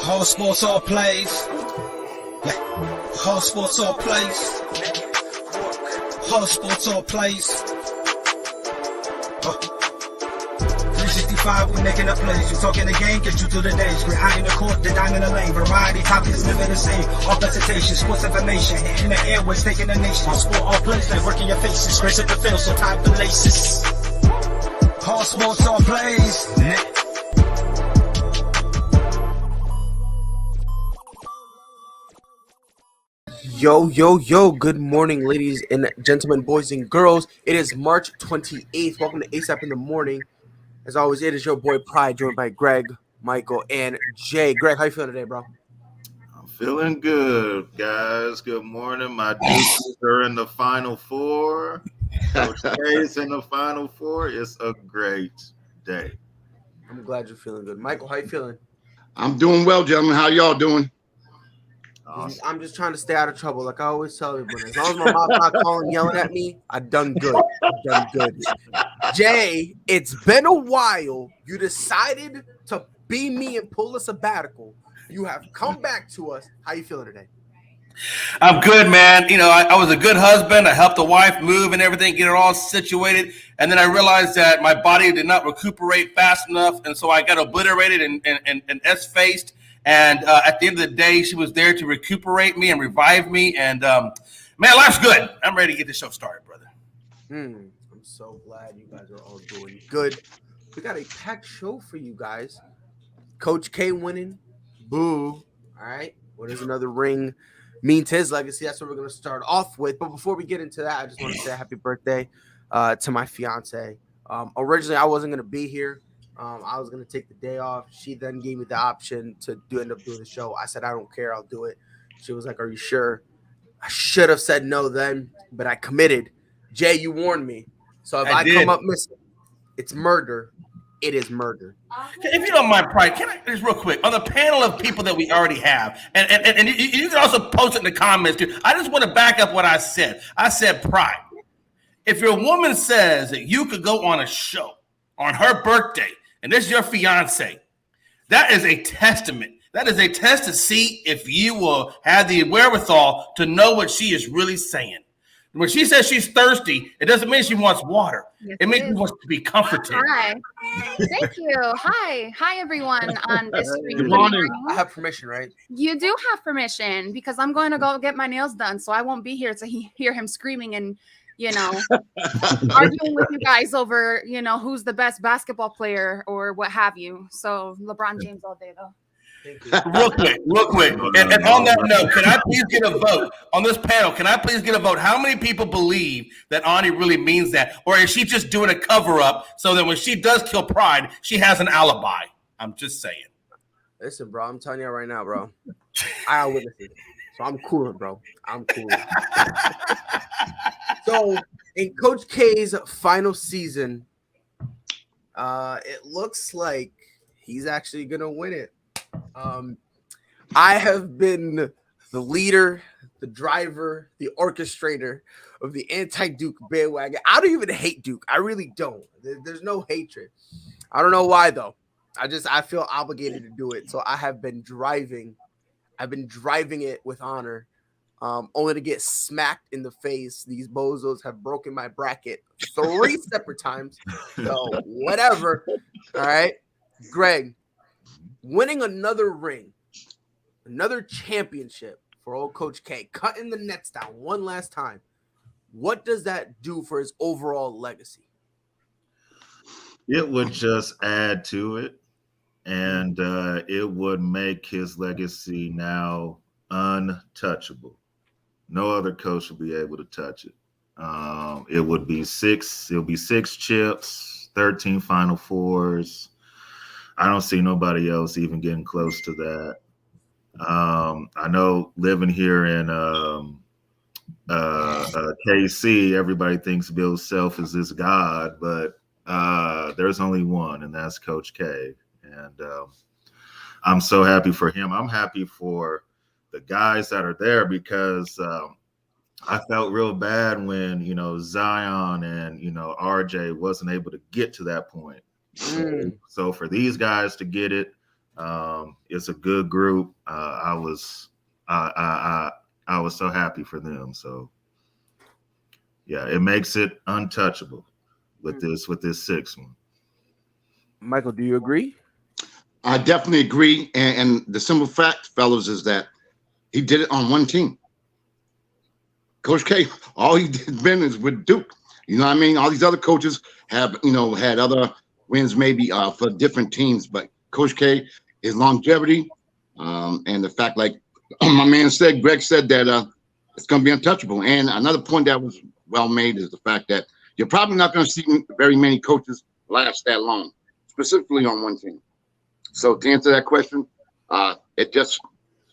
All sports, all plays. Yeah. All sports, all plays. All sports, all plays. 365, we making up plays. You talking the game, get you to the days. We're high in the court, the dime in the lane. Variety topics never the same. All presentation, sports information. Hitting the airways, taking the nation. All sport, all plays, like working your faces. Grace at the field, so tie the laces. All sports, all plays. Yeah. Yo, good morning, ladies and gentlemen, boys and girls. It is March 28th. Welcome to ASAP in the Morning. As always, it is your boy Pride, joined by Greg, Michael, and Jay. Greg, how you feeling today, bro? I'm feeling good, guys. Good morning. My Dukes are in the Final Four. Coach K's in the Final Four. It's a great day. I'm glad you're feeling good. Michael, how you feeling? I'm doing well, gentlemen. How y'all doing? Awesome. I'm just trying to stay out of trouble, like I always tell everyone. As long as my mom's not calling, yelling at me, I've done good. Jay, it's been a while. You decided to be me and pull a sabbatical. You have come back to us. How you feeling today? I'm good, man. You know, I was a good husband. I helped the wife move and everything, get her all situated. And then I realized that my body did not recuperate fast enough. And so I got obliterated and S-faced. And at the end of the day, she was there to recuperate me and revive me. And, man, life's good. I'm ready to get this show started, brother. I'm so glad you guys are all doing good. We got a packed show for you guys. Coach K winning. Boo. All right. What does another ring mean to his legacy? That's what we're going to start off with. But before we get into that, I just want to say happy birthday to my fiance. Originally, I wasn't going to be here. I was going to take the day off. She then gave me the option to end up doing the show. I said, I don't care. I'll do it. She was like, are you sure? I should have said no then, but I committed. Jay, you warned me. So if I come up missing, it's murder. It is murder. If you don't mind, Pride, can I just real quick on the panel of people that we already have, and you can also post it in the comments too. I just want to back up what I said. I said, Pride, if your woman says that you could go on a show on her birthday and this is your fiance, that is a testament. That is a test to see if you will have the wherewithal to know what she is really saying. When she says she's thirsty, it doesn't mean she wants water. Yes, it means she wants to be comforted. Hi. Thank you. Hi, everyone on this stream. Good morning. I have permission, right? You do have permission because I'm going to go get my nails done, so I won't be here to hear him screaming and, arguing with you guys over, who's the best basketball player or what have you. So LeBron James all day, though. Real quick. And on that note, can I please get a vote on this panel? Can I please get a vote? How many people believe that Ani really means that? Or is she just doing a cover-up so that when she does kill Pride, she has an alibi? I'm just saying. Listen, bro, I'm telling you right now, bro. I witness it. So I'm cooling, bro. I'm cooling. So in Coach K's final season, it looks like he's actually going to win it. I have been the leader, the driver, the orchestrator of the anti-Duke bandwagon. I don't even hate Duke. I really don't. There's no hatred. I don't know why, though. I feel obligated to do it. So I have been driving. I've been driving it with honor, only to get smacked in the face. These bozos have broken my bracket 3 separate times. So whatever. All right. Greg, winning another ring, another championship for old Coach K, cutting the nets down one last time. What does that do for his overall legacy? It would just add to it, and it would make his legacy now untouchable. No other coach will be able to touch it. It would be six chips, 13 Final Fours. I don't see nobody else even getting close to that. I know living here in KC, everybody thinks Bill Self is this god, but there's only one, and that's Coach K. And I'm so happy for him. I'm happy for the guys that are there because I felt real bad when, Zion and, RJ wasn't able to get to that point. So for these guys to get it, It's a good group. I was so happy for them. So yeah, it makes it untouchable with this sixth one. Michael, do you agree? I definitely agree. And the simple fact, fellas, is that he did it on one team. Coach K, all he did been is with Duke. You know what I mean? All these other coaches have, had other wins maybe for different teams, but Coach K, his longevity, and the fact, like my man said, Greg said that it's going to be untouchable. And another point that was well made is the fact that you're probably not going to see very many coaches last that long, specifically on one team. So to answer that question, it just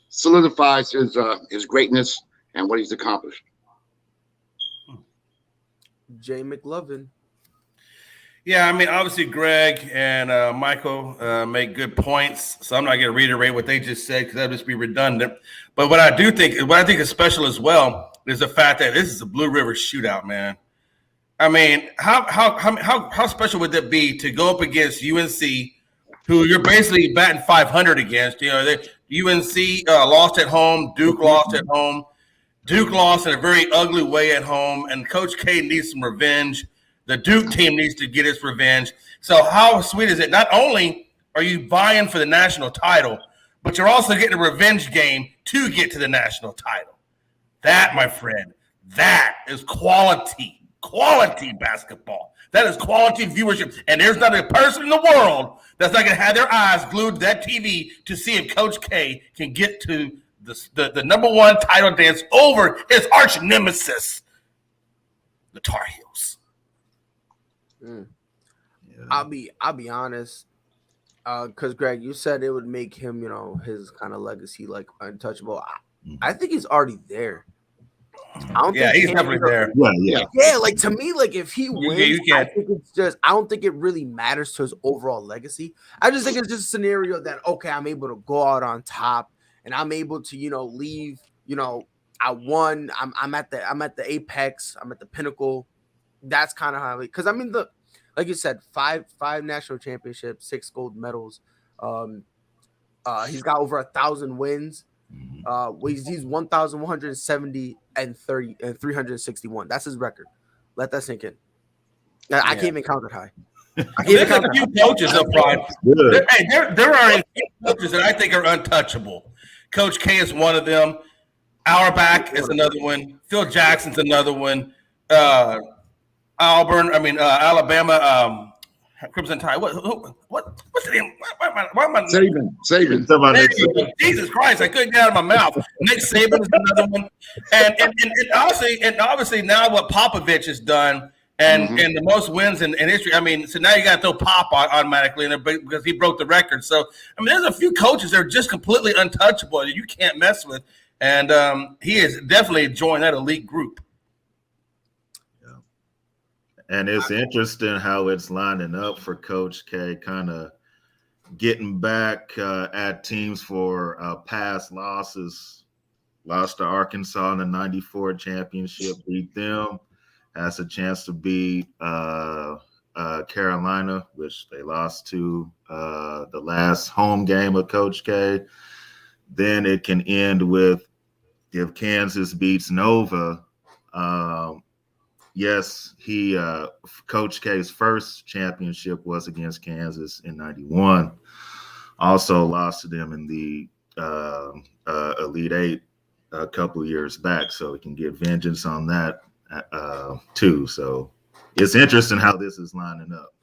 solidifies his greatness and what he's accomplished. Jay McLovin. Yeah, I mean, obviously, Greg and Michael make good points, so I'm not going to reiterate what they just said because that'll just be redundant. But what I think is special as well is the fact that this is a Blue River shootout, man. I mean, how special would that be to go up against UNC, who you're basically batting 500 against? UNC lost at home, Duke lost at home. Duke lost in a very ugly way at home, and Coach K needs some revenge. The Duke team needs to get its revenge. So how sweet is it? Not only are you vying for the national title, but you're also getting a revenge game to get to the national title. That, my friend, that is quality basketball. That is quality viewership. And there's not a person in the world that's not going to have their eyes glued to that TV to see if Coach K can get to the number one title dance over his arch nemesis, the Tar Heels. Yeah. I'll be honest, because Greg, you said it would make him, his kind of legacy like untouchable. I think he's already there. He's definitely there. Yeah, like to me, like if he wins, I think it's just I don't think it really matters to his overall legacy. I just think it's just a scenario that okay, I'm able to go out on top and I'm able to, leave, I won. I'm at the apex, I'm at the pinnacle. That's kind of how because I mean like you said, five national championships, 6 gold medals. He's got over 1,000 wins. He's 1,170 and 361. That's his record. Let that sink in. I can't even count it high. There's a few coaches up front. There are a few coaches that I think are untouchable. Coach K is one of them. Auerbach is another one. Phil Jackson's another one. Alabama, Crimson Tide. What's the name? Why am I Saban. Jesus Christ! I couldn't get it out of my mouth. Nick Saban is another one, and obviously now what Popovich has done, and the most wins in history. I mean, so now you got to throw Pop automatically in there because he broke the record. So I mean, there's a few coaches that are just completely untouchable that you can't mess with, and he has definitely joined that elite group. And it's interesting how it's lining up for Coach K, kind of getting back at teams for past losses. Lost to Arkansas in the 94 championship, beat them. Has a chance to beat Carolina, which they lost to the last home game of Coach K. Then it can end with if Kansas beats Nova. Yes, Coach K's first championship was against Kansas in 91. Also lost to them in the Elite Eight a couple years back, so he can get vengeance on that too. So it's interesting how this is lining up.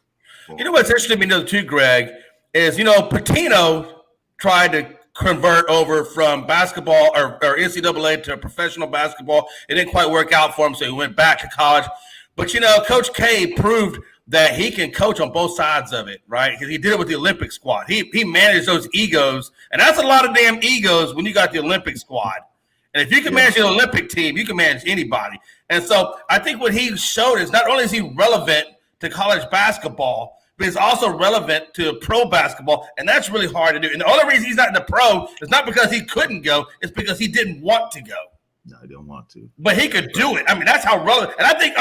You know what's interesting to me too, Greg, is Pitino tried to convert over from basketball or NCAA to professional basketball. It didn't quite work out for him, so he went back to college. But, Coach K proved that he can coach on both sides of it, right? Because he did it with the Olympic squad. He managed those egos, and that's a lot of damn egos when you got the Olympic squad. And if you can manage an Olympic team, you can manage anybody. And so I think what he showed is not only is he relevant to college basketball, but it's also relevant to pro basketball, and that's really hard to do. And the only reason he's not in the pro is not because he couldn't go, it's because he didn't want to go. No, he didn't want to. But he could do it. I mean, that's how relevant. And I think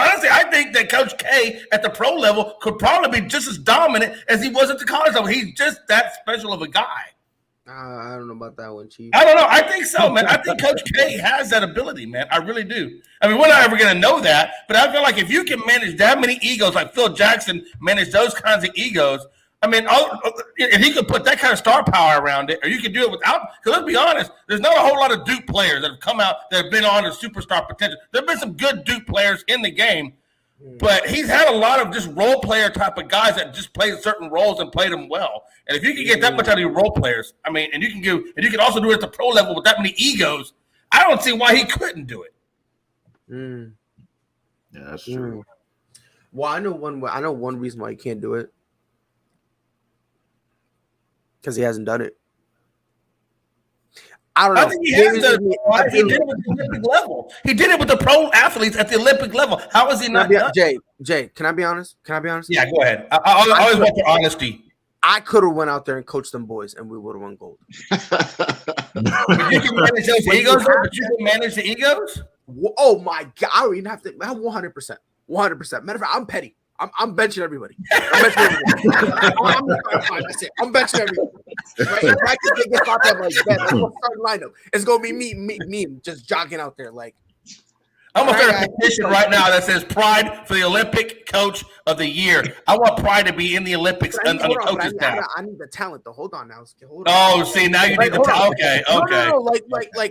that Coach K at the pro level could probably be just as dominant as he was at the college level. He's just that special of a guy. I don't know about that one, Chief. I don't know. I think so, man. I think Coach K has that ability, man. I really do. I mean, we're not ever going to know that, but I feel like if you can manage that many egos, like Phil Jackson managed those kinds of egos, I mean, if he could put that kind of star power around it, or you could do it without, because let's be honest, there's not a whole lot of Duke players that have come out that have been on the superstar potential. There have been some good Duke players in the game, but he's had a lot of just role player type of guys that just played certain roles and played them well. And if you can get that much out of your role players, I mean, and you can also do it at the pro level with that many egos, I don't see why he couldn't do it. Yeah, that's true. Well, I know one reason why he can't do it. Because he hasn't done it. I don't know. I think he has done it. He did it with the Olympic level. He did it with the pro athletes at the Olympic level. How is he not done? Jay, can I be honest? Yeah, go ahead. I always want the honesty. I could have went out there and coached them boys, and we would have won gold. You can manage those egos, but you can manage the egos? Oh, my God. I don't even have to. 100%. 100%. Matter of fact, I'm petty. I'm benching everybody. I'm benching everybody. Right? If I can get out there like that, I'm gonna start lineup. It's gonna be me just jogging out there like. I'm gonna start a petition right now that says "Pride for the Olympic Coach of the Year." I want Pride to be in the Olympics on the coaching staff. I need the talent. Though, hold on now. Oh, see, now you need the talent. Okay. No, like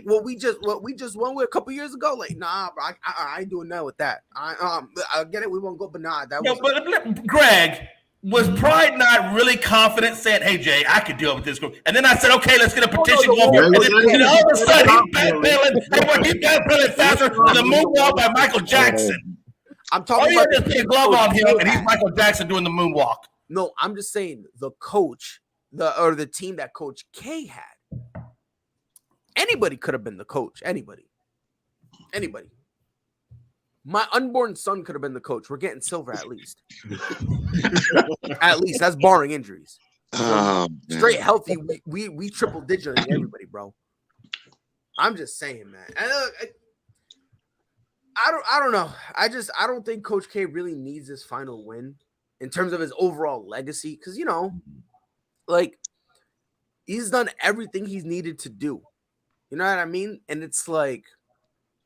what we just won with a couple years ago. Like, nah, bro, I ain't doing that with that. I get it. We won't go, but nah, that was. But Greg, was Pride not really confident, saying, "Hey Jay, I could deal with this group"? And then I said, "Okay, let's get a petition going." And all of a sudden, he's backpedaling faster than the moonwalk by Michael Jackson. I'm talking about just put a glove on him, and he's Michael Jackson doing the moonwalk. No, I'm just saying the coach, the team that Coach K had. Anybody could have been the coach. Anybody. My unborn son could have been the coach. We're getting silver at least. At least that's barring injuries. Straight healthy, we triple digit everybody, bro. I'm just saying, man. I don't know. I don't think Coach K really needs this final win in terms of his overall legacy, because like he's done everything he's needed to do. You know what I mean? And it's like,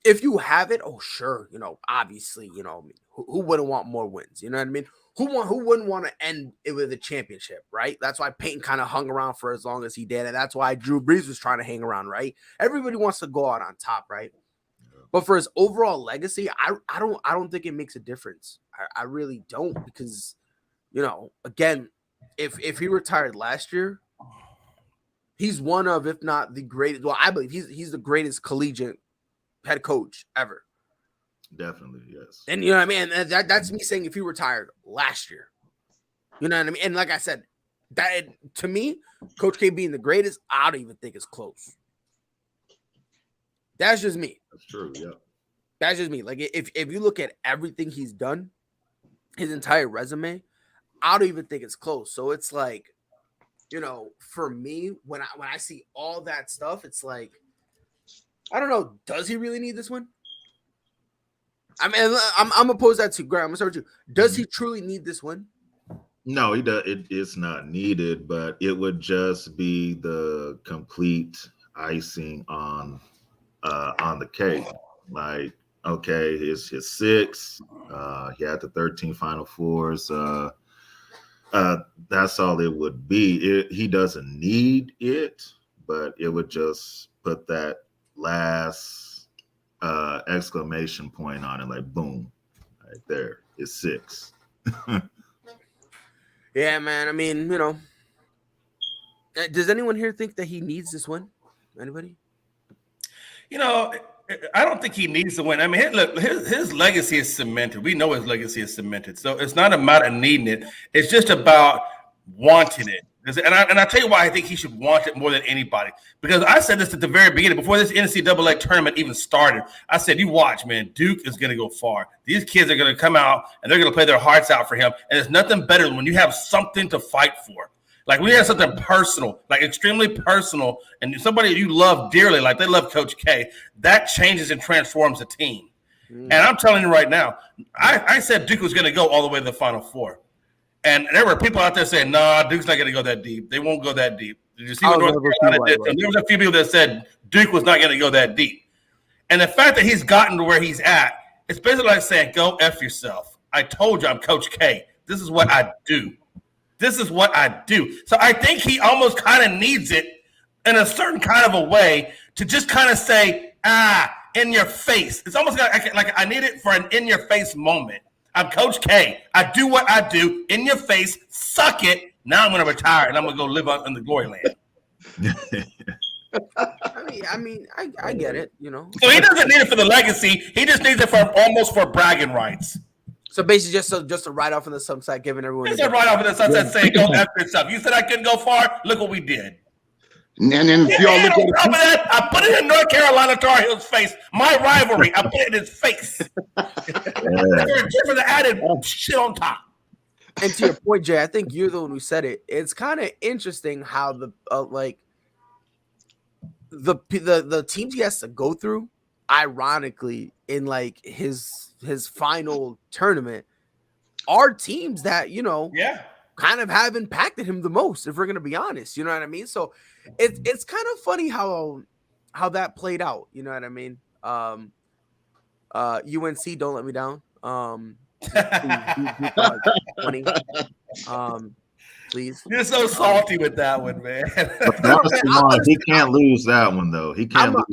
if you have it, oh sure, obviously, who wouldn't want more wins? You know what I mean? Who wouldn't want to end it with a championship, right? That's why Peyton kind of hung around for as long as he did, and that's why Drew Brees was trying to hang around, right? Everybody wants to go out on top, right? But for his overall legacy, I don't think it makes a difference. I really don't, because again, if he retired last year, he's one of, if not the greatest. Well, I believe he's the greatest collegiate head coach ever. Definitely, yes. And you know what I mean? And that's me saying if he retired last year. You know what I mean? And like I said, that to me, Coach K being the greatest, I don't even think it's close. That's just me. That's true, yeah. That's just me. Like if you look at everything he's done, his entire resume, I don't even think it's close. So it's like, for me, when I see all that stuff, it's like, I don't know. Does he really need this one? I mean, I'm gonna pose that to Graham. I'm gonna start with you. Does he truly need this one? No, he does. It's not needed, but it would just be the complete icing on the cake. Like, okay, his 6. He had the 13 Final Fours. That's all it would be. He doesn't need it, but it would just put that last exclamation point on it, like boom, right there. It's 6. Yeah, man. I mean, does anyone here think that he needs this win? Anybody? I don't think he needs to win. I mean, look, his legacy is cemented. We know his legacy is cemented. So it's not a matter of needing it. It's just about wanting it. And I tell you why I think he should want it more than anybody. Because I said this at the very beginning, before this NCAA tournament even started. I said, you watch, man, Duke is going to go far. These kids are going to come out, and they're going to play their hearts out for him. And there's nothing better than when you have something to fight for. Like when you have something personal, like extremely personal, and somebody you love dearly, like they love Coach K, that changes and transforms a team. And I'm telling you right now, I said Duke was going to go all the way to the Final Four. And there were people out there saying, nah, Duke's not going to go that deep. They won't go that deep. Did you see what North Carolina did? So there was a few people that said Duke was not going to go that deep. And the fact that he's gotten to where he's at, it's basically like saying, go F yourself. I told you I'm Coach K. This is what I do. This is what I do. So I think he almost kind of needs it in a certain kind of a way to just kind of say, in your face. It's almost like I need it for an in your face moment. I'm Coach K. I do what I do in your face. Suck it. Now I'm going to retire and I'm going to go live out in the glory land. I get it, you know. So he doesn't need it for the legacy. He just needs it for almost for bragging rights. So basically, just a write off on the sunset, giving everyone. Just a write off on the sunset, saying go after yourself. You said I couldn't go far. Look what we did. And then if y'all look at that, I put it in North Carolina Tar Heels' face. My rivalry. I put it in his face. For the added shit on top. And to your point, Jay, I think you're the one who said it. It's kind of interesting how the teams he has to go through, ironically, in like his final tournament, are teams that, you know, kind of have impacted him the most, if we're gonna be honest. You know what I mean? So it's kind of funny how that played out. You know what I mean? UNC, don't let me down. Please. You're so salty with that one, man. That's the one. He can't lose that one though. He can't lose.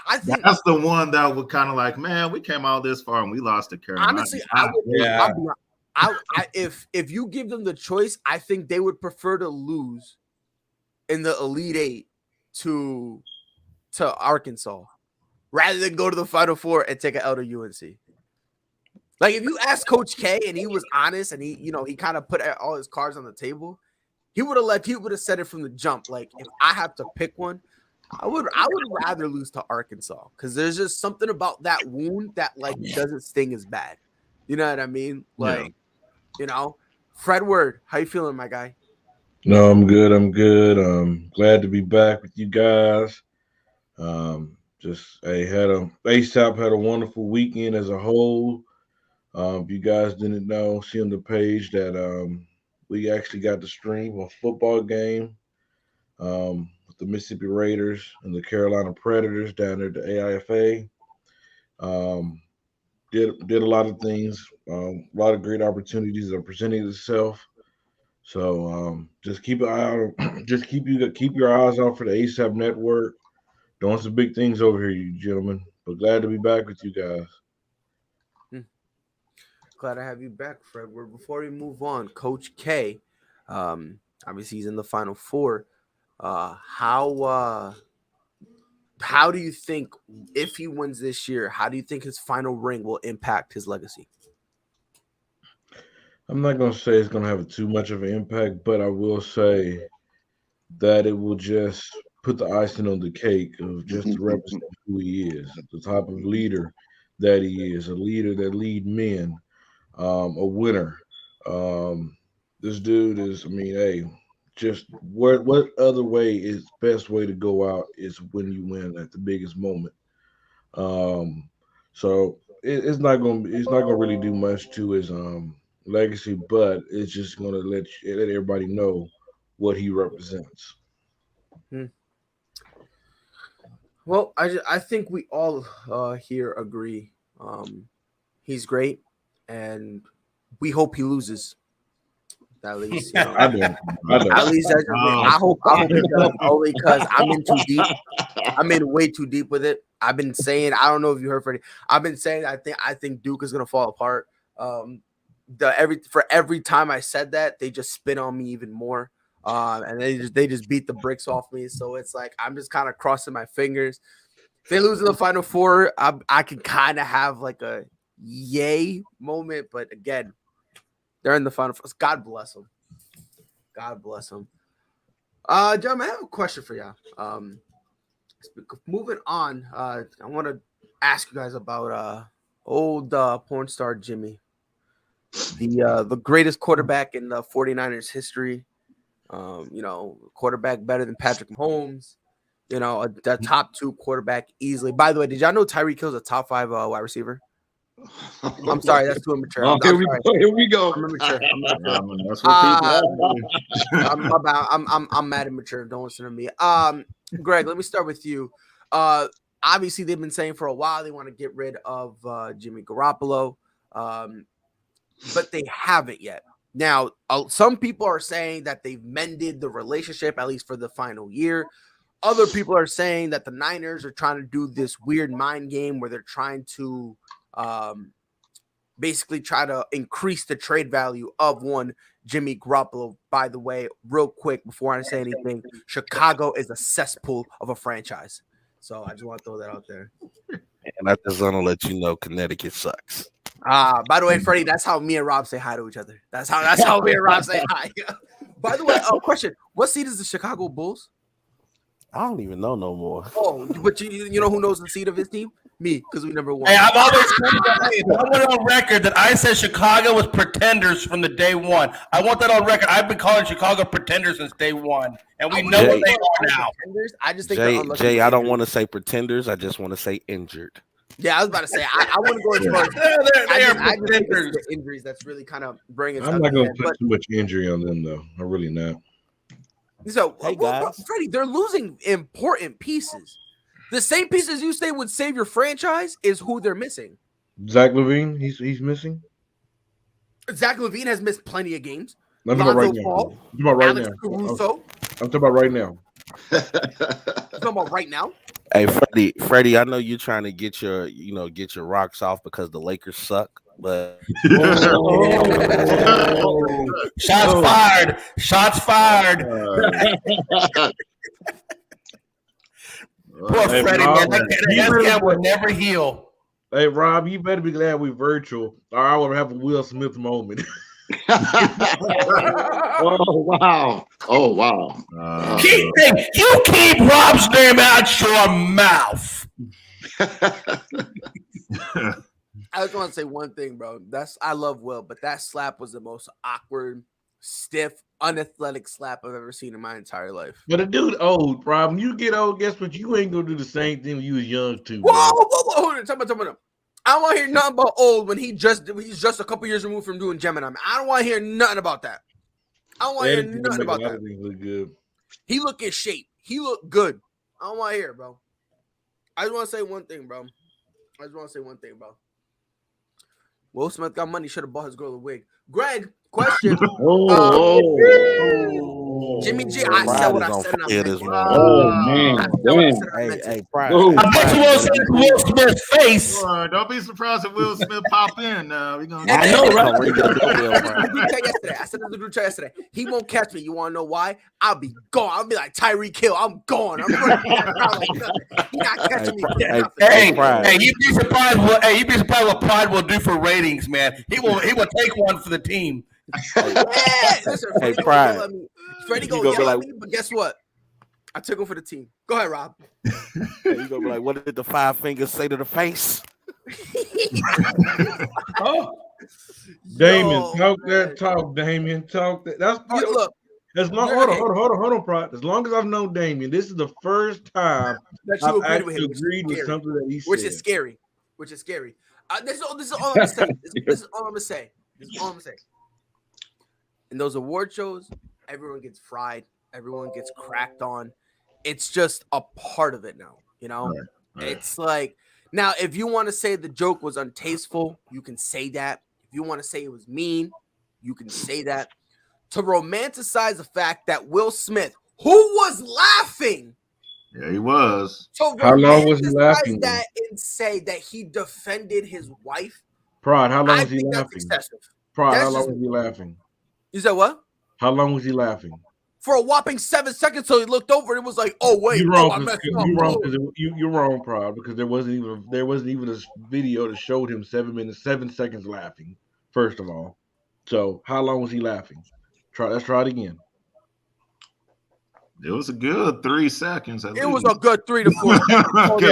I think that's the one that was kind of like, man, we came out this far and we lost to Carolina. Honestly, if you give them the choice, I think they would prefer to lose in the Elite Eight to Arkansas rather than go to the Final Four and take an L to UNC. Like, if you ask Coach K and he was honest and he kind of put all his cards on the table, he would have said it from the jump. Like, if I have to pick one, I would rather lose to Arkansas because there's just something about that wound that like doesn't sting as bad. You know what I mean? Like, you know, Fred Word, how you feeling, my guy? No, I'm good. Glad to be back with you guys. ASAP had a wonderful weekend as a whole. If you guys didn't know, see on the page that we actually got to stream a football game with the Mississippi Raiders and the Carolina Predators down there at the AIFA. Did a lot of things, a lot of great opportunities that are presenting itself. So just keep your eyes out for the ASAP Network. Doing some big things over here, you gentlemen. But glad to be back with you guys. Glad to have you back, Fred. Before we move on, Coach K, obviously he's in the Final Four. How do you think, if he wins this year, how do you think his final ring will impact his legacy? I'm not going to say it's going to have too much of an impact, but I will say that it will just put the icing on the cake of just to represent who he is, the type of leader that he is, a leader that lead men, a winner. This dude is, just what other way is best way to go out is when you win at the biggest moment. So it's not gonna really do much to his legacy, but it's just gonna let everybody know what he represents. Well, I think we all here agree. He's great, and we hope he loses. At least, you know, I do. At least I hope he does, only because I'm in too deep. I'm in way too deep with it. I've been saying, I don't know if you heard Freddie. I've been saying I think Duke is gonna fall apart. Every time I said that, they just spin on me even more. And they just beat the bricks off me. So it's like I'm just kind of crossing my fingers. If they lose in the Final Four, I can kind of have like a yay moment, but again, they're in the Final Four. God bless them. God bless them. Gentlemen, I have a question for y'all. Moving on, I want to ask you guys about old porn star Jimmy, the greatest quarterback in the 49ers history. Quarterback better than Patrick Mahomes. The top 2 quarterback easily. By the way, did y'all know Tyreek Hill's a top 5 wide receiver? I'm sorry, that's too immature. Oh, here we sorry. go. Here we go. I'm immature. That's what I'm mad immature. Don't listen to me. Greg, let me start with you. Obviously, they've been saying for a while they want to get rid of Jimmy Garoppolo, but they haven't yet. Now, some people are saying that they've mended the relationship, at least for the final year. Other people are saying that the Niners are trying to do this weird mind game where they're trying to basically try to increase the trade value of one Jimmy Garoppolo. By the way, real quick, before I say anything, Chicago is a cesspool of a franchise. So I just want to throw that out there. And I just want to let you know Connecticut sucks. By the way, Freddie, that's how me and Rob say hi to each other. That's how me and Rob say hi. By the way, question: what seed is the Chicago Bulls? I don't even know no more. Oh, but you know who knows the seed of his team? Me, because we never won. Hey, I've always I want on record that I said Chicago was pretenders from the day one. I want that on record. I've been calling Chicago pretenders since day one, and we know what they are now. I just think Jay, I don't want to say pretenders. I just want to say injured. Yeah, I was about to say I wouldn't go as far as I just think it's the injuries that's really kind of bringing. I'm not going to put too much injury on them, though. I'm really not. So, hey guys, Freddie, they're losing important pieces. The same pieces you say would save your franchise is who they're missing. Zach LaVine, he's missing. Zach LaVine has missed plenty of games. I'm talking about right now. I'm talking about right now. Talking about right now. Hey, Freddie, I know you're trying to get your rocks off because the Lakers suck, but Shots fired. Poor Freddie, man. That guy will never heal. Hey, Rob, you better be glad we're virtual, or I would have a Will Smith moment. Oh wow! You keep Rob's name out your mouth. I just want to say one thing, bro. I love Will, but that slap was the most awkward, stiff, unathletic slap I've ever seen in my entire life. But a dude old, Rob. When you get old, guess what? You ain't gonna do the same thing when you was young too. Whoa, hold on, talk about. I don't want to hear nothing about old when he's just a couple years removed from doing Gemini. I don't want to hear nothing about that. I don't want to hear nothing about that. Look good. He look in shape. He look good. I don't want to hear it, bro. I just want to say one thing, bro. Will Smith got money. Should have bought his girl a wig. Greg, question. Jimmy G, I said what I said. Hey, Pride. I bet you won't see Will Smith's face. Don't be surprised if Will Smith pop in. I know, right? I said in the group chat yesterday. He won't catch me. You want to know why? I'll be gone. I'll be like Tyreek Hill. I'm gone. I'm He's not catching me. Hey, you'd be surprised what Pride will do for ratings, man. He will take one for the team. Listen, hey, Pride. Freddie go yell at me, but guess what? I took him for the team. Go ahead, Rob. You gonna be like, what did the 5 fingers say to the face? Damien, talk that talk. Damien, talk that. That's look. As long, hold on, Pride. As long as I've known Damien, this is the first time that I've actually agreed with something that he said, which is scary. This is all I'm gonna say. This is all I'm gonna say. In those award shows, everyone gets fried. Everyone gets cracked on. It's just a part of it now, you know? Right. It's like, now, if you want to say the joke was untasteful, you can say that. If you want to say it was mean, you can say that. To romanticize the fact that Will Smith, who was laughing. Yeah, he was. So how long was he laughing? That and say that he defended his wife. Pride, how long was he laughing? Pride, how long was he laughing? You said what? How long was he laughing? For a whopping 7 seconds, so he looked over and it was like, "Oh wait, you're wrong, I messed up." You're wrong, Pride, because there wasn't even a video that showed him 7 seconds laughing. First of all, so how long was he laughing? Let's try it again. It was a good 3 seconds. It was a good 3 to 4. Hold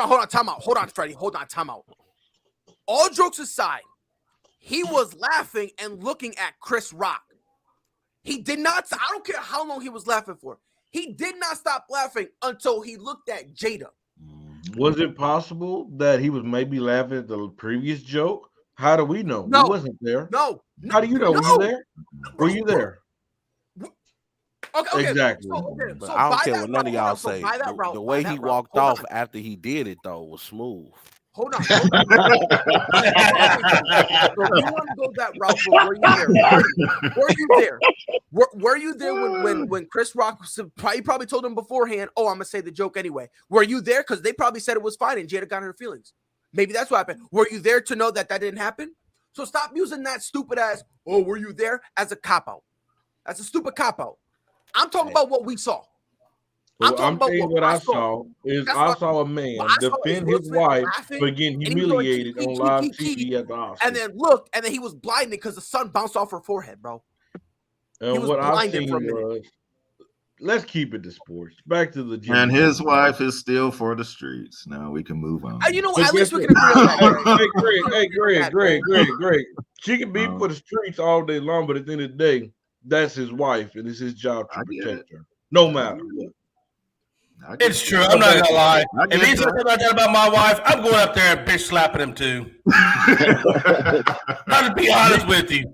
on, time out. Hold on, Freddie. Time out. All jokes aside, he was laughing and looking at Chris Rock. He did not. I don't care how long he was laughing for. He did not stop laughing until he looked at Jada. Was it possible that he was maybe laughing at the previous joke? How do we know? No. We wasn't there. No. How do you know? Were you there? Were you there? Okay. Exactly. But I don't care what none of y'all say. The way he walked off after he did it though was smooth. Hold on. So you want to go that route, but were you there? Were you there? Were you there when Chris Rock probably told him beforehand, "Oh, I'm gonna say the joke anyway"? Were you there? Because they probably said it was fine, and Jada got her feelings. Maybe that's what happened. Were you there to know that didn't happen? So stop using that stupid ass. Oh, were you there? As a cop out. That's a stupid cop out. I'm talking about what we saw. Well, I'm saying what I saw is I saw a man defend his wife for getting humiliated on live TV at the Oscars. And then he was blinded because the sun bounced off her forehead, bro. And what I seen was, let's keep it to sports. Back to the gym. And his wife is still for the streets. Now we can move on. You know, at least we can agree on that. Hey, Greg. She can be for the streets all day long, but at the end of the day, that's his wife, and it's his job to protect her, no matter what. It's true. I'm not gonna lie. If he said something like that about my wife, I'm going up there and bitch slapping him too. I'm to be honest with you.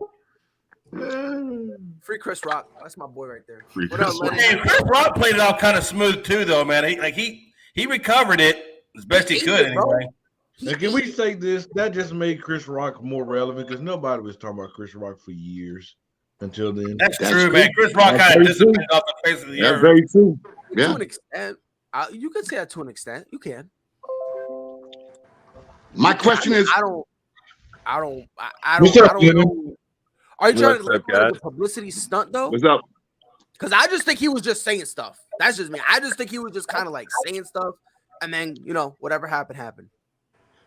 Free Chris Rock. That's my boy right there. Chris Rock played it all kind of smooth too, though, man. He recovered it as best he could anyway. And can we say this? That just made Chris Rock more relevant because nobody was talking about Chris Rock for years until then. That's true, man. Chris Rock kind of disappeared off the face of the earth. That's very true. Yeah. To an extent, you could say that to an extent. You can. My question is, I don't know. Are you trying to look at a publicity stunt though? What's up? Because I just think he was just saying stuff. That's just me. I just think he was just kind of like saying stuff, and then whatever happened.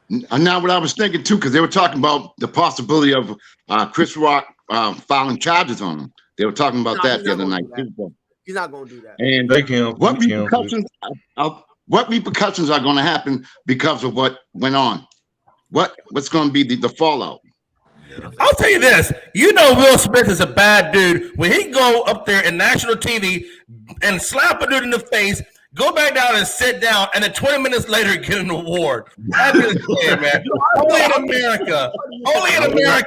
And now what I was thinking too, because they were talking about the possibility of Chris Rock filing charges on him. They were talking about that the other night. He's not going to do that. And they can. What repercussions are going to happen because of what went on? What's going to be the fallout? I'll tell you this. Will Smith is a bad dude. When he go up there in national TV and slap a dude in the face, go back down and sit down, and then 20 minutes later get an award. That's insane, man. Only in America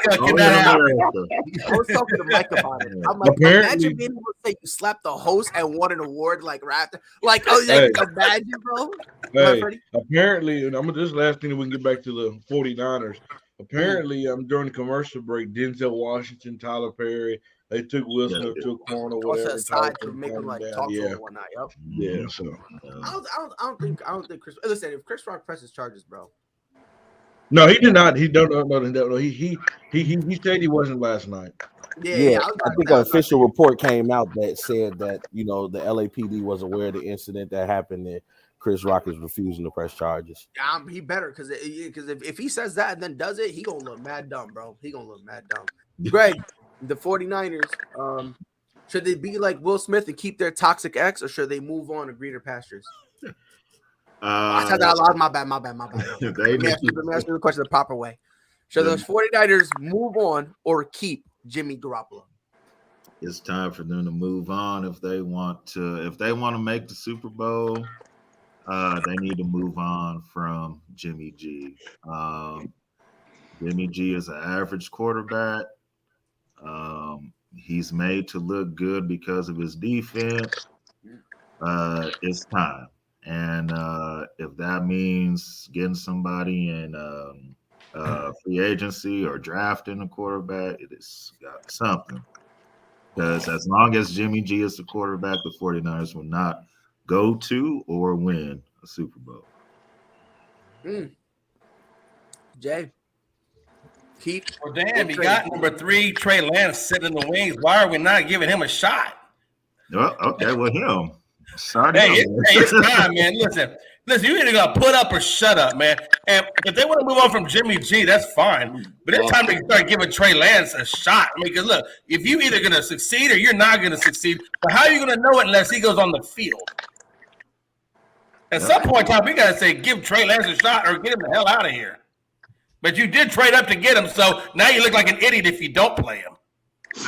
can that happen. I was talking to Mike about it. I'm like, imagine being able to say you slapped the host and won an award like Raptor. Imagine, bro. Hey, apparently, and this last thing we can get back to the 49ers. Apparently, during the commercial break, Denzel Washington, Tyler Perry, they took Will Smith to a corner, whatever. Aside to make him talk to him and whatnot. Yep. Yeah. So I don't think Chris. Listen, if Chris Rock presses charges, bro. No, he did not. He don't. No. He said he wasn't last night. Yeah. I think an official report came out that said that the LAPD was aware of the incident that happened. That Chris Rock is refusing to press charges. He better because if he says that and then does it, he gonna look mad dumb, bro. He gonna look mad dumb. Greg, the 49ers, should they be like Will Smith and keep their toxic ex, or should they move on to greener pastures? I said that out loud. My bad. Let me ask you the question the proper way. Should those 49ers move on or keep Jimmy Garoppolo? It's time for them to move on if they want to make the Super Bowl. They need to move on from Jimmy G. Jimmy G is an average quarterback. He's made to look good because of his defense. It's time. And if that means getting somebody in free agency or drafting a quarterback, it's got something. Because as long as Jimmy G is the quarterback, the 49ers will not go to or win a Super Bowl. Jay. Well, damn, you got number 3, Trey Lance, sitting in the wings. Why are we not giving him a shot? Oh, okay, well, him. It's time, man. Listen, you either gonna put up or shut up, man. And if they want to move on from Jimmy G, that's fine. But it's time to start giving Trey Lance a shot. I mean, because look, if you either gonna succeed or you're not gonna succeed, but how are you gonna know it unless he goes on the field? At some point in time, we gotta say, give Trey Lance a shot or get him the hell out of here. But you did trade up to get him, so now you look like an idiot if you don't play him.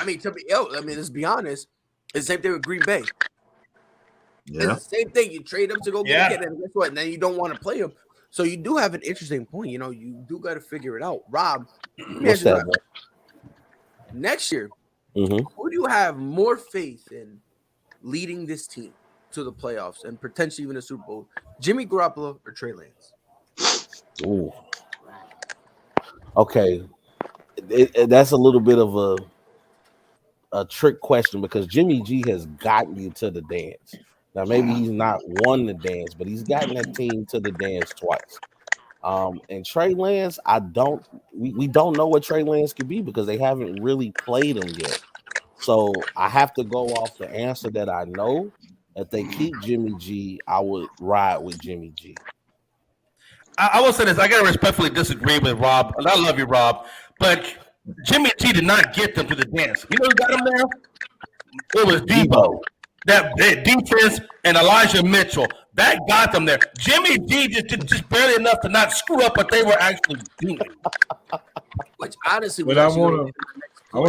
Let's be honest. It's the same thing with Green Bay. Yeah. It's the same thing. You trade him to go get a kid, and guess what? And then you don't want to play him. So you do have an interesting point. You know, you do got to figure it out. Rob, What's that? Next year, Mm-hmm. who do you have more faith in leading this team to the playoffs and potentially even a Super Bowl? Jimmy Garoppolo or Trey Lance? Ooh. Okay. That's a little bit of a trick question because Jimmy G has gotten you to the dance. Now, maybe he's not won the dance, but he's gotten that team to the dance twice. And Trey Lance, we don't know what Trey Lance could be because they haven't really played him yet. So I have to go off the answer that I know. If they keep Jimmy G, I would ride with Jimmy G. I will say this. I got to respectfully disagree with Rob. And I love you, Rob. But Jimmy G did not get them to the dance. You know who got him there? It was Debo. That defense and Elijah Mitchell. That got them there. Jimmy G just barely enough to not screw up what they were actually doing. Which honestly, but I want to. Go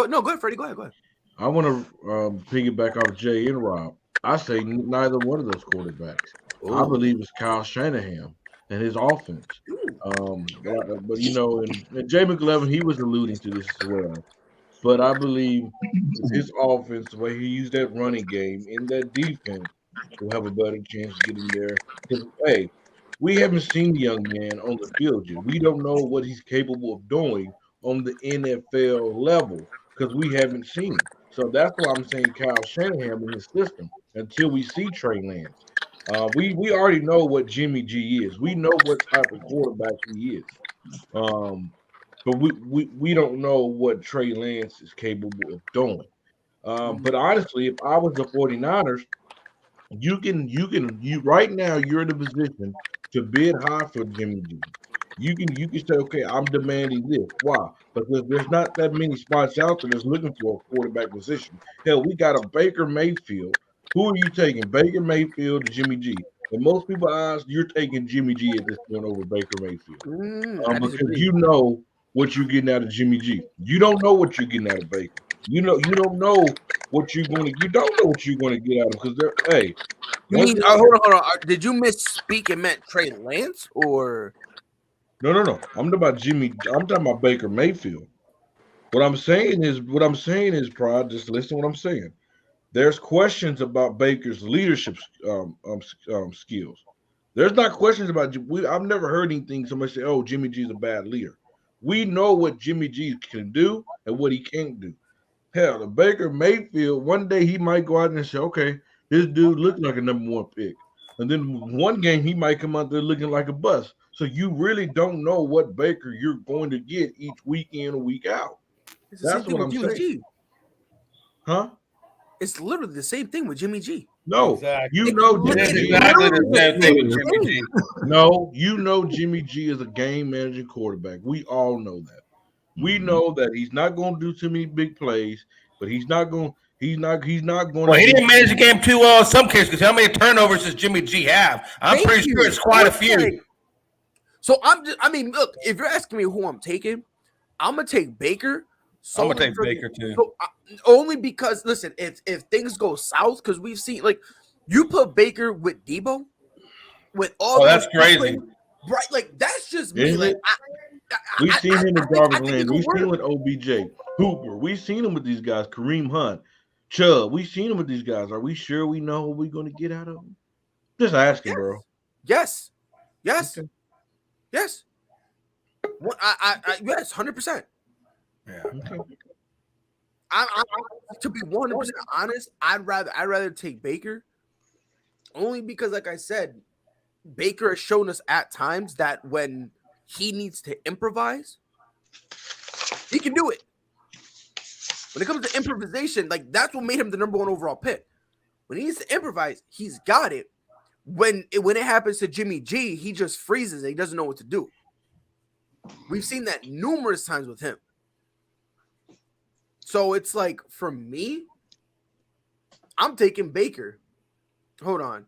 ahead, Freddie. Go ahead. I want to piggyback off Jay and Rob. I say neither one of those quarterbacks. Ooh. I believe it's Kyle Shanahan and his offense. But you know, and Jay McLevin, he was alluding to this as well. But I believe his offense, the way he used that running game and that defense, will have a better chance to get him there. Because, hey, we haven't seen the young man on the field yet. We don't know what he's capable of doing on the NFL level because we haven't seen him. So that's why I'm saying Kyle Shanahan in his system until we see Trey Lance. We already know what Jimmy G is. We know what type of quarterback he is. But we don't know what Trey Lance is capable of doing. But honestly, if I was the 49ers, you right now you're in a position to bid high for Jimmy G. You can say, okay, I'm demanding this. Why? Because there's not that many spots out there that's looking for a quarterback position. Hell, we got a Baker Mayfield. Who are you taking? Baker Mayfield or Jimmy G? And most people ask, you're taking Jimmy G at this point over Baker Mayfield. Because you know what you're getting out of Jimmy G. You don't know what you're getting out of Baker. You don't know what you're going to. You don't know what you're going to get out of because they're. Hey, you mean? Hold on. Did you misspeak and meant Trey Lance or? No. I'm talking about Jimmy. I'm talking about Baker Mayfield. What I'm saying is, Prod. Just listen to what I'm saying. There's questions about Baker's leadership skills. There's not questions about. I've never heard anything somebody say, "Oh, Jimmy G's a bad leader." We know what Jimmy G can do and what he can't do. Hell, the Baker Mayfield, one day he might go out and say, okay, this dude looking like a number one pick. And then one game he might come out there looking like a bust. So you really don't know what Baker you're going to get each week in or week out. That's what I'm saying. Huh? It's literally the same thing with Jimmy G. No, exactly. You know Jimmy G. Exactly the same thing with Jimmy G. No, you know Jimmy G is a game managing quarterback. We all know that. We know that he's not going to do too many big plays, but he's not going. He's not going. Well, he didn't manage the game too well in some cases. Because how many turnovers does Jimmy G have? I'm pretty sure it's quite a few. So look, if you're asking me who I'm taking, I'm gonna take Baker. I'm gonna take Baker too. So, only because listen, if things go south, because we've seen like you put Baker with Debo, with all. Oh, that's crazy. Right, like that's just me. Like we've seen him in garbage land. We've seen him with OBJ, Hooper. We've seen him with these guys, Kareem Hunt, Chubb. We've seen him with these guys. Are we sure we know what we're going to get out of them? Just asking, bro. Yes. Okay. Yes. Yes, 100%. Yeah. Okay. To be 100% honest, I'd rather take Baker, only because, like I said, Baker has shown us at times that when he needs to improvise, he can do it. When it comes to improvisation, like that's what made him the number one overall pick. When he needs to improvise, he's got it. When it happens to Jimmy G, he just freezes and he doesn't know what to do. We've seen that numerous times with him. So it's like, for me, I'm taking Baker. Hold on.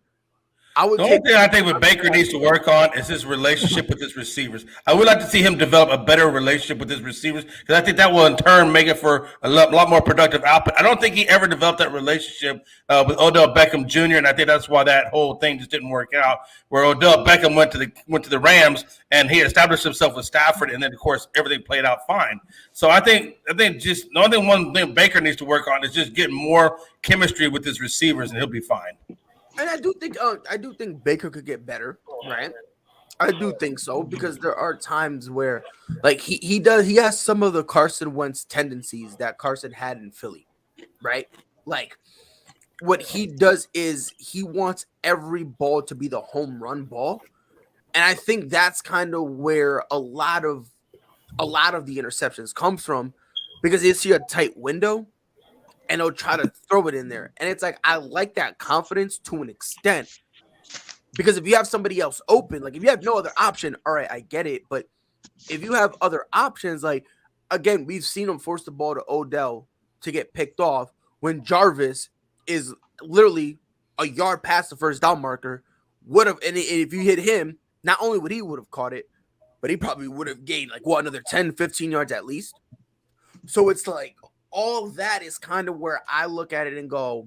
I would The only take. thing I think what Baker needs to work on is his relationship with his receivers. I would like to see him develop a better relationship with his receivers because I think that will in turn make it for a lot more productive output. I don't think he ever developed that relationship with Odell Beckham Jr., and I think that's why that whole thing just didn't work out. Where Odell Beckham went to the Rams and he established himself with Stafford, and then of course everything played out fine. So I think just the only one thing Baker needs to work on is just getting more chemistry with his receivers, and he'll be fine. And I do think Baker could get better, right? I do think so because there are times where, like he has some of the Carson Wentz tendencies that Carson had in Philly, right? Like what he does is he wants every ball to be the home run ball, and I think that's kind of where a lot of the interceptions comes from because they see a tight window. And they'll try to throw it in there. And it's like, I like that confidence to an extent. Because if you have somebody else open, like if you have no other option, all right, I get it. But if you have other options, like, again, we've seen him force the ball to Odell to get picked off when Jarvis is literally a yard past the first down marker. And if you hit him, not only would he would have caught it, but he probably would have gained like another 10, 15 yards at least. So it's like, all that is kind of where I look at it and go,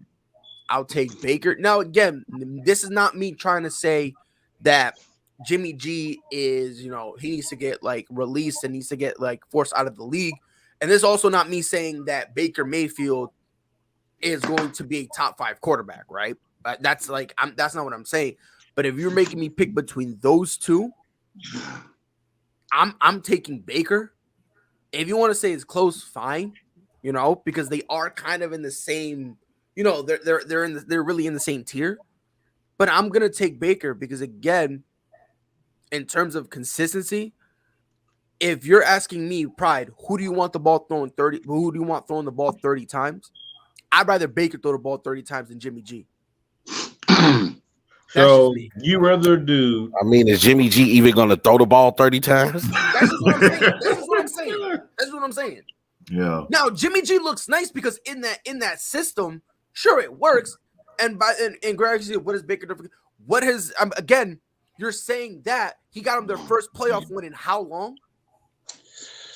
I'll take Baker. Now, again, this is not me trying to say that Jimmy G is, he needs to get like released and needs to get like forced out of the league. And this is also not me saying that Baker Mayfield is going to be a top 5 quarterback, right? That's not what I'm saying. But if you're making me pick between those two, I'm taking Baker. If you want to say it's close, fine. Because they are kind of in the same, they're really in the same tier. But I'm gonna take Baker because, again, in terms of consistency, if you're asking me, Pride, who do you want the ball thrown 30? Who do you want throwing the ball 30 times? I'd rather Baker throw the ball 30 times than Jimmy G. So you rather do? I mean, is Jimmy G even going to throw the ball 30 times? That's just what I'm saying. That's what I'm saying. Yeah. Now Jimmy G looks nice because in that system, sure it works. And Greg said, what is Baker doing? What has again? You're saying that he got him their first playoff win in how long?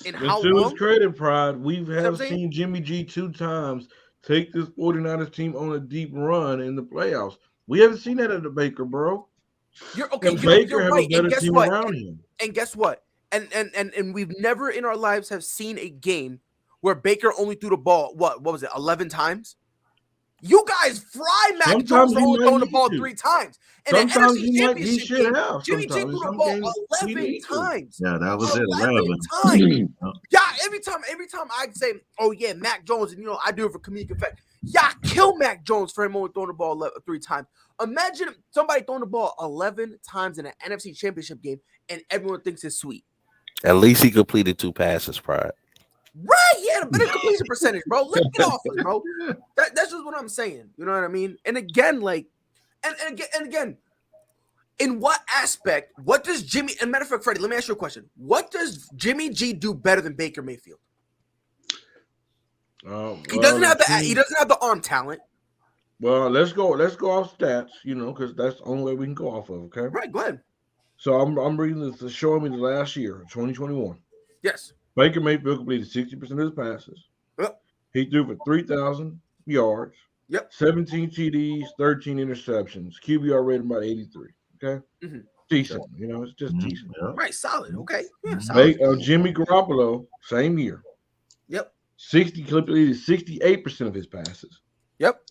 To his credit, Pride, we have seen Jimmy G 2 times take this 49ers team on a deep run in the playoffs. We haven't seen that at the Baker, bro. You're okay. Baker have right. a better team around him. And guess what? And we've never in our lives have seen a game where Baker only threw the ball, what was it, 11 times? You guys fry Mac Jones only throwing the ball 3 times. And sometimes he should have. Jimmy G threw the ball 11 times. Yeah, that was it. 11 times. Yeah, every time I'd say, oh yeah, Mac Jones, and I do it for comedic effect. Yeah, kill Mac Jones for him only throwing the ball 3 times. Imagine somebody throwing the ball 11 times in an NFC Championship game, and everyone thinks it's sweet. At least he completed 2 passes, Pride. Right, yeah, the better completion percentage, bro. Let's get off it, bro. That's just what I'm saying. You know what I mean? And again, like, and again, in what aspect? What does Jimmy? And matter of fact, Freddie, let me ask you a question. What does Jimmy G do better than Baker Mayfield? He doesn't have the arm talent. Well, let's go off stats, because that's the only way we can go off of. Okay, right. Go ahead. So I'm reading this to show me the last year, 2021. Yes. Baker Mayfield completed 60% of his passes. Yep. He threw for 3,000 yards. Yep. 17 TDs, 13 interceptions. QBR rating about 83. Okay. Mm-hmm. Decent. It's just decent. Yeah. Right. Solid. Okay. Yeah. Solid. Jimmy Garoppolo, same year. Yep. Completed 68% of his passes. Yep.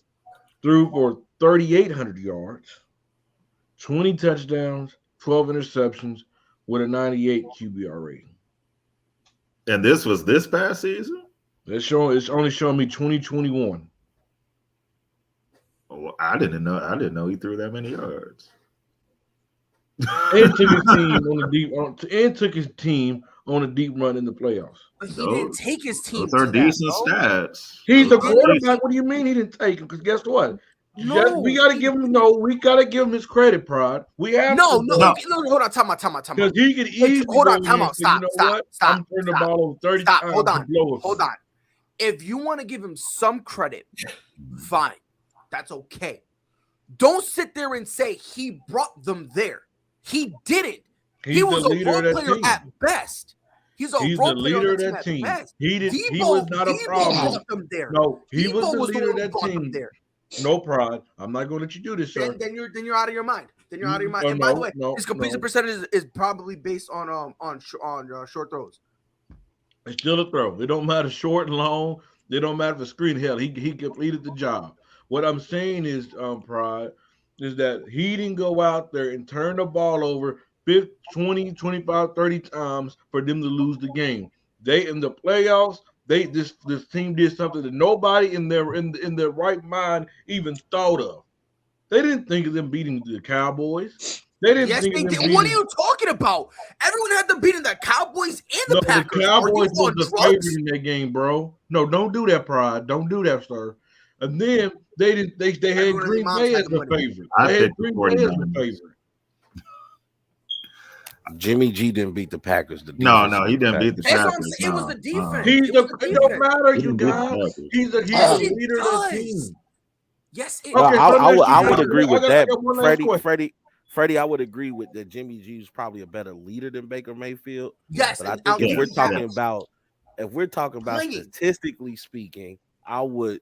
Threw for 3,800 yards, 20 touchdowns, 12 interceptions with a 98 QBR rating. And this was this past season? It's only showing me 2021. Oh, I didn't know he threw that many yards. And took his team on a deep run in the playoffs. But he didn't take his team. Those are decent stats. He's the quarterback. What do you mean he didn't take him? Because guess what? We gotta give him his credit, Prod. We have no. Hold on, time out. Because he could easily time out. Stop. I'm turning the ball over 30 times. Hold on. If you want to give him some credit, fine. That's okay. Don't sit there and say he brought them there. He didn't. He's He was the a leader role of that player team. at best. He's the role player on leader of the that team team. at best. He was not a Debo problem. brought them there. No, he Debo was the was the leader one of who that brought them team. there. No pride. I'm not going to let you do this, sir. Then you're out of your mind. Then you're out of your mind. Oh, And by the way, no, his completion percentage is probably based on short throws. It's still a throw. It don't matter short and long. It don't matter for screen. Hell, he completed the job. What I'm saying is, pride, is that he didn't go out there and turn the ball over 20, 25, 30 times for them to lose the game. They in the playoffs, this team did something that nobody in their right mind even thought of. They didn't think of them beating the Cowboys. They didn't Yes, think they of them did. What are beating. you talking about? Everyone had them beating the Cowboys and the No, Packers. the Cowboys was on the drugs? favorite in that game, bro. No, don't do that, pride. Don't do that, sir. And then they had Everyone in Green their Bay moms as had the the money. favorite. I They had picked the Green Bay as the 49ers. favorite. Jimmy G didn't beat the Packers. The No, defense he beat the didn't beat the That's what I'm Packers. saying. It was the no. defense. He's It the was the it don't defense. matter, He you didn't beat the guys. Packers. He's Yes, the it leader of the does. team. Yes, it Well, Okay, does. so I let's would see. agree with I that. got one last question. Freddie, I would agree with that. Jimmy G is probably a better leader than Baker Mayfield. Yes, But I and think I'll if give we're you talking that. about Playing. statistically speaking, I would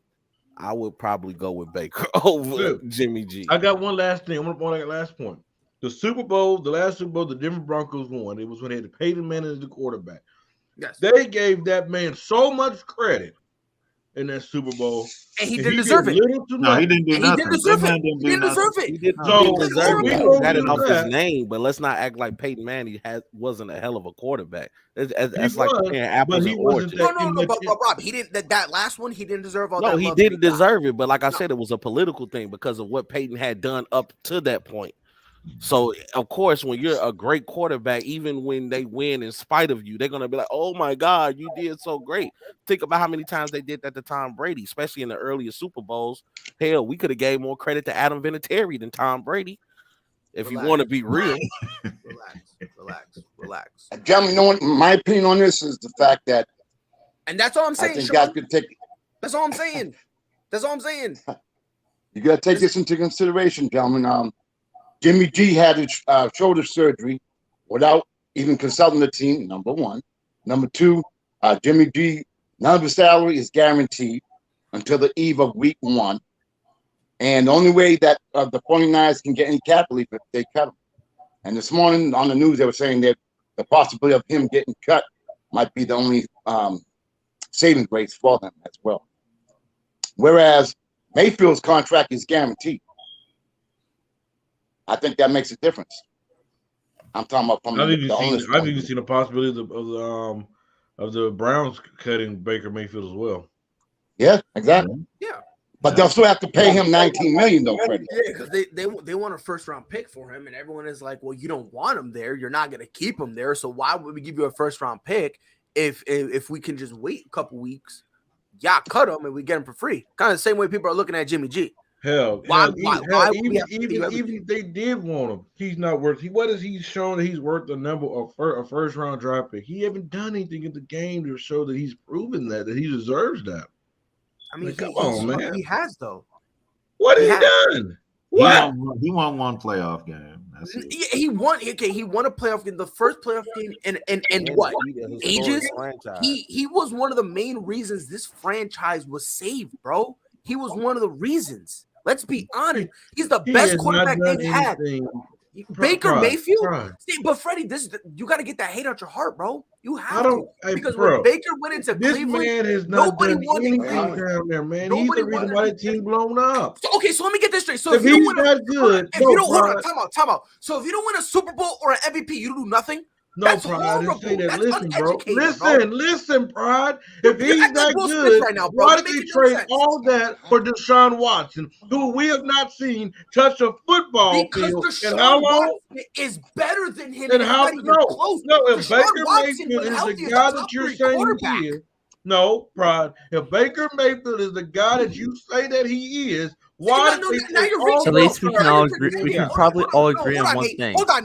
probably go with Baker over Look, Jimmy G. I got one last thing. I'm gonna point out that last point. The Super Bowl, the last Super Bowl, the Denver Broncos won. It was when they had Peyton Manning as the quarterback. Yes, They gave that man so much credit in that Super Bowl, and he and didn't did deserve it. little to No, he nothing. didn't do And he nothing. didn't deserve That man it. didn't He do didn't nothing. deserve it. He didn't So, deserve we it. gonna He had it use off that. his name, but let's not act like Peyton Manning wasn't a hell of a quarterback. That's He like was, comparing apples but he and wasn't oranges. that No, but immature. Rob, he didn't. That last one, he didn't deserve all No, that he love didn't that he got. deserve it, but like I No. said, it was a political thing because of what Peyton had done up to that point. So, of course, when you're a great quarterback, even when they win in spite of you, they're going to be like, oh, my God, you did so great. Think about how many times they did that to Tom Brady, especially in the earlier Super Bowls. Hell, we could have gave more credit to Adam Vinatieri than Tom Brady, if you want to be real. Relax. Gentlemen, you know what? My opinion on this is the fact that And that's all I'm I saying, think Sean. guys could take. That's all I'm saying. That's all I'm saying. You got to take this into consideration, gentlemen. Jimmy G had his shoulder surgery without even consulting the team, number one. Number two, Jimmy G, none of his salary is guaranteed until the eve of week 1. And the only way that the 49ers can get any cap relief if they cut him. And this morning on the news, they were saying that the possibility of him getting cut might be the only saving grace for them as well. Whereas Mayfield's contract is guaranteed. I think that makes a difference. I'm talking about from I've the owner's even point of view. seen a possibility of the Browns cutting Baker Mayfield as well. Yeah, exactly. Yeah. But they'll still have to pay him $19 million though, Freddie. Yeah, because they want a first round pick for him, and everyone is like, well, you don't want him there. You're not going to keep him there. So why would we give you a first round pick if we can just wait a couple weeks? Yeah, cut him and we get him for free. Kind of the same way people are looking at Jimmy G. Hell, Why even if they did want him, he's not worth. What has he shown that he's worth a first round draft pick? He haven't done anything in the game to show that he's proven that he deserves that. I mean, come on, man. He has though. What He has he has. done? What? He won one playoff game. That's it. He won. Okay, he won a playoff game, the first playoff game, and what ages? He was one of the main reasons this franchise was saved, bro. He was one of the reasons. Let's be honest. He's the best quarterback they've had. Baker Mayfield. See, but Freddie, you got to get that hate out your heart, bro. You have to. Because when Baker went into Cleveland, man has not done anything down there, man. He's the reason why the team blown up. So let me get this straight. So if he's not good, if you don't hold on, time out. So if you don't win a Super Bowl or an MVP, you do nothing. No, that's Pride. horrible. That. That's Listen, bro. bro. Listen, Pride. If he's that good, right now, bro. why did they trade all that for Deshaun Watson, who we have not seen touch a football field in how long? Watson is better than him. And how close. No, if Deshaun Baker Watson Mayfield is the guy that you're saying he is, no, Pride. If Baker Mayfield is the guy that you say that he is, why did they take all at least we can all agree. We can probably all agree on one thing. Hold on,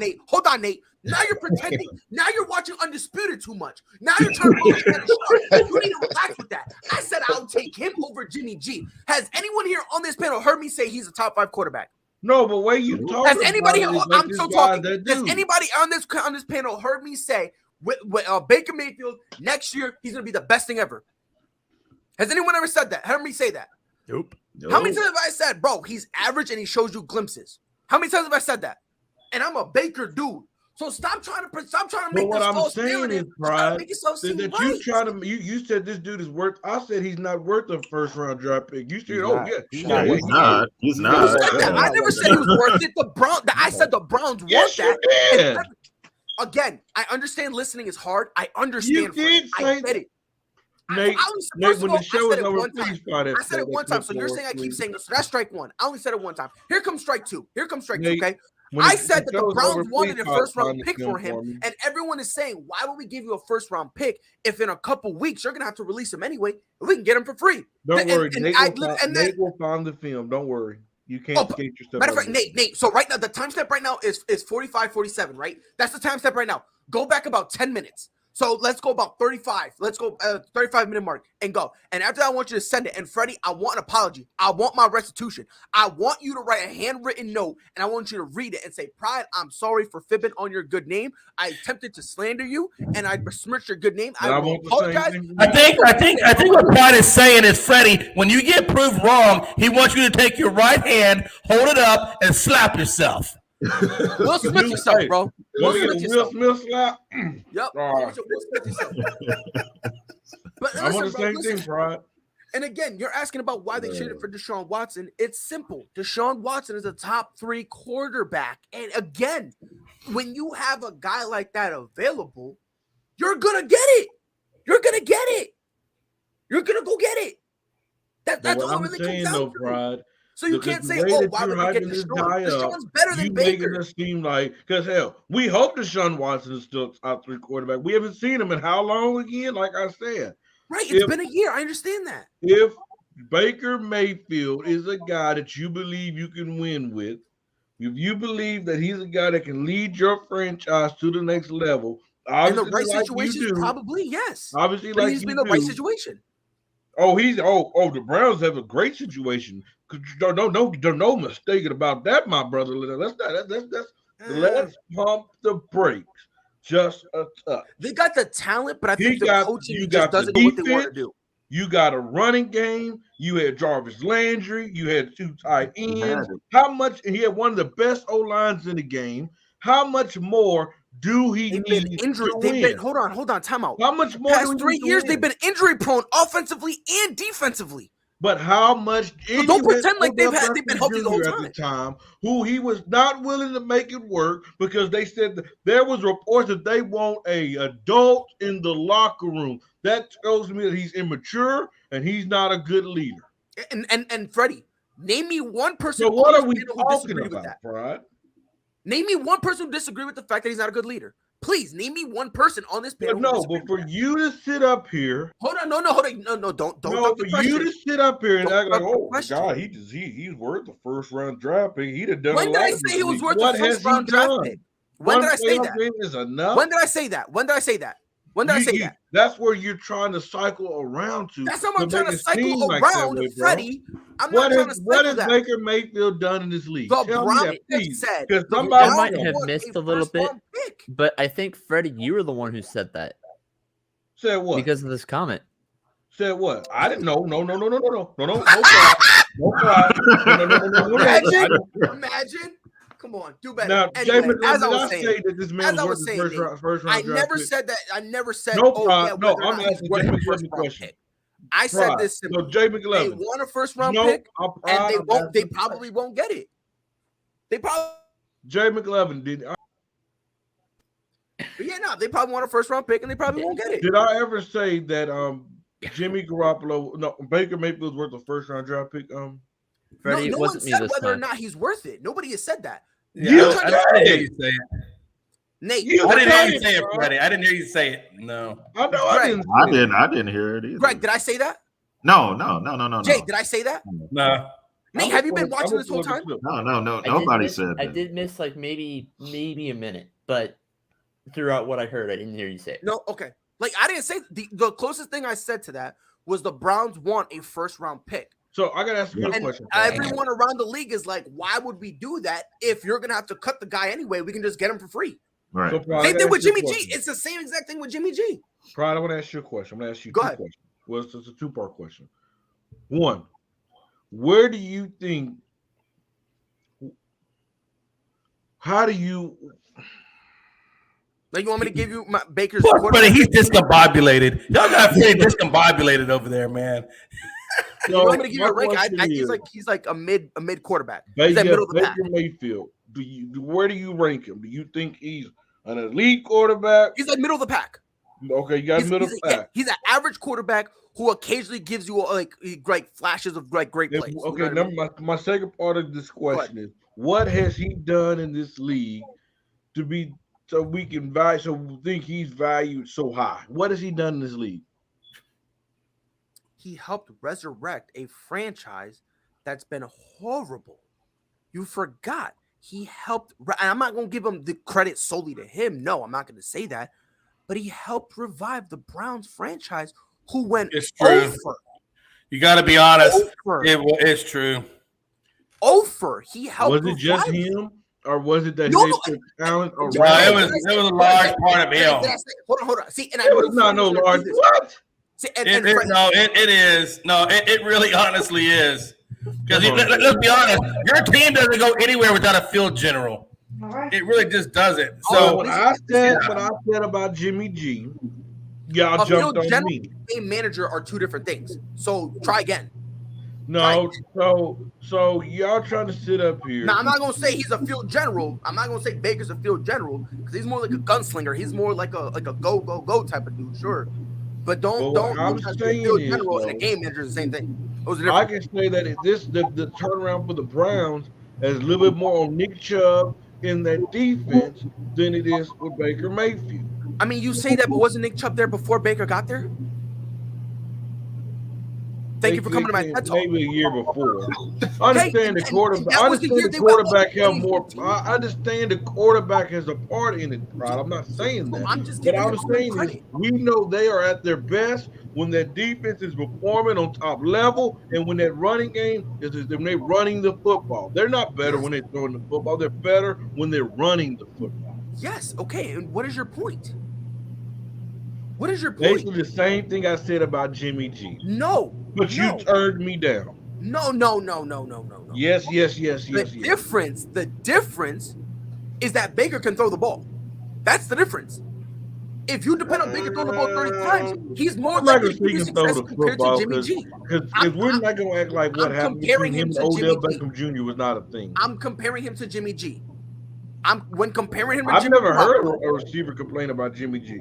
Nate. Now you're pretending. Now you're watching Undisputed too much. Now you're trying to you need to relax with that. I said I'll take him over Jimmy G. Has anyone here on this panel heard me say he's a top 5 quarterback? No, but way you talk Has anybody? about it, I'm still talking. that Has do. anybody on this panel heard me say with Baker Mayfield next year he's gonna be the best thing ever? Has anyone ever said that? Heard me say that? Nope. How many times have I said, bro, he's average and he shows you glimpses? How many times have I said that? And I'm a Baker dude. So stop trying to make what this I'm false saying narrative. is, Pride, Make yourself seem that right. you try to you said this dude is worth. I said he's not worth a first round draft pick. You said, oh yeah, He's not. He's Who not. said that? I never said he was worth it. I said the Browns Yes, want you that. did. And again, I understand listening is hard. I understand. You did I say get it. Nate, First when of all, the show I is said it over, one time. please find it. I said it one time. So you're saying I keep saying this. So that's strike one. I only said it one time. Here comes strike two. Okay. I said that the Browns wanted a first round pick for him, and everyone is saying, why would we give you a first round pick if in a couple weeks you're gonna have to release him anyway? We can get him for free. Don't worry, Nate will find the film. Don't worry. You can't skate yourself. Matter of fact, Nate. So right now, the timestamp right now is 45:47, right? That's the timestamp right now. Go back about 10 minutes. So let's go about 35. Let's go 35-minute mark and go. And after that, I want you to send it. And Freddie, I want an apology. I want my restitution. I want you to write a handwritten note, and I want you to read it and say, Pride, I'm sorry for fibbing on your good name. I attempted to slander you, and I besmirched your good name. I will apologize. I think what Pride is saying is, Freddie, when you get proved wrong, he wants you to take your right hand, hold it up, and slap yourself. Will Smith yourself, bro. Will Smith slap. Yep. Will Smith yourself. But I want the same thing, Pride. And again, you're asking about why they traded for Deshaun Watson. It's simple. Deshaun Watson is a top 3 quarterback. And again, when you have a guy like that available, you're going to get it. You're going to get it. You're going to go get it. That's all it really comes down to. Pride. So you can't say, oh, why would we get Deshaun? Deshaun's better than Baker. Making it seem like, because hell, we hope Deshaun Watson is still top 3 quarterback. We haven't seen him in how long again? Like I said. Right, it's been a year. I understand that. If Baker Mayfield is a guy that you believe you can win with, if you believe that he's a guy that can lead your franchise to the next level, in the right situation, probably yes. Obviously, but he's been in the right situation. Oh, the Browns have a great situation. No mistake about that, my brother. Let's pump the brakes just a touch. They got the talent, but I think the coaching just doesn't know what they want to do. You got a running game. You had Jarvis Landry. You had 2 tight ends. How much? He had one of the best O-lines in the game. How much more do he need to win? Hold on, time out. How much more? Past 3 years, they've been injury prone offensively and defensively. But how much? So don't pretend like they've been healthy the whole time. At the time, who he was not willing to make it work because they said that there was reports that they want a adult in the locker room. That tells me that he's immature and he's not a good leader. And Freddie, name me one person. So what are we talking about, Pride? Name me one person who disagrees with the fact that he's not a good leader. Please name me one person on this panel. But for you to sit up here, hold on, don't. No, for you to sit up here and act like, oh my God, he's worth the first round draft pick. He'd have done. When did I say he was worth the first round draft pick? When did I say that? Is enough. When did I say that? When did I say that? That's where you're trying to cycle around to. That's how I'm trying to cycle around, Freddie. What has Baker Mayfield done in this league? The Browns said, because somebody might have missed a little bit, but I think Freddie, you were the one who said that. Said what? Because of this comment. Said what? I didn't know. No. Imagine. Come on, do better. Now, anyway, as I was saying, first round I never said that. I never said. I'm asking Jay McLovin the question. I said this simply. So Jay McLovin, they want a first round pick, and they won't. They probably won't get it. Jay McLovin did. They probably want a first round pick, and they probably won't get it. Did I ever say that Jimmy Garoppolo, Baker Mayfield's worth a first round draft pick? Freddie, no wasn't one said me this whether time. or not he's worth it. Nobody has said that. Yeah, I didn't hear you say it. Nate, I didn't hear you say it, Freddie. I didn't hear you say it. No, I know. I didn't hear it either. Greg, did I say that? No. Jay, did I say that? No. Nate, have you been watching this whole time? No. Nobody said that. I did miss like maybe a minute, but throughout what I heard, I didn't hear you say it. No, okay. Like I didn't say the closest thing I said to that was the Browns want a first round pick. So I gotta ask you a And question. everyone around the league is like, why would we do that if you're gonna have to cut the guy anyway? We can just get him for free. Right. So, Pride, Same thing with Jimmy G. It's the same exact thing with Jimmy G. Pride, I want to ask you a question. I'm gonna ask you Go two ahead. questions. Well, it's a two-part question. One, where do you think? How do you? Like, you want me to give you Baker's But quarterback? he's discombobulated. Y'all got pretty discombobulated over there, man. You want me to give you my a rank? question He's like a mid quarterback. Baker, He's at middle of the pack. Baker Mayfield. Where do you rank him? Do you think he's an elite quarterback? He's like middle of the pack. Okay, you got middle pack. He's an average quarterback who occasionally gives you like flashes of like great plays. Okay, my second part of this question is, what has he done in this league to be so we can think he's valued so high? What has he done in this league? He helped resurrect a franchise that's been horrible. You forgot. He helped, and I'm not going to give him the credit solely to him. No, I'm not going to say that. But he helped revive the Browns franchise, who went over. You got to be honest. Over. It's true. Over. He helped. Was it just him, or was it that No, he took talent? Or it was a large part of him. Hold on. See, and it was not no large. What? See, it is. No, it really honestly is. Because let's be honest, your team doesn't go anywhere without a field general. It really just doesn't. So what I said about Jimmy G, y'all jumped on me. A manager are two different things. So try again. No, so y'all trying to sit up here. Now I'm not gonna say he's a field general. I'm not gonna say Baker's a field general because he's more like a gunslinger. He's more like a go type of dude, sure. But don't field general and a game manager is the same thing. I can say that the turnaround for the Browns is a little bit more on Nick Chubb in that defense than it is with Baker Mayfield. I mean, you say that, but wasn't Nick Chubb there before Baker got there? Thank you for coming to my TED Talk. Maybe a year before. I understand the quarterback. I understand the quarterback have more. I understand the quarterback has a part in it, right? I'm not saying that. But I'm saying is we know they are at their best when that defense is performing on top level, and when that running game is when they're running the football. They're not better when they're throwing the football. They're better when they're running the football. Yes. Okay. And what is your point? What is your point? Basically the same thing I said about Jimmy G. No. But you turned me down. No. Yes. The difference is that Baker can throw the ball. That's the difference. If you depend on Baker throwing the ball 30 times, he's more likely to be successful compared to Jimmy G. Because we're not going to act like what happened between him and Odell Beckham Jr. was not a thing. I'm comparing him to Jimmy G. When comparing him to I've Jimmy never heard a receiver complain about Jimmy G.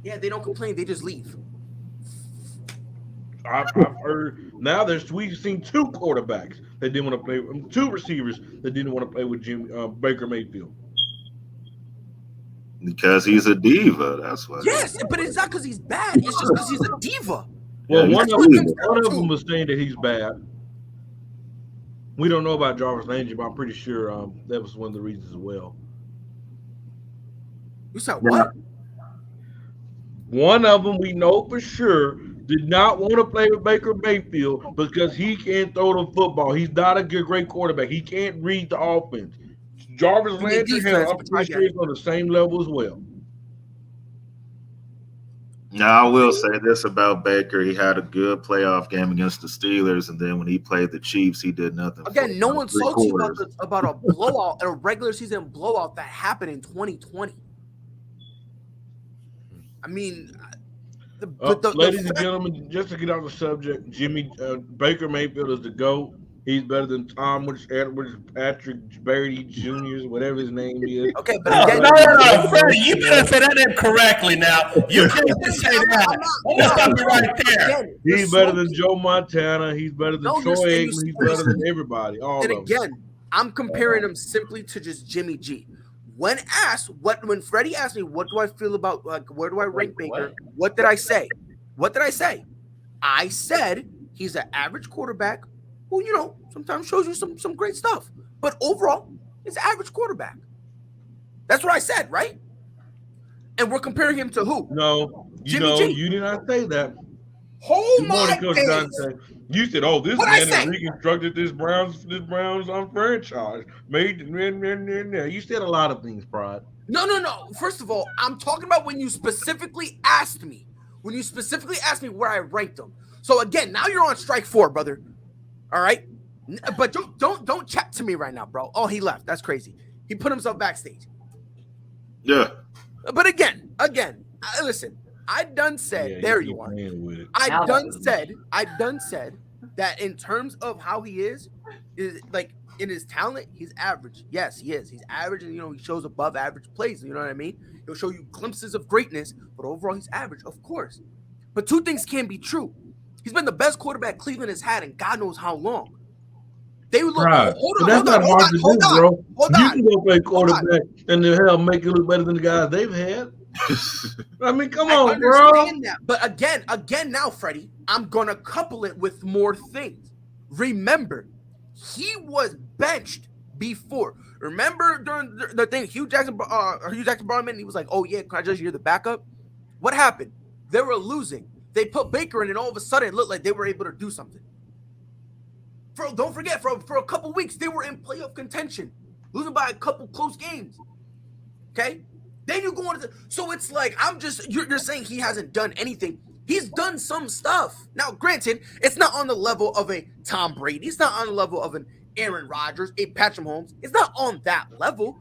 Yeah, they don't complain. They just leave. I've heard now. We've seen two quarterbacks that didn't want to play. Two receivers that didn't want to play with Baker Mayfield. Because he's a diva. That's why. Yes, but it's not because he's bad. It's just because he's a diva. Well, one of them was saying that he's bad. We don't know about Jarvis Landry, but I'm pretty sure that was one of the reasons as well. You said what? One of them we know for sure did not want to play with Baker Mayfield because he can't throw the football. He's not a great quarterback. He can't read the offense. Jarvis Landry, I'm pretty sure he's on the same level as well. Now, I will say this about Baker. He had a good playoff game against the Steelers, and then when he played the Chiefs, he did nothing. Again, no one spoke to you about a blowout, a regular season blowout that happened in 2020. I mean, ladies and gentlemen, just to get off the subject, Baker Mayfield is the GOAT. He's better than Tom Edwards, Patrick Brady Jr., whatever his name is. Okay, but no, Freddie, you better say that name correctly now. You can't just say that. Let's stop you right there. He's better than Joe Montana. He's better than Troy Aikman. He's better than everybody. I'm comparing him simply to just Jimmy G. When Freddie asked me, what do I feel about, where do I rank Baker? What did I say? I said he's an average quarterback who, sometimes shows you some great stuff. But overall, he's an average quarterback. That's what I said, right? And we're comparing him to who? No, Jimmy G. You did not say that. Oh Good morning, my Coach days. Dante. You said, "Oh, this What'd I man has say? reconstructed this Browns franchise." You said a lot of things, Pride. No. First of all, I'm talking about when you specifically asked me. When you specifically asked me where I ranked them. So again, now you're on strike 4, brother. All right, but don't chat to me right now, bro. Oh, he left. That's crazy. He put himself backstage. Yeah. But again, listen. I done said. Yeah, there you you are. with it. I done said that in terms of how he is like in his talent, he's average. Yes, he is. He's average, and he shows above average plays. You know what I mean? He'll show you glimpses of greatness, but overall, he's average, of course. But two things can be true. He's been the best quarterback Cleveland has had in God knows how long. They look. Pride. Hold But that's not hard to do, bro. You can go play quarterback and the hell make you look better than the guys they've had. I mean, come on, bro. That. But again, now, Freddie, I'm gonna couple it with more things. Remember, he was benched before. Remember during the thing, Hugh Jackson brought him in. He was like, "Oh yeah, can I just hear the backup?" What happened? They were losing. They put Baker in, and all of a sudden, it looked like they were able to do something. Don't forget, for a couple weeks, they were in playoff contention, losing by a couple close games. Okay. Then you go into so it's like you're saying he hasn't done anything. He's done some stuff. Now, granted, it's not on the level of a Tom Brady. It's not on the level of an Aaron Rodgers, a Patrick Mahomes. It's not on that level,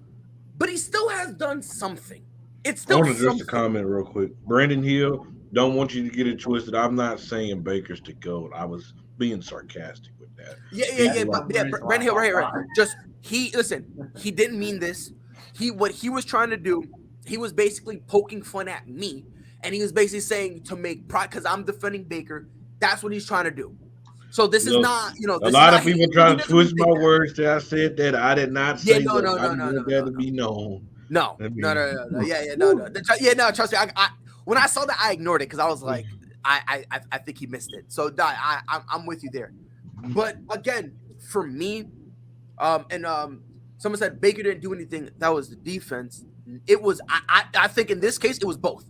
but he still has done something. It's still. I want to just a comment real quick. Brandon Hill, don't want you to get it twisted. I'm not saying Baker's the GOAT. I was being sarcastic with that. Yeah. But Brandon Hill, right. Just he didn't mean this. What he was trying to do. He was basically poking fun at me, and he was basically saying to make pride because I'm defending Baker. That's what he's trying to do. So this is not, a lot of people trying to twist my words. That I said that I did not say that. To be known. No. Yeah. Trust me. I when I saw that, I ignored it because I was like, I think he missed it. So I'm with you there. But again, for me, someone said Baker didn't do anything. That was the defense. It was I think in this case it was both.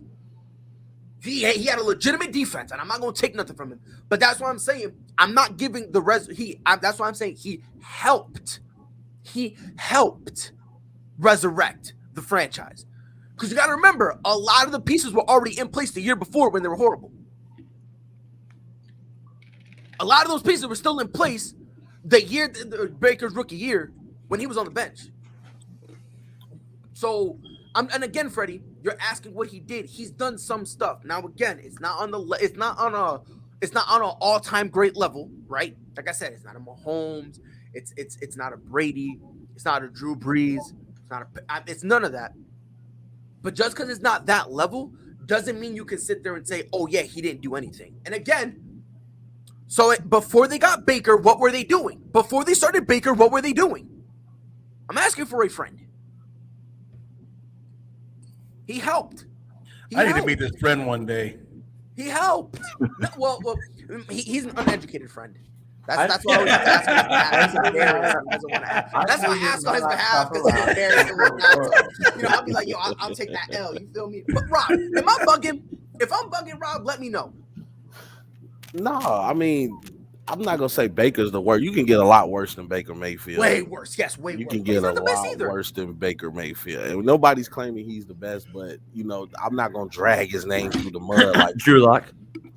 He had a legitimate defense, and I'm not going to take nothing from him. But that's what I'm saying. I'm not giving the that's why I'm saying he helped. He helped resurrect the franchise. Because you got to remember, a lot of the pieces were already in place the year before when they were horrible. A lot of those pieces were still in place the year Baker's rookie year when he was on the bench. So, and again, Freddie, you're asking what he did. He's done some stuff. Now, again, it's not on an all-time great level, right? Like I said, it's not a Mahomes. It's not a Brady. It's not a Drew Brees. It's none of that. But just because it's not that level doesn't mean you can sit there and say, "Oh yeah, he didn't do anything." And again, before they got Baker, what were they doing? Before they started Baker, what were they doing? I'm asking for a friend. He helped. I need to meet this friend one day. He helped. Well, he's an uneducated friend. That's why I was asking his behalf. That's why I ask on his behalf because he's embarrassed. I'll be like, yo, I'll take that L. You feel me? But Rob, am I bugging? If I'm bugging, Rob, let me know. No, I mean, I'm not gonna say Baker's the worst. You can get a lot worse than Baker Mayfield. Way worse, yes, way worse. You can get a lot worse than Baker Mayfield. And nobody's claiming he's the best, but I'm not gonna drag his name through the mud like Drew Lock.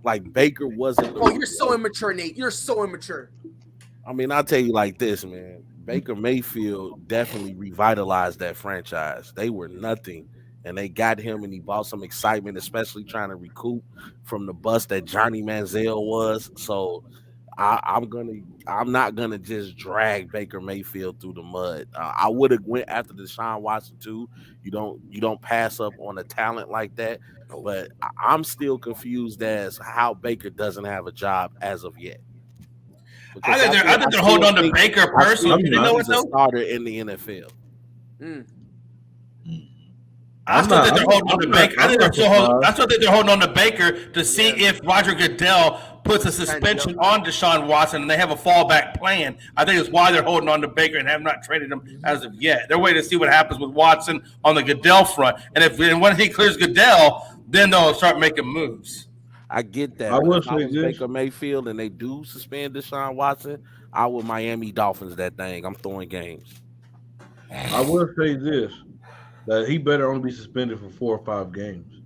Like Baker wasn't. You're so immature, Nate. You're so immature. I mean, I'll tell you like this, man. Baker Mayfield definitely revitalized that franchise. They were nothing. And they got him, and he brought some excitement, especially trying to recoup from the bust that Johnny Manziel was. So I'm not gonna just drag Baker Mayfield through the mud. I would have went after Deshaun Watson too. You don't pass up on a talent like that. But I'm still confused as how Baker doesn't have a job as of yet. I think they're holding on to Baker personally. You know what though? Starter in the NFL. I still think they're holding on to Baker. I still think they're holding on to Baker to see if Roger Goodell puts a suspension on Deshaun Watson and they have a fallback plan. I think it's why they're holding on to Baker and have not traded him as of yet. They're waiting to see what happens with Watson on the Goodell front. And when he clears Goodell, then they'll start making moves. I get that. I But will if I say was this. Baker Mayfield and they do suspend Deshaun Watson, I would Miami Dolphins that thing. I'm throwing games. I will say this, that he better only be suspended for 4 or 5 games.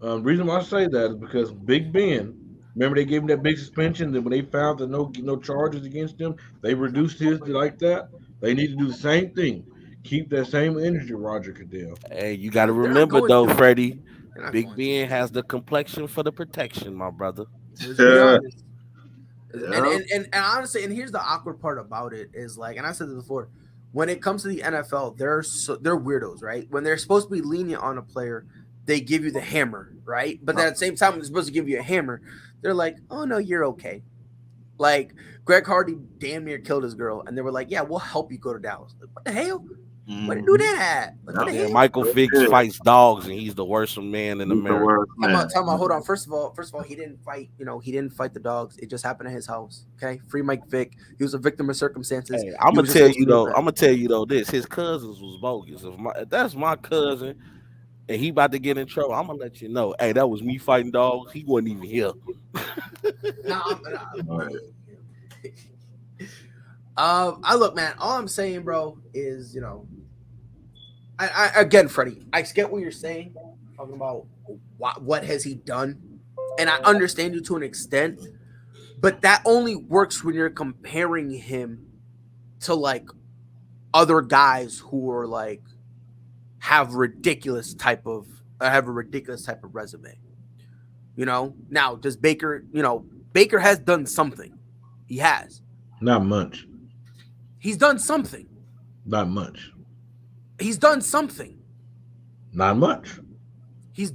Reason why I say that is because Big Ben, remember they gave him that big suspension. Then when they found that no charges against him, they reduced his to like that. They need to do the same thing. Keep that same energy, Roger Goodell. Hey, you got to They're not remember going though, to. Freddie, They're not Big going Ben has the complexion for the protection, my brother. Let's be honest. Yeah. And honestly, and here's the awkward part about it is like, and I said this before, when it comes to the NFL, they're weirdos, right? When they're supposed to be lenient on a player, they give you the hammer, right? But then at the same time, they're supposed to give you a hammer. They're like, oh no, you're okay. Like Greg Hardy damn near killed his girl, and they were like, yeah, we'll help you go to Dallas. Like, what the hell? Where to do that at? Like, what the Yeah, hell? Michael Vick fights dogs, and he's the worst man in America. Time out, hold on. First of all, he didn't fight. He didn't fight the dogs. It just happened at his house. Okay, free Mike Vick. He was a victim of circumstances. Hey, I'm gonna tell you though. His cousins was bogus. If that's my cousin, and he about to get in trouble, I'm gonna let you know. Hey, that was me fighting dogs. He wasn't even here. I look, man. All I'm saying, bro, is I again, Freddie, I get what you're saying, talking about what has he done, and I understand you to an extent, but that only works when you're comparing him to like other guys who are like have a ridiculous type of resume. Now does Baker? Baker has done something. He has. Not much. He's done something. Not much. He's done something. Not much. He's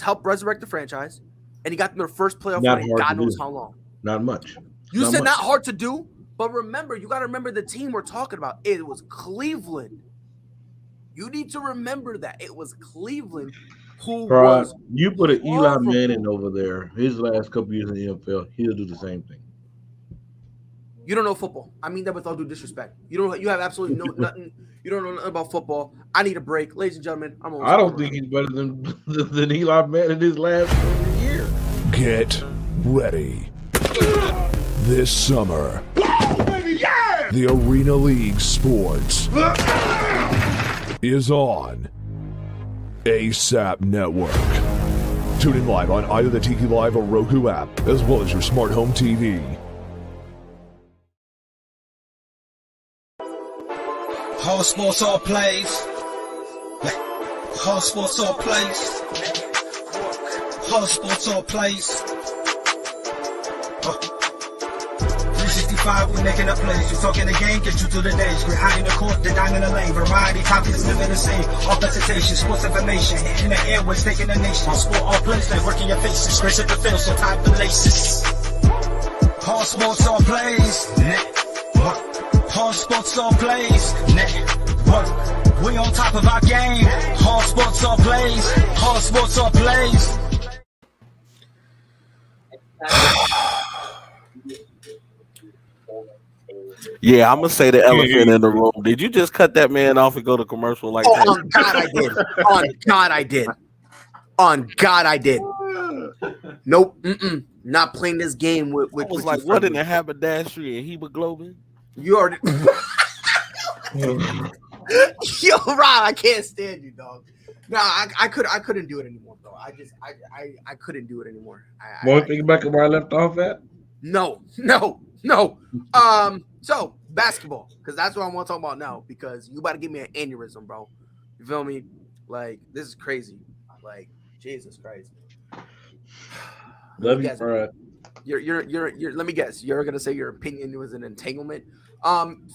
helped resurrect the franchise, and he got them their first playoff Not win in hard God to knows do. how long. Not much. You Not said much. not hard to do, but remember, you got to remember the team we're talking about. It was Cleveland. You need to remember that it was Cleveland who was. You put an Eli horrible. Manning over there, his last couple years in the NFL, he'll do the same thing. You don't know football. I mean that with all due disrespect. You have absolutely nothing. You don't know nothing about football. I need a break, ladies and gentlemen. I don't think he's better than Eli Manning his last year. Get ready. This summer, the Arena League Sports is on ASAP Network. Tune in live on either the Tiki Live or Roku app, as well as your smart home TV. Whole sports all plays. Whole sports all plays. Whole sports all plays. 365, we making up plays. You talking the game, get you to the days. We're high in the court, the dime in the lane. Variety topics living the same. All presentation, sports information. Hitting the airways, taking the nation. Sport all plays, like working your faces. Grace at the field, so tie the laces. Whole sports all plays. Whole sports all plays. Network. We on top of our game. Whole sports all plays. Whole sports all plays. Yeah, I'm gonna say the elephant in the room. Did you just cut that man off and go to commercial like that? On God, I did. On God, I did. On God, I did. Nope. Not playing this game with I was like, what in the haberdashery and hemoglobin? You already. Yo, Rob, I can't stand you, dog. No, I couldn't do it anymore, bro. I couldn't do it anymore. Want to think back to where I left off at? No. So basketball, because that's what I want to talk about now. Because you about to give me an aneurysm, bro. You feel me? Like this is crazy. Like Jesus Christ. Love you, Brad. You're. Let me guess. You're gonna say your opinion was an entanglement.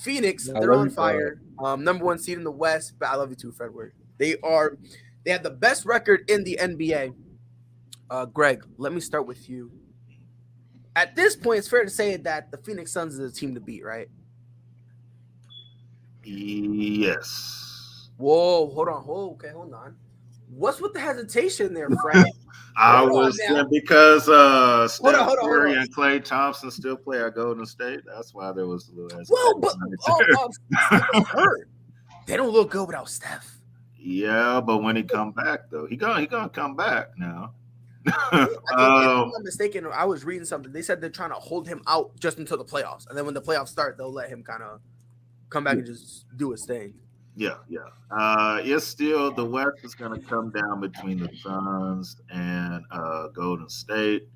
Phoenix, they're on fire. Number 1 seed in the West. But I love you too, Fredward. They have the best record in the NBA. Greg, let me start with you. At this point, it's fair to say that the Phoenix Suns is a team to beat, right? Yes. Whoa, hold on. What's with the hesitation there, Fred? I was saying because Steph Hold Curry on. and Klay Thompson still play at Golden State. That's why there was a little hesitation. Well, but Steph is hurt. They don't look good without Steph. Yeah, but when he come back though, he gonna come back now. I think, if I'm not mistaken, I was reading something. They said they're trying to hold him out just until the playoffs, and then when the playoffs start, they'll let him kind of come back and just do his thing. Yeah. It's still the West is going to come down between the Suns and Golden State.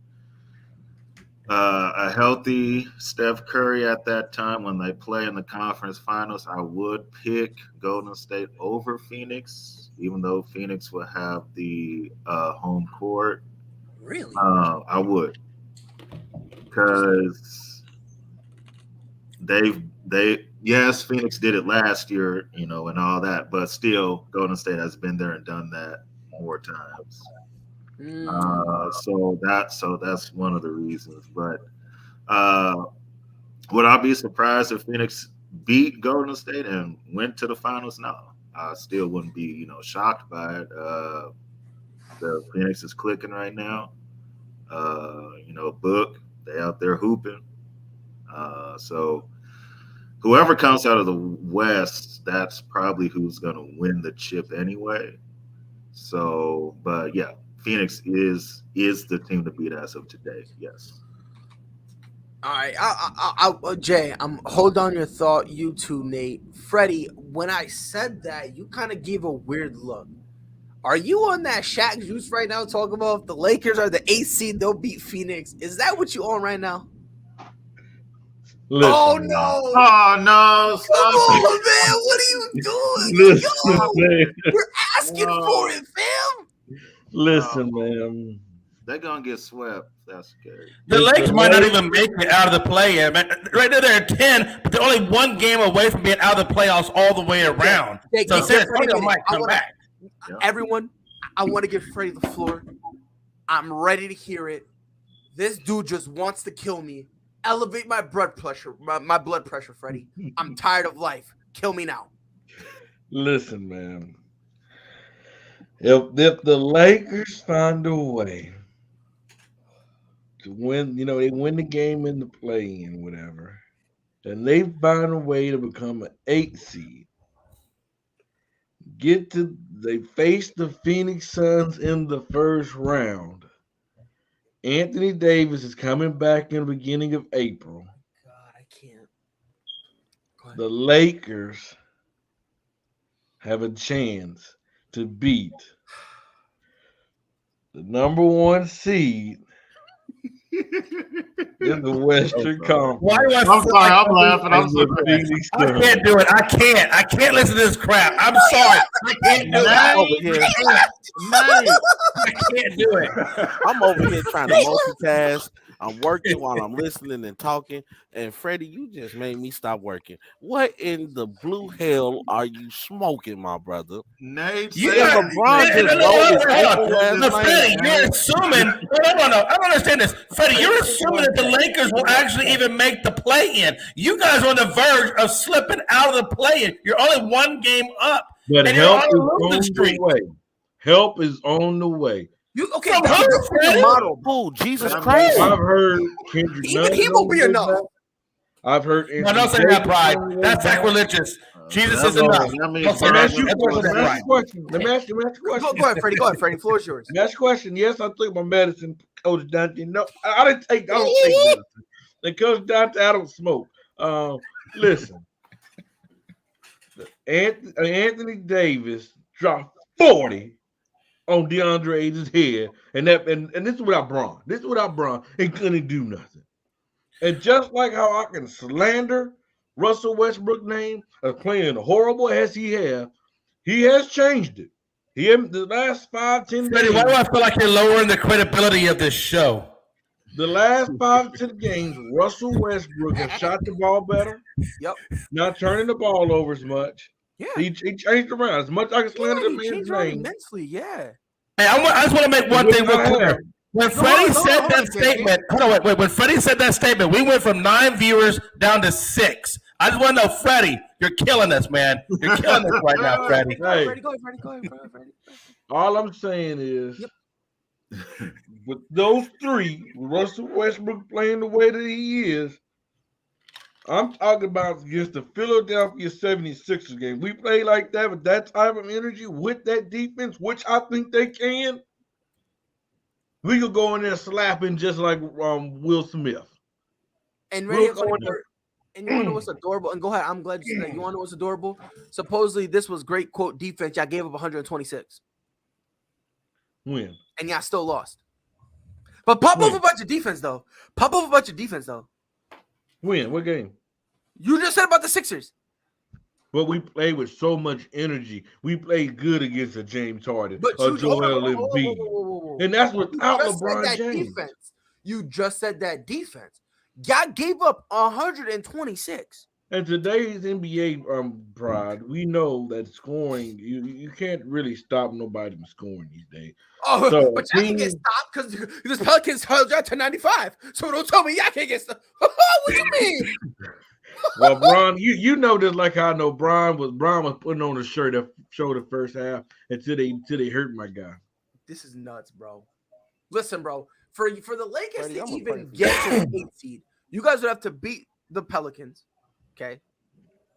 A healthy Steph Curry at that time when they play in the conference finals, I would pick Golden State over Phoenix, even though Phoenix will have the home court. Really? I would, because yes, Phoenix did it last year, and all that, but still, Golden State has been there and done that more times. So that's one of the reasons. But would I be surprised if Phoenix beat Golden State and went to the finals? No, I still wouldn't be shocked by it. The Phoenix is clicking right now. Book, they out there hooping. So whoever comes out of the West, that's probably who's going to win the chip anyway. So, but yeah, Phoenix is the team to beat as of today. Yes. All right, Jay, hold on your thought. You too, Nate. Freddie, when I said that, you kind of gave a weird look. Are you on that Shaq juice right now talking about if the Lakers are the 8th seed, they'll beat Phoenix? Is that what you on right now? Listen, oh, no. Oh, no. Come on, man. What are you doing? Yo, we're asking for it, fam. Listen, man. They're going to get swept. That's scary. The Lakers might not even make it out of the play-in. Right now they're 10, but they're only one game away from being out of the playoffs all the way around. So San Antonio might come back. Everyone, I want to give Freddie the floor. I'm ready to hear it. This dude just wants to kill me. Elevate my blood pressure, my blood pressure, Freddie. I'm tired of life. Kill me now. Listen, man. If the Lakers find a way to win, they win the game in the play-in, whatever, and they find a way to become an 8th seed, they face the Phoenix Suns in the first round. Anthony Davis is coming back in the beginning of April. God, I can't. The Lakers have a chance to beat the number 1 seed in the Western Conference. Why do I'm laughing. I can't do it. I can't listen to this crap. I'm sorry. I can't do it. I can't do it. I'm over here trying to multitask. I'm working while I'm listening and talking. And Freddie, you just made me stop working. What in the blue hell are you smoking, my brother? Nate, LeBron just rolled his ankle last night. Freddie, you're assuming. No. I don't understand this. Freddie, you're assuming that the Lakers will actually even make the play-in. You guys are on the verge of slipping out of the play-in. You're only one game up. But help is on the way. Help is on the way. You okay? The model. Oh, Jesus Christ! I've heard Kendrick. Even he won't be enough. I've heard. No, don't say that, Pride. That's sacrilegious. Jesus is enough. Let me ask you a question. Let me ask you a question. Go ahead, Freddie. The floor is yours. Let me ask you a question. Yes, I took my medicine, Coach Dante. No, I don't take medicine. And Coach Dante, I don't smoke. Listen, Anthony Davis dropped 40 on DeAndre Ayton's head, and this is without Braun. And couldn't do nothing. And just like how I can slander Russell Westbrook's name as playing horrible as he has changed it. The last 5-10 Freddie, games. why do I feel like you're lowering the credibility of this show? The last 5-10 games, Russell Westbrook has shot the ball better. Yep. Not turning the ball over as much. Yeah. He changed around. As much as I can slander the man's name. Immensely, yeah. Hey, I just want to make one thing real clear. When Freddie said that statement, When Freddie said that statement, we went from 9 viewers down to 6. I just want to know, Freddie, you're killing us, man. You're killing us right now, Freddie. Hey. Freddie, go ahead. All I'm saying is, with those 3, Russell Westbrook playing the way that he is, I'm talking about against the Philadelphia 76ers game. We play like that with that type of energy, with that defense, which I think they can. We could go in there slapping just like Will Smith. And We'll ready go in there. and you want to know what's adorable? And go ahead. I'm glad you said that. You want to know what's adorable? Supposedly, this was great quote defense. Y'all gave up 126. When? And y'all still lost. But pop off a bunch of defense, though. When? What game? You just said about the Sixers. But we played with so much energy. We played good against a James Harden But or you Joel Embiid. And that's without LeBron James. Defense. You just said that defense. Y'all gave up 126. And today's NBA Pride, we know that scoring, you can't really stop nobody from scoring these days. Oh, so, but y'all can get stopped because this Pelicans held y'all to 95. So don't tell me y'all can't get stopped. What do you mean? Well, Bron, you know this like I know Bron was putting on a shirt that showed the first half until they hurt my guy. This is nuts, bro. Listen, bro, for the Lakers to even get to the 8th seed, you guys would have to beat the Pelicans. Okay.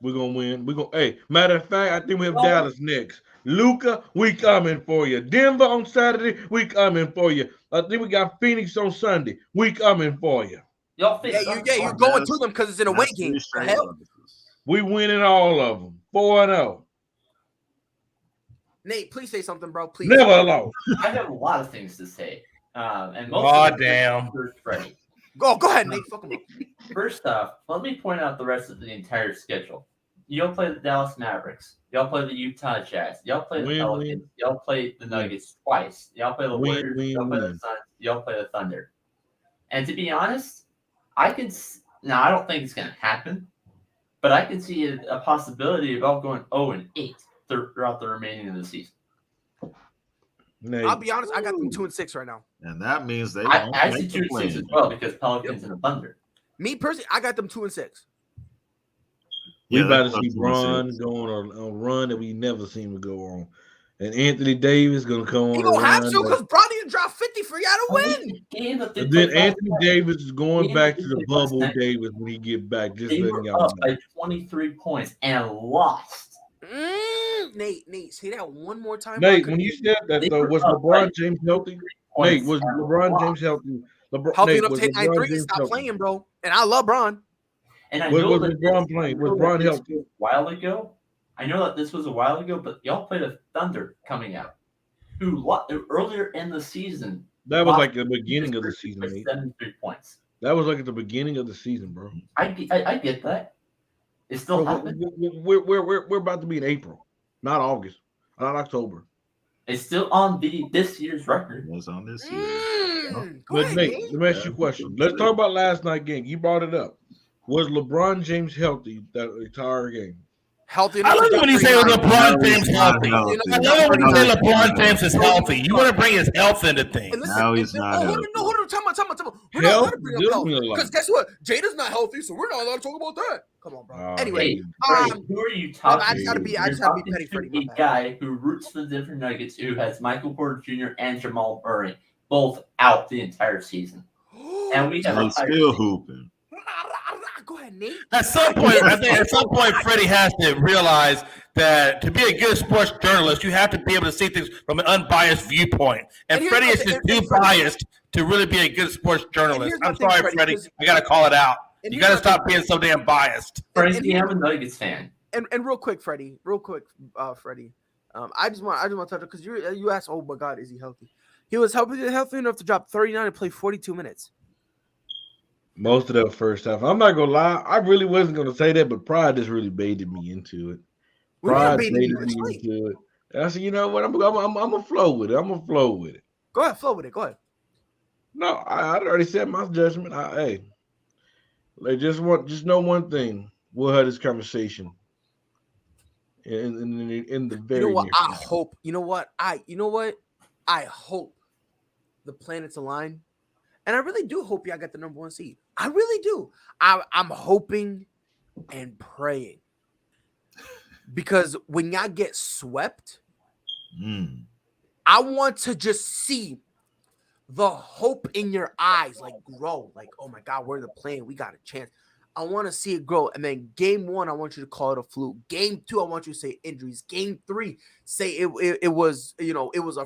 We're gonna win. Hey, matter of fact, I think we have Dallas next. Luka, we coming for you. Denver on Saturday, we coming for you. I think we got Phoenix on Sunday. We coming for you. You're going to them because it's an away game. We winning all of them. 4-0. Nate, please say something, bro. Please. Never alone. I have a lot of things to say. And most damn. Freddie. Go ahead, Nate. Fuck him up. First off, let me point out the rest of the entire schedule. Y'all play the Dallas Mavericks. Y'all play the Utah Jazz. Y'all play the Pelicans. Y'all play the Nuggets twice. Y'all play the Warriors. Y'all play the Suns. Y'all play the Thunder. And to be honest, I don't think it's going to happen, but I can see a possibility about going 0-8 throughout the remaining of the season. I'll be honest, I got them 2-6 right now. And that means they I see 2-6 as well because Pelicans and the Thunder. Me personally, I got them 2-6. We about to see Bron going on a run that we never seen him go on. And Anthony Davis going to come on. He don't have to because Bron didn't drop 50 for y'all to win. And then Anthony Davis is going back to the bubble Davis when he get back. Just they letting were y'all up by 23 points and lost. Nate, say that one more time. Nate, when you said that, though, was LeBron James healthy? Nate, was LeBron James healthy? Healthy enough to take 9 threes, stop playing, bro. And I love Bron. And I know was LeBron playing? Was Bron healthy? A while ago. I know that this was a while ago, but y'all played a Thunder coming out, who earlier in the season. That was like the beginning of the season. 73 points. That was like at the beginning of the season, bro. I get that. It still happened. We're about to be in April, not August, not October. It's still on this year's record. It's on this year. But Nate, let me ask you a question. Let's talk about last night's game. You brought it up. Was LeBron James healthy that entire game? Healthy. I love it when you say LeBron James healthy. I love it when you say LeBron James is healthy. You want to bring his health into things. Now he's not healthy. Hold on. Time out. We're not allowed to bring up health. Because guess what? Jada's not healthy, so we're not allowed to talk about that. Come on, bro. Anyway, who are you talking to? I just gotta be petty, Freddie. A guy who roots for the Denver Nuggets who has Michael Porter Jr. and Jamal Murray both out the entire season. And we have still hooping. Go ahead, Nate. At some point, Freddie has to realize that to be a good sports journalist, you have to be able to see things from an unbiased viewpoint. And Freddie is just too biased to really be a good sports journalist. I'm sorry, Freddie. I got to call it out. You got to stop being so damn biased. Freddie, I'm a Nuggets fan. And real quick, Freddie. Freddie. I just want to touch on because you asked, oh my God, is he healthy? He was healthy enough to drop 39 and play 42 minutes. Most of that first half. I'm not gonna lie. I really wasn't gonna say that, but pride just really baited me into it. Pride baited me into it. And I said, you know what? I'm gonna flow with it. Go ahead, flow with it. Go ahead. No, I already said my judgment. Just know one thing. We'll have this conversation in the very. You know what? Near I hope. You know what? I hope the planets align. And I really do hope y'all get the number 1 seed. I really do. I'm hoping and praying. Because when y'all get swept, I want to just see the hope in your eyes like grow. Like, oh my God, we're the plane. We got a chance. I want to see it grow. And then game 1, I want you to call it a fluke. Game 2, I want you to say injuries. Game 3, say it was, it was our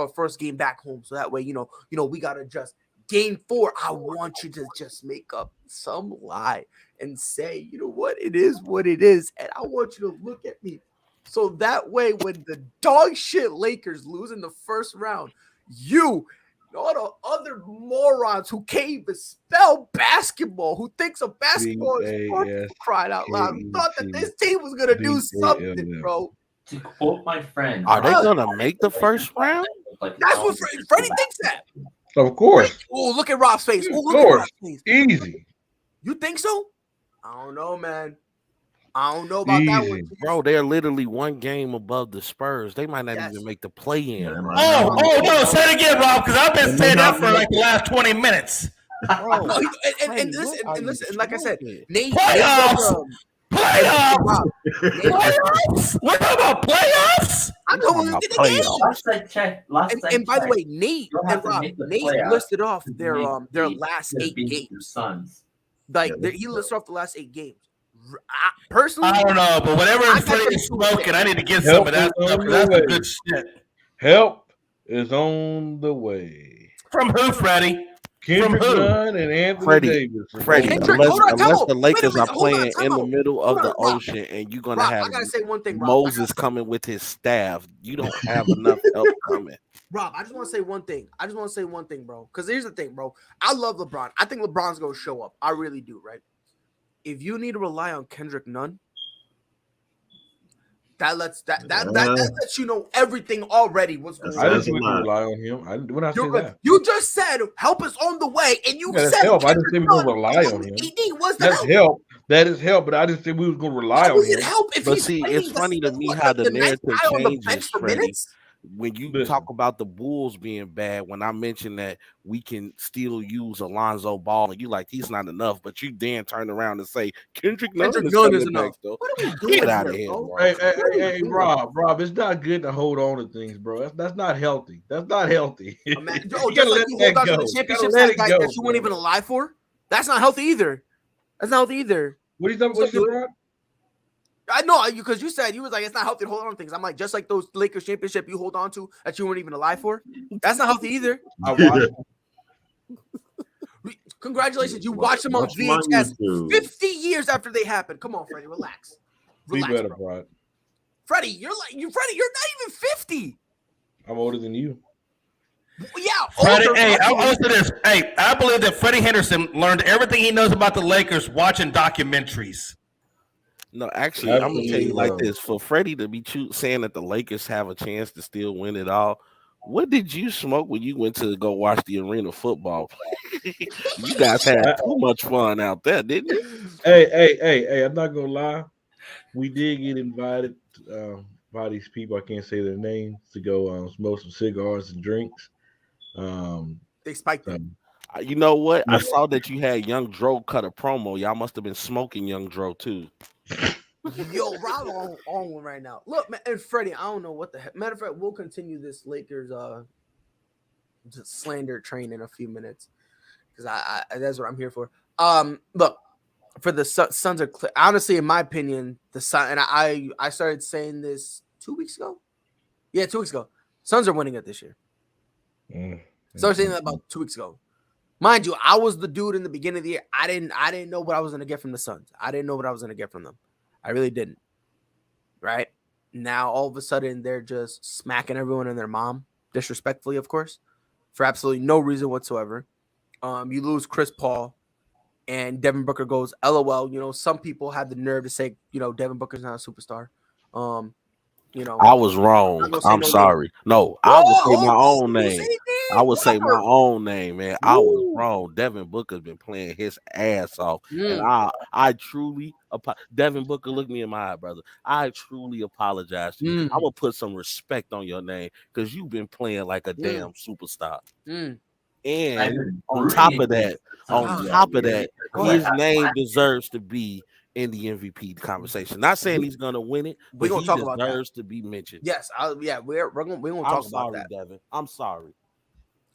first game back home. So that way, we got to adjust. Game 4, I want you to just make up some lie and say, you know what, it is what it is. And I want you to look at me. So that way, when the dog shit Lakers lose in the first round, you and all the other morons who can't even spell basketball, who thinks of basketball is sport, crying out loud, who thought that this team was going to do something, bro. To quote my friend, are they going to make the first round? That's what Freddie thinks that. Of course. Oh, look at Rob's face. Of course. Easy. You think so? I don't know, man. I don't know about that one. Bro, they're literally one game above the Spurs. They might not even make the play-in. Oh, no. Say it again, Rob, because I've been saying that for like the last 20 minutes. Bro, and listen, like I said, Nate. Playoffs! What about playoffs? I'm talking about playoffs. And by the way, Nate and Rob, Nate listed off their last 8 games. Like he listed off the last 8 games. Personally, I don't know, but whatever Freddie is smoking, I need to get some of that stuff. That's the good shit. Help is on the way. From who, Freddie? Kendrick Nunn and Anthony Davis. Freddie, unless the Lakers are playing in the middle of the ocean and you're going to have Moses coming with his staff, you don't have enough help coming. Rob, I just want to say one thing. Bro. Because here's the thing, bro. I love LeBron. I think LeBron's going to show up. I really do, right? If you need to rely on Kendrick Nunn, that lets you know everything already. What's going on? I didn't rely on him. When I say that, you just said help is on the way, and you said help. I didn't say we were going to rely on him. That's help. That is help, but I didn't say we was going to rely on him. But see, it's funny to me how the narrative changes, Freddie. When you talk about the Bulls being bad, when I mentioned that we can still use Alonzo Ball, and you like he's not enough, but you then turn around and say Kendrick Nunn is enough. What are we doing? Get out of here, bro. Hey, Rob, it's not good to hold on to things, bro. That's not healthy. That's not healthy. You gotta let that go. The championships that you weren't even alive for. That's not healthy either. What are you talking about? I know because you said you was like it's not healthy to hold on to things. I'm like just like those Lakers championship you hold on to that you weren't even alive for. That's not healthy either. Congratulations, you watched them on VHS 50 years after they happened. Come on, Freddie, relax. Be better, bro. Freddie, you're not even 50. I'm older than you. Yeah, Freddie, I believe that Freddie Henderson learned everything he knows about the Lakers watching documentaries. No, actually, I'm gonna tell you like this: for Freddie to be saying that the Lakers have a chance to still win it all, what did you smoke when you went to go watch the arena football? You guys had too much fun out there, didn't you? Hey! I'm not gonna lie. We did get invited by these people. I can't say their names to go smoke some cigars and drinks. They spiked them. You know what? I saw that you had Young Dro cut a promo. Y'all must have been smoking Young Dro too. Yo, Rob on one right now. Look, man, and Freddie, I don't know what the heck. Matter of fact, we'll continue this Lakers slander train in a few minutes because I that's what I'm here for. Look, for the Suns are honestly, in my opinion, the Sun and I started saying this 2 weeks ago. Yeah, 2 weeks ago. Suns are winning it this year. Started saying that about 2 weeks ago. Mind you, I was the dude in the beginning of the year. I didn't know what I was going to get from the Suns. I didn't know what I was going to get from them. I really didn't. Right? Now, all of a sudden, they're just smacking everyone and their mom, disrespectfully, of course, for absolutely no reason whatsoever. You lose Chris Paul, and Devin Booker goes, LOL. You know, some people had the nerve to say, you know, Devin Booker's not a superstar. You know, I was wrong. I'm sorry. No, I would say my own name. I would say my own name, man. I was wrong. Devin Booker's been playing his ass off, and I truly, Devin Booker, look me in my eye, brother. I truly apologize to you. I will put some respect on your name because you've been playing like a damn superstar. And on top of that, his name deserves to be in the MVP conversation. Not saying he's gonna win it, but he deserves to be mentioned. Yes, we're gonna talk about that. Devin. I'm sorry.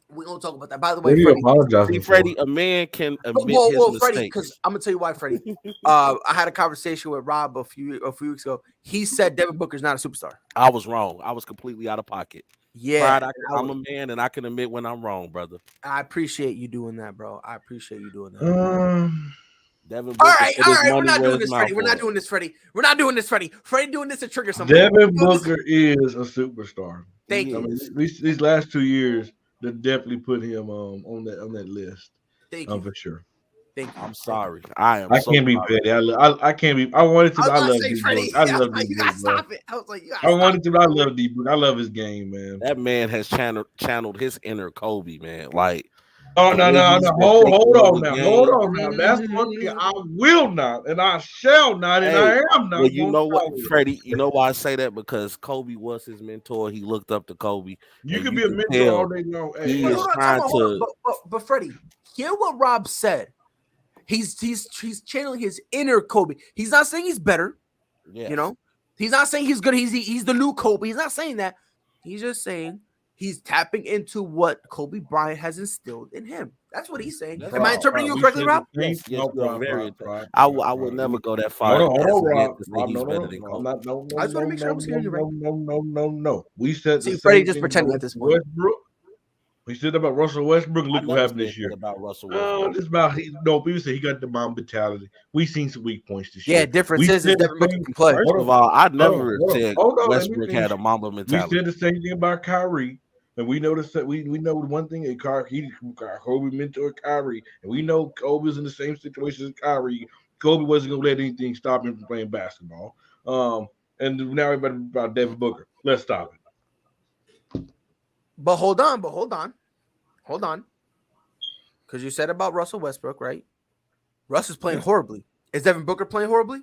We're gonna talk about that. By the What way, are you Freddie. apologizing See, for? Freddie, a man can admit his Freddie, mistakes. because I'm gonna tell you why, Freddie. I had a conversation with Rob a few weeks ago. He said Devin Booker's not a superstar. I was wrong. I was completely out of pocket. Yeah, Pride, I'm a man, and I can admit when I'm wrong, brother. I appreciate you doing that, bro. I appreciate you doing that. Devin Booker All right. put his We're money not where doing his this, Freddie. mouth We're not was. doing this, Freddie. We're not doing this, Freddie. Freddie doing this to trigger somebody. Devin Booker is a superstar. Thank you. I mean, these last 2 years, they definitely put him on that list. Thank you. For sure. Thank you. I'm sorry. I can't be petty. I can't be. I wanted to. I love D Book. I love D You gotta Book. stop it. I was like, I wanted to. I love D Book. I love his game, man. That man has channeled his inner Kobe, man. Like, no. Hold on now. That's Mm-hmm. one thing I will not, and I shall not, and I am not. Well, you know what, Freddie? You know why I say that? Because Kobe was his mentor. He looked up to Kobe. You can be a mentor all day long. He is trying to. But Freddie, hear what Rob said. He's channeling his inner Kobe. He's not saying he's better. Yes. You know, he's not saying he's good. He's the new Kobe. He's not saying that. He's just saying he's tapping into what Kobe Bryant has instilled in him. That's what he's saying. Am I interpreting you correctly, Rob? Yes, you are very. I would never go that far. Hold on, Rob. He's better than Kobe. I just want to make sure I was hearing you right. No. We said see Freddie just pretending at this point. Westbrook. We said about Russell Westbrook. Look what happened this year. About Russell Westbrook. It's about people say he got the mom mentality. We seen some weak points this year. Yeah, difference is Devin Booker can play. First of all, I never said Westbrook had a Mamba mentality. We said the same thing about Kyrie, and we noticed that we know one thing. Kobe mentored Kyrie, and we know Kobe was in the same situation as Kyrie. Kobe wasn't gonna let anything stop him from playing basketball. And now everybody about Devin Booker. Let's stop it. But hold on. Because you said about Russell Westbrook, right? Russ is playing horribly. Is Devin Booker playing horribly?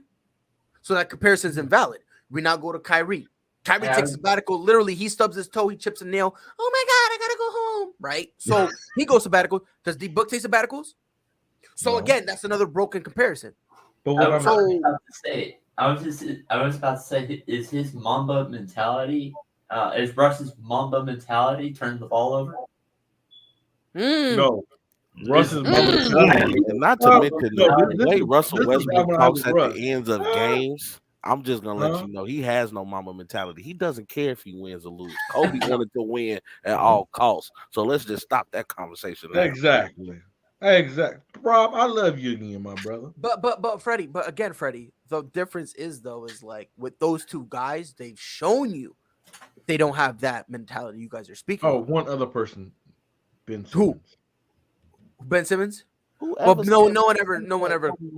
So that comparison is invalid. We now go to Kyrie. Kyrie takes a sabbatical. Literally, he stubs his toe. He chips a nail. Oh, my God, I got to go home. Right? So he goes sabbatical. Does D Book take sabbaticals? So, again, that's another broken comparison. But what I was about to say, is his Mamba mentality is Russ's Mamba mentality turn the ball over? No. Russ's Mamba mentality. And not to mention the way Russell Westbrook talks at the ends of games. I'm just gonna let you know he has no Mamba mentality. He doesn't care if he wins or loses. Kobe wanted to win at all costs. So let's just stop that conversation now. Exactly. Rob, I love you again, my brother. But Freddie, the difference is like with those two guys, they've shown you they don't have that mentality you guys are speaking. Oh, one other person, Ben Simmons. Who? Ben Simmons? Well, no one ever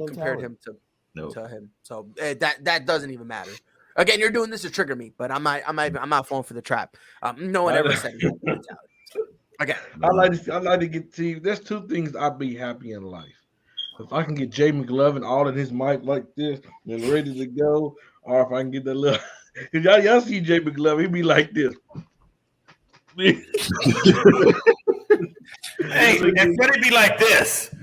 compared him to him. So that doesn't even matter. Again, you're doing this to trigger me, but I'm not falling for the trap. No one ever said he had the mentality. Okay. I like to get to you. There's two things I'd be happy in life. If I can get Jay McLovin all in his mic like this and ready to go, or if I can get that little y'all see Jay McLovin, he be like this. Hey, and Freddie be like this.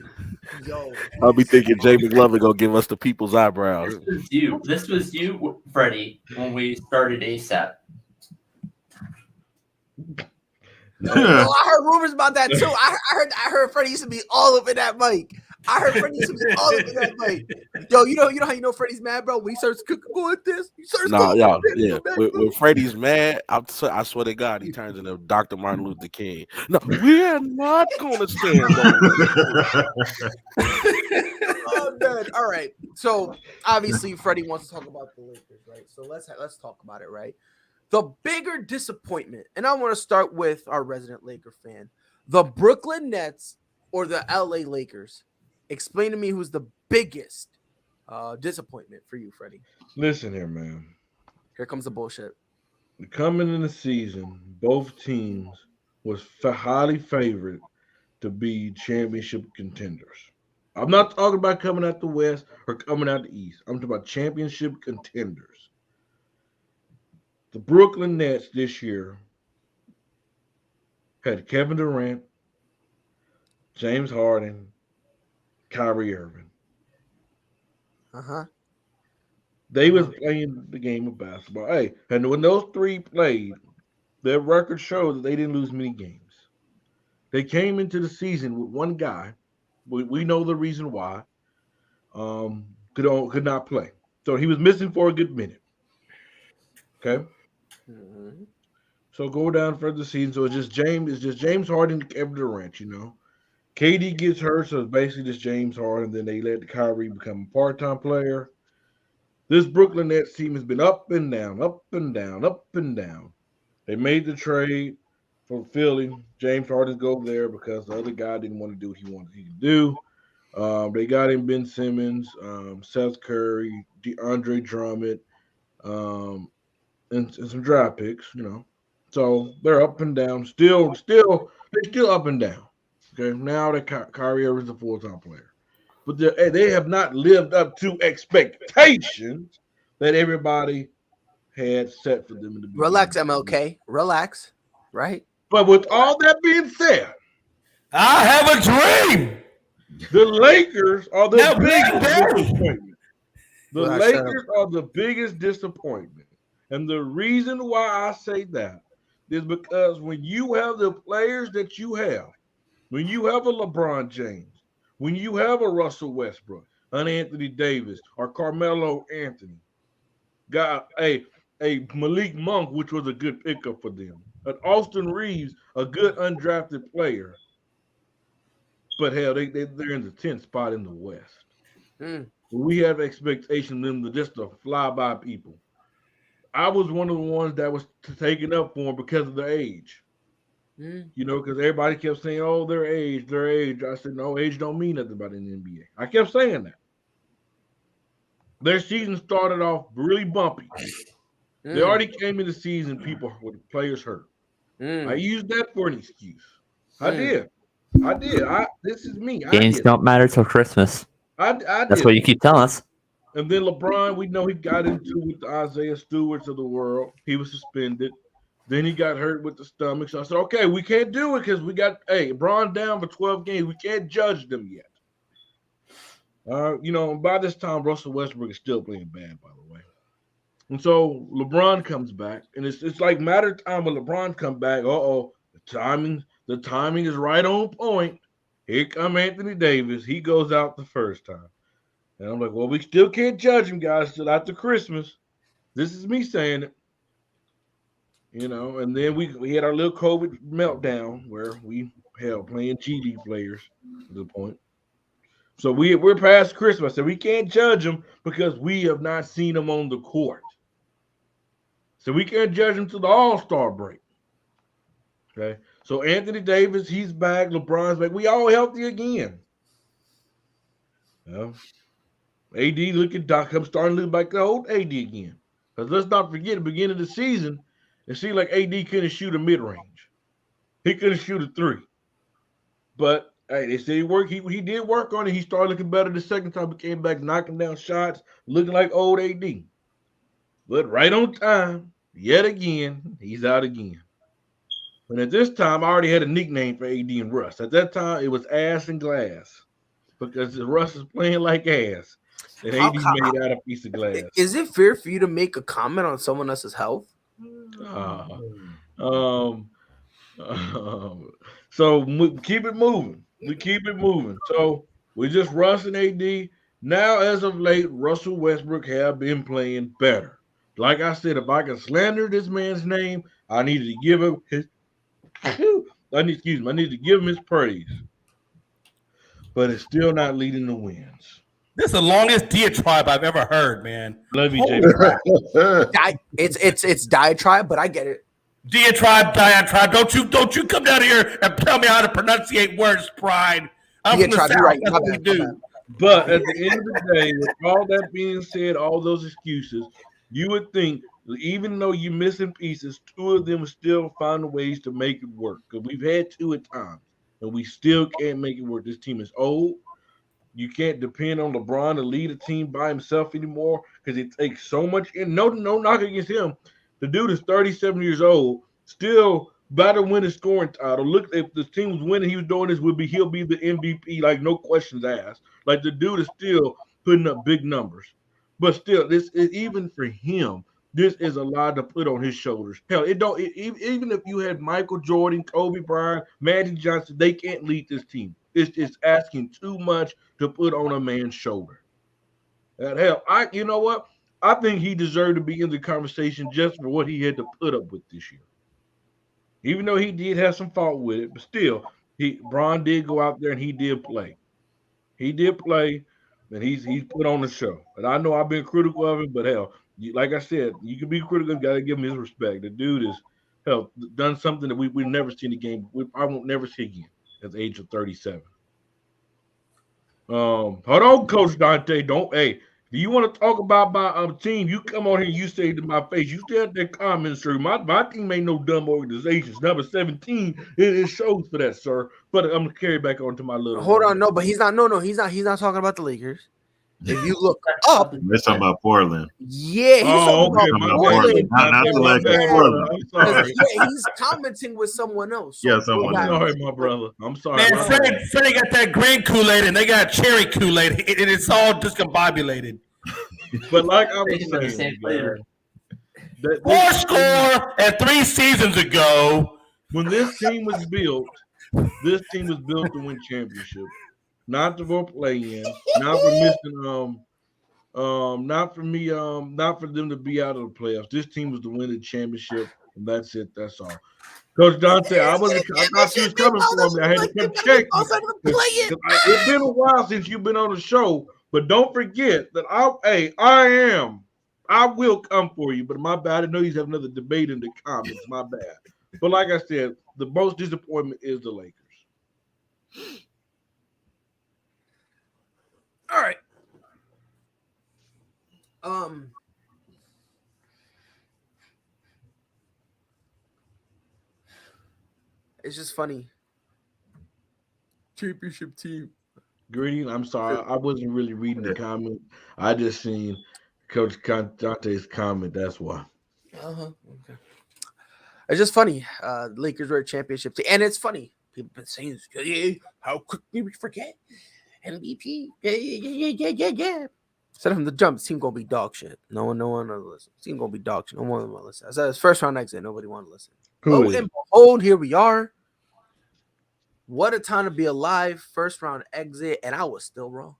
I'll be thinking Jay McLovin gonna give us the people's eyebrows. This was you, Freddie, when we started ASAP. I heard rumors about that too. I heard Freddie used to be all up in that mic. I heard Freddie used to be all up in that mic. Yo, you know how you know Freddie's mad, bro? When he starts cooking with this, When Freddie's mad, I swear to God, he turns into Dr. Martin Luther King. No, we're not gonna stand on. Oh, man. All right. So obviously, Freddie wants to talk about the Lakers, right? So let's talk about it, right? The bigger disappointment, and I want to start with our resident Laker fan, the Brooklyn Nets or the LA Lakers. Explain to me who's the biggest disappointment for you, Freddie. Listen here, man. Here comes the bullshit. Coming in the season, both teams was highly favored to be championship contenders. I'm not talking about coming out the West or coming out the East. I'm talking about championship contenders. The Brooklyn Nets this year had Kevin Durant, James Harden, Kyrie Irving. They was playing the game of basketball. Hey, and when those three played, their record showed that they didn't lose many games. They came into the season with one guy. We know the reason why. Could not play. So he was missing for a good minute. Okay. Mhm. So go down for the season. So it's just James Harden and Kevin Durant, KD gets hurt, so it's basically just James Harden. Then they let Kyrie become a part-time player. This Brooklyn Nets team has been up and down, up and down, up and down. They made the trade for Philly. James Harden go there because the other guy didn't want to do what he wanted to do. They got in Ben Simmons, Seth Curry, DeAndre Drummond, and some draft picks. So they're up and down. They're still up and down. Okay, now that Kyrie Irving's a full-time player, but they have not lived up to expectations that everybody had set for them in the beginning. Relax, MLK. Relax. Right. But with all that being said, I have a dream. The Lakers are the Now, biggest Daddy. disappointment. The Well, Lakers are the biggest disappointment. And the reason why I say that is because when you have the players that you have, when you have a LeBron James, when you have a Russell Westbrook, an Anthony Davis, or Carmelo Anthony, got a Malik Monk, which was a good pickup for them, an Austin Reeves, a good undrafted player. But hell, they're in the 10th spot in the West. We have expectation of them to fly by people. I was one of the ones that was taken up for them because of their age. Because everybody kept saying, "Oh, their age." I said, "No, age don't mean nothing about in the NBA." I kept saying that. Their season started off really bumpy. They already came in the season, people with players hurt. I used that for an excuse. I did. This is me. Games don't matter till Christmas. That's what you keep telling us. And then LeBron, we know he got into with the Isaiah Stewarts of the world. He was suspended. Then he got hurt with the stomach. So I said, okay, we can't do it because we got Bron down for 12 games. We can't judge them yet. By this time, Russell Westbrook is still playing bad, by the way. And so LeBron comes back, and it's like matter of time when LeBron comes back. The timing is right on point. Here come Anthony Davis. He goes out the first time. And I'm like, well, we still can't judge him, guys, till after Christmas. This is me saying it. And then we had our little COVID meltdown where we held playing GD players at the point. So we're past Christmas, and we can't judge them because we have not seen them on the court. So we can't judge them till the All-Star break. Okay. So Anthony Davis, he's back. LeBron's back. We all healthy again. AD I'm starting to look like the old AD again. Because let's not forget, at the beginning of the season, it seemed like AD couldn't shoot a mid-range. He couldn't shoot a three. But hey, they said he did work on it. He started looking better the second time he came back, knocking down shots, looking like old AD. But right on time, yet again, he's out again. And at this time, I already had a nickname for AD and Russ. At that time, it was Ass and Glass because Russ is playing like ass. And AD's made out of a piece of glass. Is it fair for you to make a comment on someone else's health? So we keep it moving. So we just Russ and AD. Now, as of late, Russell Westbrook have been playing better. Like I said, if I can slander this man's name, I needed to give him his I need to give him his praise. But it's still not leading the wins. This is the longest diatribe I've ever heard, man. Love you, Jay. It's diatribe, but I get it. Diatribe. Don't you come down here and tell me how to pronunciate words, Pride. I'm from the South. Right. That's what we do. But at the end of the day, with all that being said, all those excuses, you would think, even though you're missing pieces, two of them will still find ways to make it work. Because we've had two at times, and we still can't make it work. This team is old. You can't depend on LeBron to lead a team by himself anymore because it takes so much. And no knock against him. The dude is 37 years old, still about to win a scoring title. Look, if the team was winning, he was doing this, he'll be the MVP, like no questions asked. Like the dude is still putting up big numbers. But still, this is even for him This is a lot to put on his shoulders. Hell, even if you had Michael Jordan, Kobe Bryant, Magic Johnson, they can't lead this team. It's asking too much to put on a man's shoulder. And hell, you know what? I think he deserved to be in the conversation just for what he had to put up with this year. Even though he did have some fault with it, but still, Bron did go out there and he did play. He did play, and he's put on the show. And I know I've been critical of him, but hell, like I said, you can be critical. Got to give him his respect. The dude is done something that we've never seen again. I won't never see again at the age of 37. Hold on, Coach Dante. Do you want to talk about my team? You come on here and you say to my face, you stay at that comment, sir. My team ain't no dumb organizations. Number 17, it shows for that, sir. But I'm gonna carry back on to my little. Hold on, no, but he's not. No, he's not. He's not talking about the Lakers. If you look up, they're talking about Portland. Yeah, he's talking about Portland. Not the Lakers. Portland. I'm sorry. Yeah, he's commenting with someone else. Yeah, someone else. I'm sorry, my brother. I'm sorry. Man, Freddie got that green Kool-Aid and they got cherry Kool-Aid, and it's all discombobulated. But like I was saying, Four score and 3 seasons ago, when this team was built to win championships, not to go play in, not for missing not for them to be out of the playoffs. This team was to win the championship, and that's it. That's all. Coach Dante, I thought you was coming for me. I had to come check you. It's been a while since you've been on the show, but don't forget that I will come for you. But my bad. I didn't know you have another debate in the comments. My bad. But like I said, the most disappointment is the Lakers. All right. It's just funny. Championship team. Greedy, I'm sorry. I wasn't really reading the comment. I just seen Coach Dante's comment. That's why. Okay. It's just funny. The Lakers were a championship team. And it's funny. People have been saying this. Yeah, how quickly we forget. MVP. Yeah. Said from the jump, team gonna be dog shit. No one wanna listen. Team gonna be dog shit. No one wanna listen. I said it's first round exit. Nobody wanna listen. Oh, and behold, here we are. What a time to be alive. First round exit, and I was still wrong.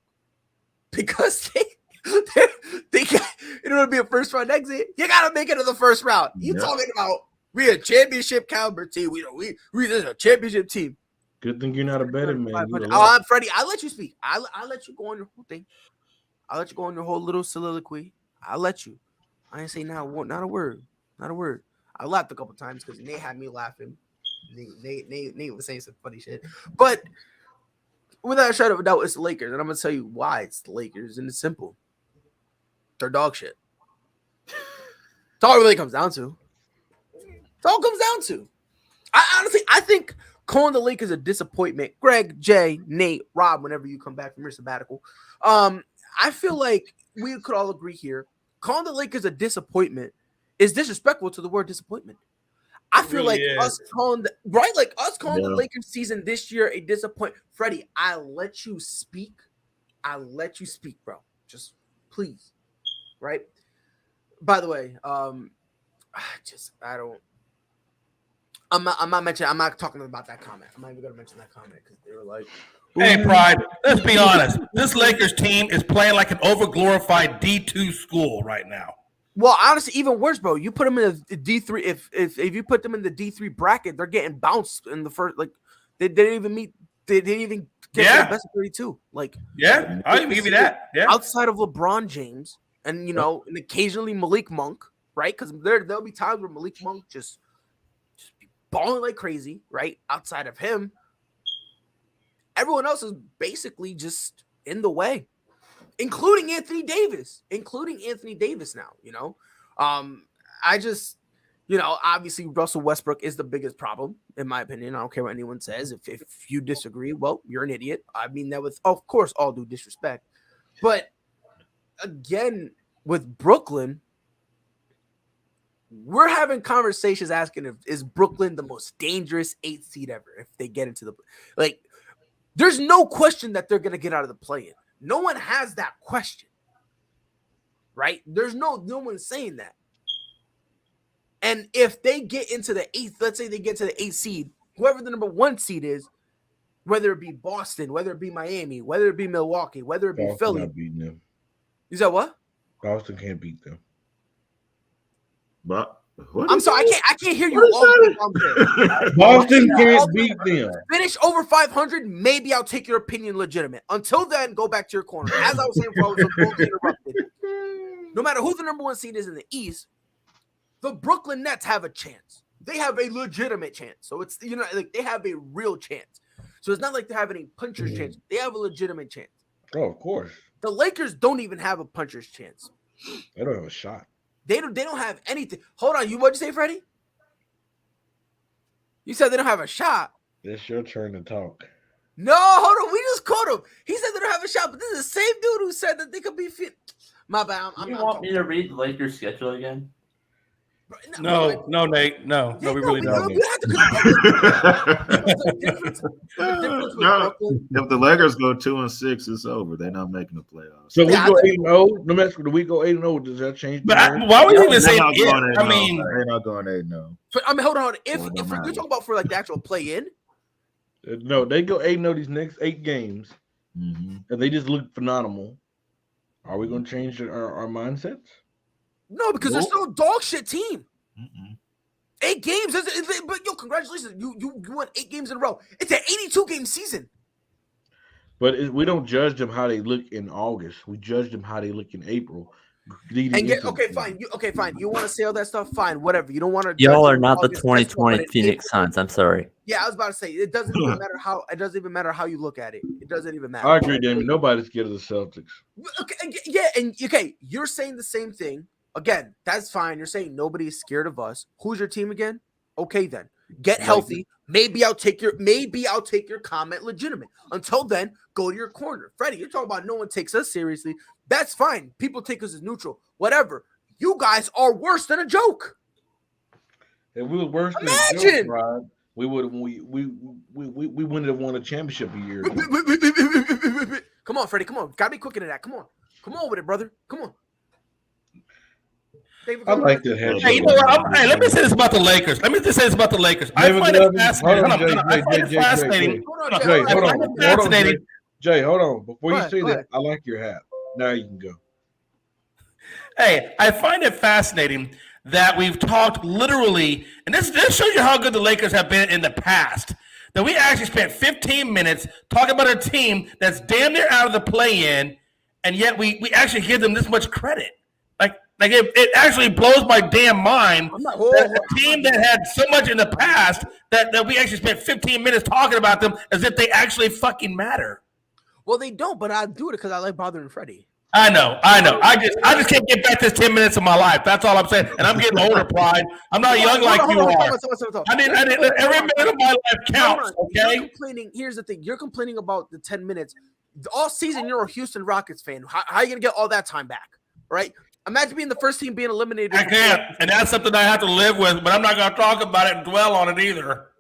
Because they got, in order to be a first round exit, you gotta make it to the first round. You talking about we a championship caliber team. We this is a championship team. Good thing you're not a betting man. Freddie, I'll let you speak. I'll let you go on your whole thing. I'll let you go on your whole little soliloquy. I'll let you. I ain't say not a word. Not a word. I laughed a couple times because Nate had me laughing. Nate was saying some funny shit. But without a shadow of a doubt, it's the Lakers. And I'm going to tell you why it's the Lakers. And it's simple. They're dog shit. That's all it really comes down to. That's all it comes down to. I think calling the Lakers a disappointment, Greg, Jay, Nate, Rob, whenever you come back from your sabbatical, I feel like we could all agree here. Calling the Lakers a disappointment is disrespectful to the word disappointment. I feel really like us calling the Lakers season this year a disappointment. Freddie, I let you speak. Bro. Just please. Right? By the way, I'm not talking about that comment. I'm not even gonna mention that comment because they were like, hey, Pride, let's be honest. This Lakers team is playing like an overglorified D2 school right now. Well, honestly, even worse, bro. You put them in the D3. If you put them in the D3 bracket, they're getting bounced in the first. Like they didn't even meet. They didn't even get to the best of 32. Like I'll even give you that. Yeah. Outside of LeBron James and and occasionally Malik Monk, right? Because there'll be times where Malik Monk just be balling like crazy, right? Outside of him, everyone else is basically just in the way. Including Anthony Davis now, I just, obviously Russell Westbrook is the biggest problem, in my opinion. I don't care what anyone says. If you disagree, well, you're an idiot. I mean that with, of course, all due disrespect. But again, with Brooklyn, we're having conversations asking is Brooklyn the most dangerous 8th seed ever if they get into the, there's no question that they're going to get out of the play-in. No one has that question, right? There's no one saying that. And if they get into the 8th, let's say they get to the 8th seed, whoever the number 1 seed is, whether it be Boston, whether it be Miami, whether it be Milwaukee, whether it be Boston Philly. not beating them. You said what? Boston can't beat them. But I'm sorry, I can't hear you. Boston can't beat them. Finish over 500. Maybe I'll take your opinion legitimate. Until then, go back to your corner. As I was saying before, I was totally interrupted. No matter who the number 1 seed is in the East, the Brooklyn Nets have a chance. They have a legitimate chance. So it's like they have a real chance. So it's not like they have any puncher's chance. They have a legitimate chance. Oh, of course. The Lakers don't even have a puncher's chance. They don't have a shot. They don't have anything. Hold on, what'd you say, Freddie? You said they don't have a shot. It's your turn to talk. No, hold on. We just caught him. He said they don't have a shot, but this is the same dude who said that they could be fit. My bad. You want me to read the Lakers schedule again? No, Nate. No, we really don't. If the Lakers go 2-6, it's over. They're not making the playoffs. So we go 8-0. No matter we go 8-0. Does that change? But why would you even say it? I mean, they're not going 8-0. I mean, hold on. If you're talking about for like the actual play-in, no, they go 8-0 these next 8 games, and they just look phenomenal. Are we going to change our mindsets? No, because they're still a dog shit team. 8 games, but congratulations, you won 8 games in a row. It's an 82-game season. But we don't judge them how they look in August. We judge them how they look in April. Fine. You want to say all that stuff? Fine, whatever. You don't want to. Y'all are not the 2020 Phoenix Suns. I'm sorry. Yeah, I was about to say it doesn't even matter how. It doesn't even matter how you look at it. It doesn't even matter. I agree, Damien. Nobody's scared of the Celtics. Okay, yeah, and you're saying the same thing. Again, that's fine. You're saying nobody's scared of us. Who's your team again? Okay, then get healthy. Maybe I'll take your comment legitimate. Until then, go to your corner. Freddie, you're talking about no one takes us seriously. That's fine. People take us as neutral. Whatever. You guys are worse than a joke. If we were worse than a joke, Rod, we wouldn't have won a championship a year ago. Come on, Freddie. Come on. Gotta be quicker than that. Come on with it, brother. Come on. I like that. Hey, you know what? Let me say this about the Lakers. I find it fascinating. Jay, hold on. Before you say that, I like your hat. Now you can go. Hey, I find it fascinating that we've talked literally, and this shows you how good the Lakers have been in the past, that we actually spent 15 minutes talking about a team that's damn near out of the play-in, and yet we actually give them this much credit. Like it actually blows my damn mind that a team that had so much in the past that we actually spent 15 minutes talking about them as if they actually fucking matter. Well, they don't, but I do it because I like bothering Freddie. I know. I just can't get back this 10 minutes of my life. That's all I'm saying. And I'm getting older, Pride. I'm not young like you are. I mean, every minute of my life counts. Okay. Here's the thing: you're complaining about the 10 minutes. All season, you're a Houston Rockets fan. How are you gonna get all that time back? Right? Imagine being the first team being eliminated. I can't, and that's something I have to live with. But I'm not gonna talk about it and dwell on it either.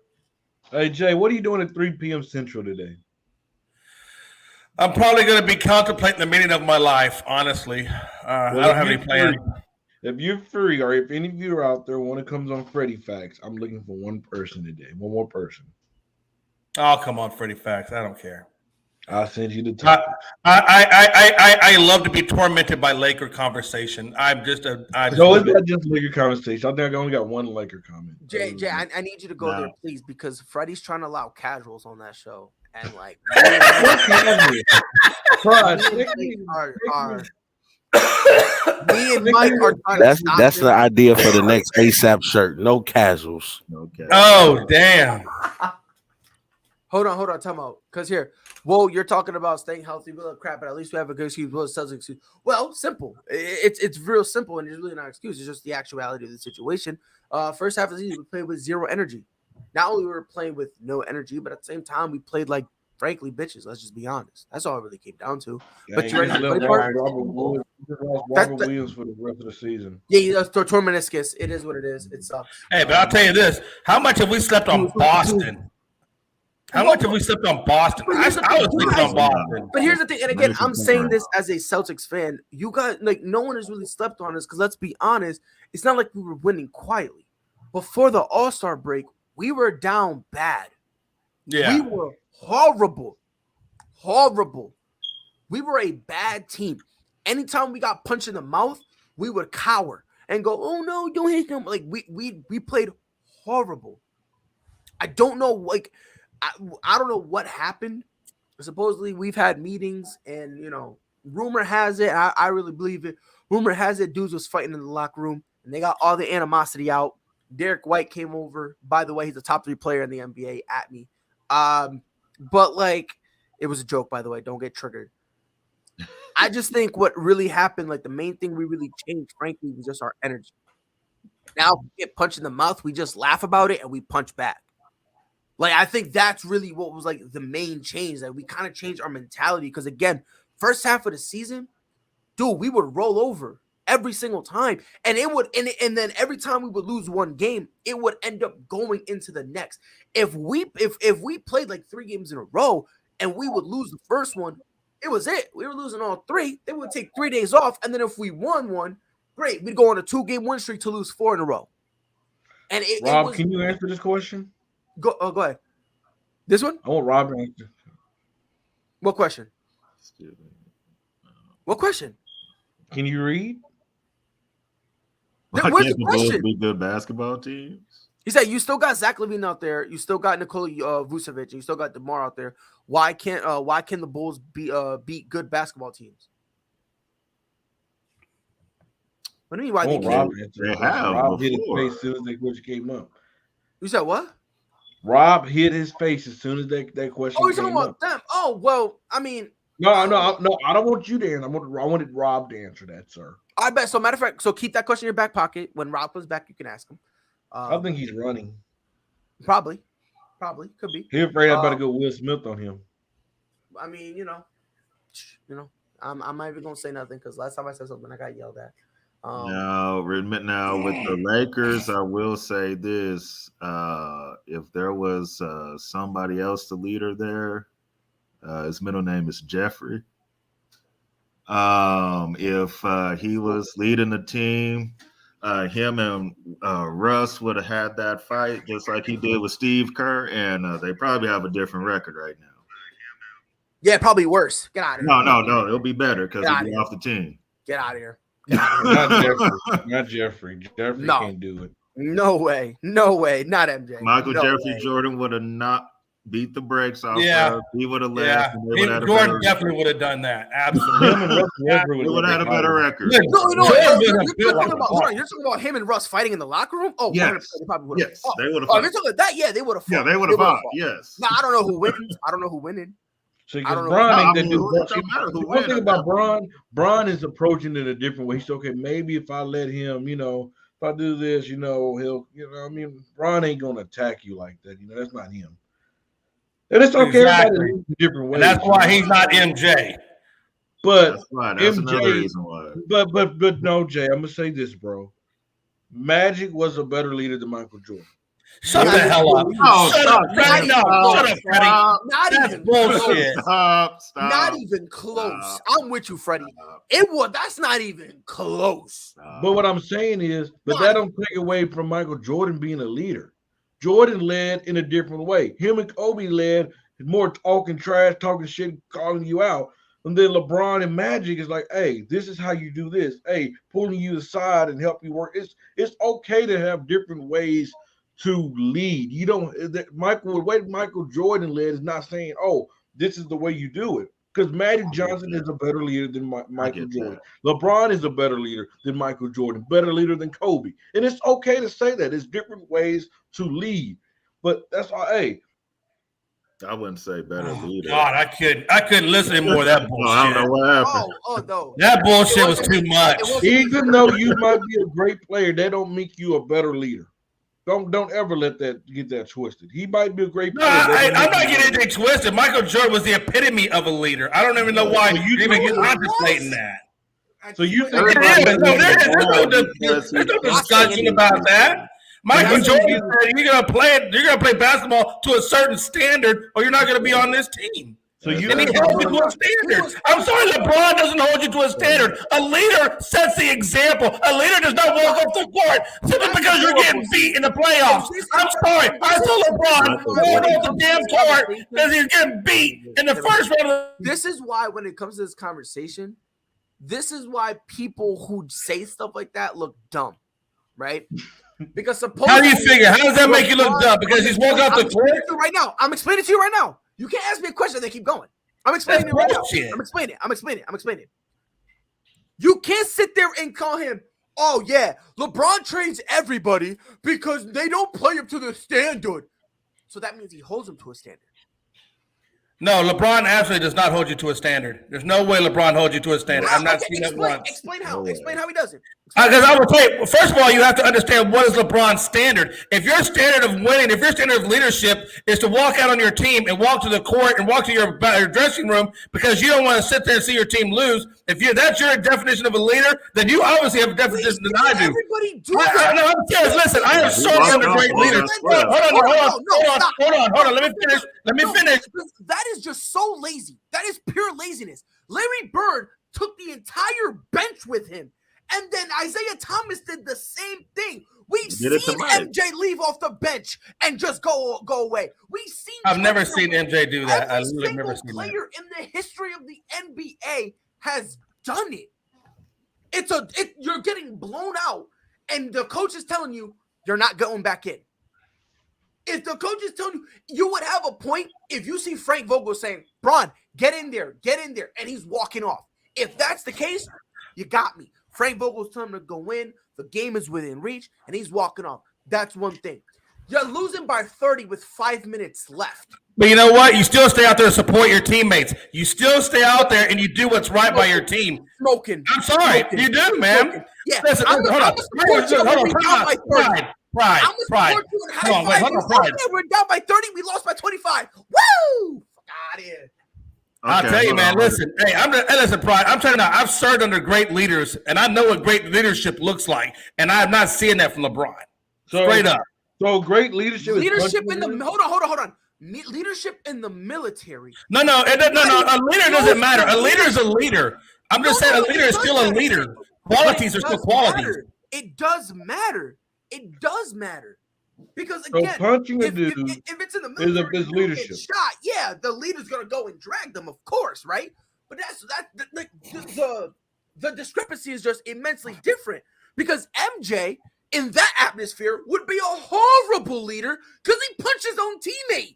Hey Jay, what are you doing at 3 p.m. Central today? I'm probably going to be contemplating the meaning of my life, honestly. I don't have any plans. If you're free or if any of you are out there want to come on Freddie Facts, I'm looking for one person today. One more person. Oh, come on, Freddie Facts. I don't care. I'll send you the time. I love to be tormented by Laker conversation. It's not just Laker conversation. I think I only got one Laker comment. Jay, I need you to go there, please, because Freddie's trying to allow casuals on that show. And like, me and Mike are trying that's the idea for the next ASAP shirt. No casuals. Oh, damn. Hold on, time out. Because here, you're talking about staying healthy, blah, crap, but at least we have a good excuse. Well, simple. It's real simple, and it's really not an excuse. It's just the actuality of the situation. First half of the season, we played with zero energy. Not only were we playing with no energy, but at the same time, we played like, frankly, bitches. Let's just be honest. That's all it really came down to. But you ready for the part? Robert Williams for the rest of the season. Yeah, torn meniscus. It is what it is. It sucks. Hey, but I'll tell you this. How much have we slept on Boston? How much have we slept on Boston? I was sleeping on Boston. But here's the thing, and again, I'm saying this as a Celtics fan. You guys, like, no one has really slept on us because let's be honest, it's not like we were winning quietly. before the All-Star break, we were down bad. Yeah. We were horrible. Horrible. We were a bad team. Anytime we got punched in the mouth, we would cower and go, "Oh no, don't hit him!" Like we played horrible. I don't know, like I don't know what happened. Supposedly we've had meetings, and rumor has it, I really believe it. Rumor has it, dudes was fighting in the locker room, and they got all the animosity out. Derek White came over. By the way, he's a top 3 player in the NBA at me. But like, it was a joke, by the way. Don't get triggered. I just think what really happened, like the main thing we really changed, frankly, was just our energy. Now we get punched in the mouth, we just laugh about it and we punch back. Like, I think that's really what was like the main change, that we kind of changed our mentality. Because again, first half of the season, dude, we would roll over every single time, and it would, and then every time we would lose one game, it would end up going into the next. If we played like 3 games in a row and we would lose the first one, it was it. We were losing all 3. They would take 3 days off, and then if we won one, great, we'd go on a 2-game win streak to lose 4 in a row. And Rob, can you answer this question? Go ahead. This one? I want Rob to answer. What question? What question? Can you read? Why Where's can't the the Bulls question? be good basketball teams? He said you still got Zach LaVine out there, you still got Nikola Vucevic, and you still got DeMar out there. Why can the Bulls beat good basketball teams? What do you mean? Why they can't? They have. Rob hit his face as soon as that question came up. You said what? Rob hit his face as soon as that question. Oh, you're talking about them? Oh, well, I mean, no. I don't want you to answer. I wanted Rob to answer that, sir. I bet. So, matter of fact, so keep that question in your back pocket. When Rob comes back, you can ask him. I think he's running. Probably could be. He's afraid I'm about to go Will Smith on him. I mean, I'm not even gonna say nothing because last time I said something, I got yelled at. Now with the Lakers, I will say this: if there was somebody else, the leader there, his middle name is Jeffrey. If he was leading the team, him and Russ would have had that fight just like he did with Steve Kerr, and they probably have a different record right now. Yeah, probably worse. Get out of here. No, it'll be better because he'll be off the team. Get out of here. Not Jeffrey. Jeffrey can't do it. No way. Not MJ. Michael Jeffrey Jordan would have not beat the brakes off. Yeah, he would have left. Yeah, Jordan definitely would have done that. Absolutely, he would have had a better record. You're talking about him and Russ fighting in the locker room. Oh, yes, they probably would have. Yes, they would have. Oh, you're talking about that? Yeah, they would have. Yeah, they would have fought. Yes. No, I don't know who wins. I don't know who winning. So because Bron ain't that one thing about Bron is approaching it a different way. He's okay. Maybe if I let him, if I do this, he'll, Bron ain't gonna attack you like that. That's not him. And it's okay. Exactly. Different ways. And that's why he's not MJ. But that's another reason why. But no, Jay. I'm gonna say this, bro. Magic was a better leader than Michael Jordan. Shut the hell up. Shut up, Freddie. Shut up, Freddie. Not even bullshit. Stop. Not even close. I'm with you, Freddie. That's not even close. But what I'm saying is, that don't take away from Michael Jordan being a leader. Jordan led in a different way. Him and Kobe led more talking trash, talking shit, calling you out. And then LeBron and Magic is like, hey, this is how you do this. Hey, pulling you aside and help you work. It's okay to have different ways to lead. You don't Michael Jordan led is not saying, oh, this is the way you do it. Because Magic Johnson is a better leader than Michael Jordan. LeBron is a better leader than Michael Jordan, better leader than Kobe. And it's okay to say that. It's different ways to lead. But that's all, hey. I wouldn't say better leader. God, I couldn't listen to more of that bullshit. I don't know what happened. No. That bullshit was too much. Even though you might be a great player, that don't make you a better leader. Don't ever let that get that twisted. He might be a great player. I'm not getting anything twisted. Michael Jordan was the epitome of a leader. I don't even know why you even contemplating that. So you think there's no discussion about that. Michael Jordan said you're gonna play basketball to a certain standard, or you're not gonna be on this team. So and he holds you to a standard. I'm sorry, LeBron doesn't hold you to a standard. A leader sets the example. A leader does not walk off the court simply because you're getting beat in the playoffs. I'm sorry. I told LeBron walk off the damn court because he's getting beat in the first round. This is why when it comes to this conversation, this is why people who say stuff like that look dumb, right? Because supposedly, how do you figure? How does that make you look dumb? Because he's walking off the court? Right now. I'm explaining to you right now. You can't ask me a question and then keep going. I'm explaining it right now. I'm explaining. You can't sit there and call him, oh, yeah, LeBron trains everybody because they don't play up to the standard. So that means he holds them to a standard. No, LeBron absolutely does not hold you to a standard. There's no way LeBron holds you to a standard. I'm not seeing that once. Explain how. Explain how he does it. Because I will tell you, first of all, you have to understand what is LeBron's standard. If your standard of winning, if your standard of leadership is to walk out on your team and walk to the court and walk to your dressing room because you don't want to sit there and see your team lose, that's your definition of a leader, then you obviously have a definition that I do. Everybody do that. No, I'm serious. Listen, I have served under great leaders. Hold on. Let me finish. That is just so lazy. That is pure laziness. Larry Bird took the entire bench with him. And then Isaiah Thomas did the same thing. We've seen MJ leave off the bench and just go away. I've never seen MJ do that. I've never seen that. Every player in the history of the NBA has done it. You're getting blown out, and the coach is telling you you're not going back in. If the coach is telling you would have a point if you see Frank Vogel saying, Bron, get in there, and he's walking off. If that's the case, you got me. Frank Vogel's telling him to go in. The game is within reach, and he's walking off. That's one thing. You're losing by 30 with 5 minutes left. But you know what? You still stay out there to support your teammates. You still stay out there and you do what's right by your team. Smoking. I'm sorry. You do, man. Yeah. Listen, hold on. Pride. Hold on, Pride. We're down by 30. We lost by 25. Woo! Got it. I'll tell you, man. Listen, Pride. I'm telling you now. I've served under great leaders, and I know what great leadership looks like, and I'm not seeing that from LeBron. Straight up. So great leadership. Leadership in the hold on. Leadership in the military. No. A leader doesn't matter. A leader is a leader. I'm just saying a leader is still a leader. Qualities are still qualities. It does matter. Because again, punching if it's in the military, is leadership. Shot, yeah, the leader's gonna go and drag them, of course, right? But the discrepancy is just immensely different because MJ in that atmosphere would be a horrible leader because he punched his own teammate.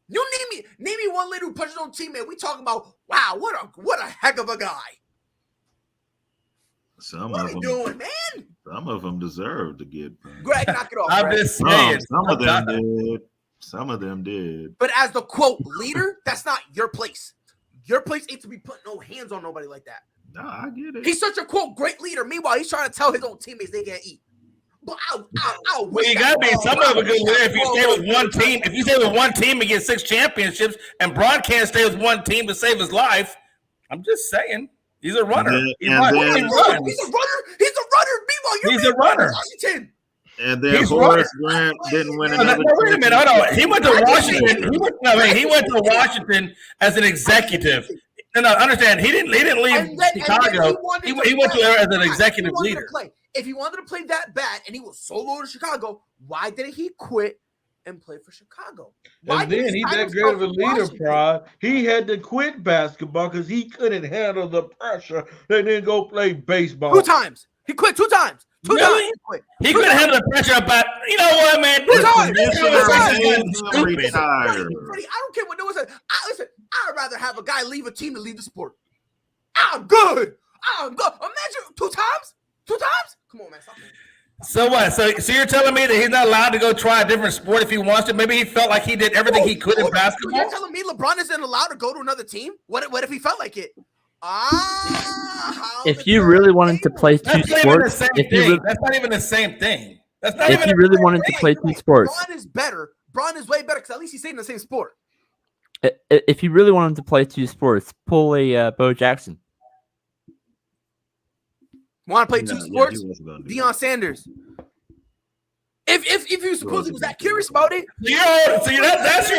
You name me one leader who punched his own teammate. We talking about wow, what a heck of a guy. What are we doing, man? Some of them deserve to get punched. Greg, knock it off. I'm just saying. Some of them did. But as the quote leader, that's not your place. Your place ain't to be putting no hands on nobody like that. No, I get it. He's such a quote great leader. Meanwhile, he's trying to tell his own teammates they can't eat. But well, you gotta be some of a good leader if you stay with one team. If you stay with one team and get 6 championships, and Bron can't stay with one team to save his life, I'm just saying he's a runner. He's a runner. Meanwhile, he's a runner. Washington. And then Horace Grant didn't win another. Wait a minute, hold on. He went to Washington. He went to Washington as an executive. No, understand. He didn't leave Chicago. He went to there as an executive leader. If he wanted to play that bad and he was so low to Chicago, why didn't he quit and play for Chicago? And then he's that great of a leader, Pride. He had to quit basketball because he couldn't handle the pressure and then go play baseball. 2 times. He quit 2 times. Really? He couldn't handle the pressure about, you know what, man? I don't care what no one says. Listen, I'd rather have a guy leave a team than leave the sport. I'm good. Imagine 2 times? 2 times? Come on, man. Stop, man. So what? So you're telling me that he's not allowed to go try a different sport if he wants to? Maybe he felt like he did everything he could in basketball. You're telling me LeBron isn't allowed to go to another team? What if he felt like it? If you really wanted to play 2 sports, that's not even the same thing. That's not if you really wanted to play 2 sports, Bron is better. Bron is way better because at least he's staying in the same sport. If you really wanted to play 2 sports, pull a Bo Jackson. Want to play 2 sports? Deion Sanders. if you supposedly was that curious about it, that's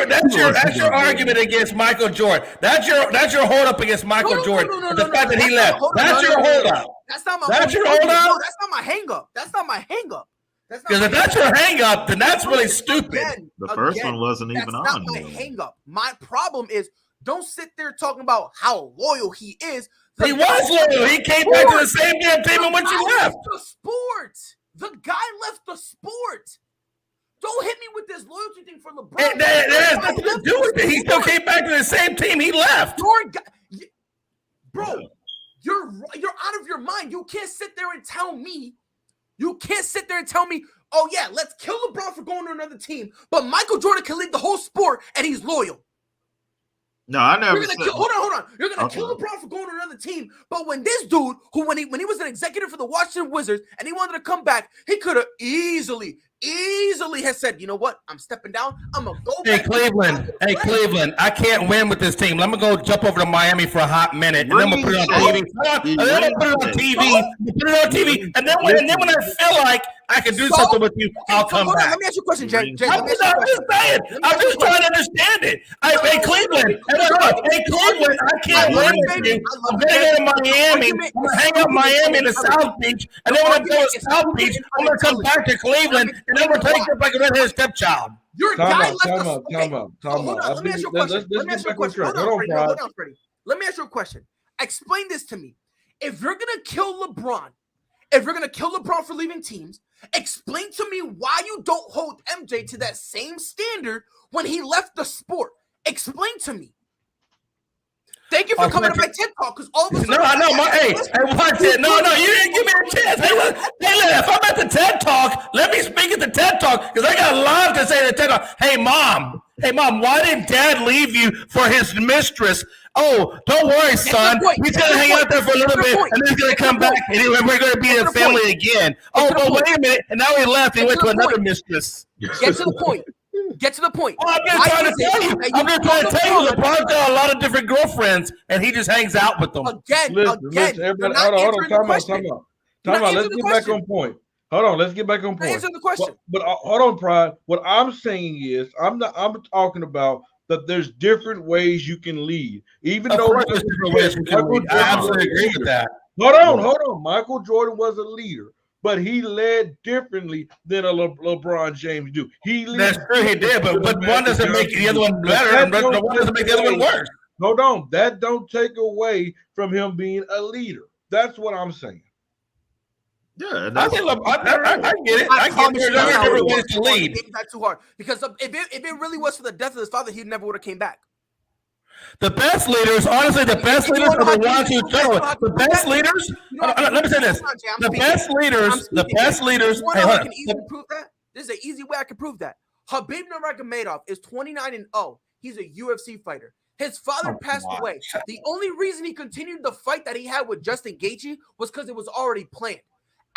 your argument against Michael Jordan. That's your hold up against Michael Jordan. The fact that he left. That's your hold up. That's not my. That's your hold up. No, that's not my hang up. That's not my hang up. Because if that's your hang up, then that's really stupid. The first one wasn't even on. That's not my hang up. My problem is don't sit there talking about how loyal he is. He was loyal. He came back to the same damn team in which he left. The sport. The guy left the sport. Don't hit me with this loyalty thing for LeBron. That has nothing to do with it. He still came back to the same team he left. Bro, you're out of your mind. You can't sit there and tell me. Oh yeah, let's kill LeBron for going to another team, but Michael Jordan can lead the whole sport and he's loyal. No, I never said. Hold on. You're gonna kill LeBron for going to another team, but when this dude, when he was an executive for the Washington Wizards and he wanted to come back, he could have easily has said, you know what, I'm stepping down. I'm gonna go. Hey Cleveland, I can't win with this team. Let me go jump over to Miami for a hot minute, and then we'll put it on TV. And then when I feel like I can do something with you, I'll come back. Let me ask you a question, Jay. I'm just saying. I'm just trying to understand it. Hey, Cleveland, I can't win with you. I'm going to go to Miami. I'm going to hang out in Miami in the South Beach. And then when I go to South Beach, I'm going to come back to Cleveland. And then we'll take it like a redheaded stepchild. Your guy left Time out. Let me ask you a question. Hold on, Freddie. Let me ask you a question. Explain this to me. If you're going to kill LeBron, for leaving teams, explain to me why you don't hold MJ to that same standard when he left the sport. Explain to me. Thank you for coming to my TED Talk, because all of a sudden... No, you didn't give me a chance. Hey, if I'm at the TED Talk, let me speak at the TED Talk, because I got a lot to say at the TED Talk. Hey, mom, why did Dad leave you for his mistress? Oh, don't worry, son. He's going to hang out there for a little bit, and then he's going to come back, and we're going to be a family again. Oh, but wait a minute. And now he left. He went to another mistress. Get to the point. Well, I'm just trying to tell you. LeBron's got a lot of different girlfriends, and he just hangs out with them. Listen, everybody, hold on. Time out. Let's get back on point. Hold on, let's get back on point. Answer the question. But hold on, Pride. What I'm saying is, I'm talking about that there's different ways you can lead. Even though there's different ways you can lead. I absolutely agree with that. Hold on. Michael Jordan was a leader, but he led differently than a LeBron James do. That's true, he did, but one doesn't make the other one better, and one doesn't make the other one worse. Hold on. That don't take away from him being a leader. That's what I'm saying. Yeah, I get it. I get there's different ways to lead. That's too hard, because if it really was for the death of his father, he never would have came back. The best leaders, honestly, are the ones who tell it. The best leaders. Let me say this: the best leaders. I can easily prove that. This is an easy way I can prove that. Habib Nurmagomedov is 29-0. He's a UFC fighter. His father passed away. The only reason he continued the fight that he had with Justin Gaethje was because it was already planned.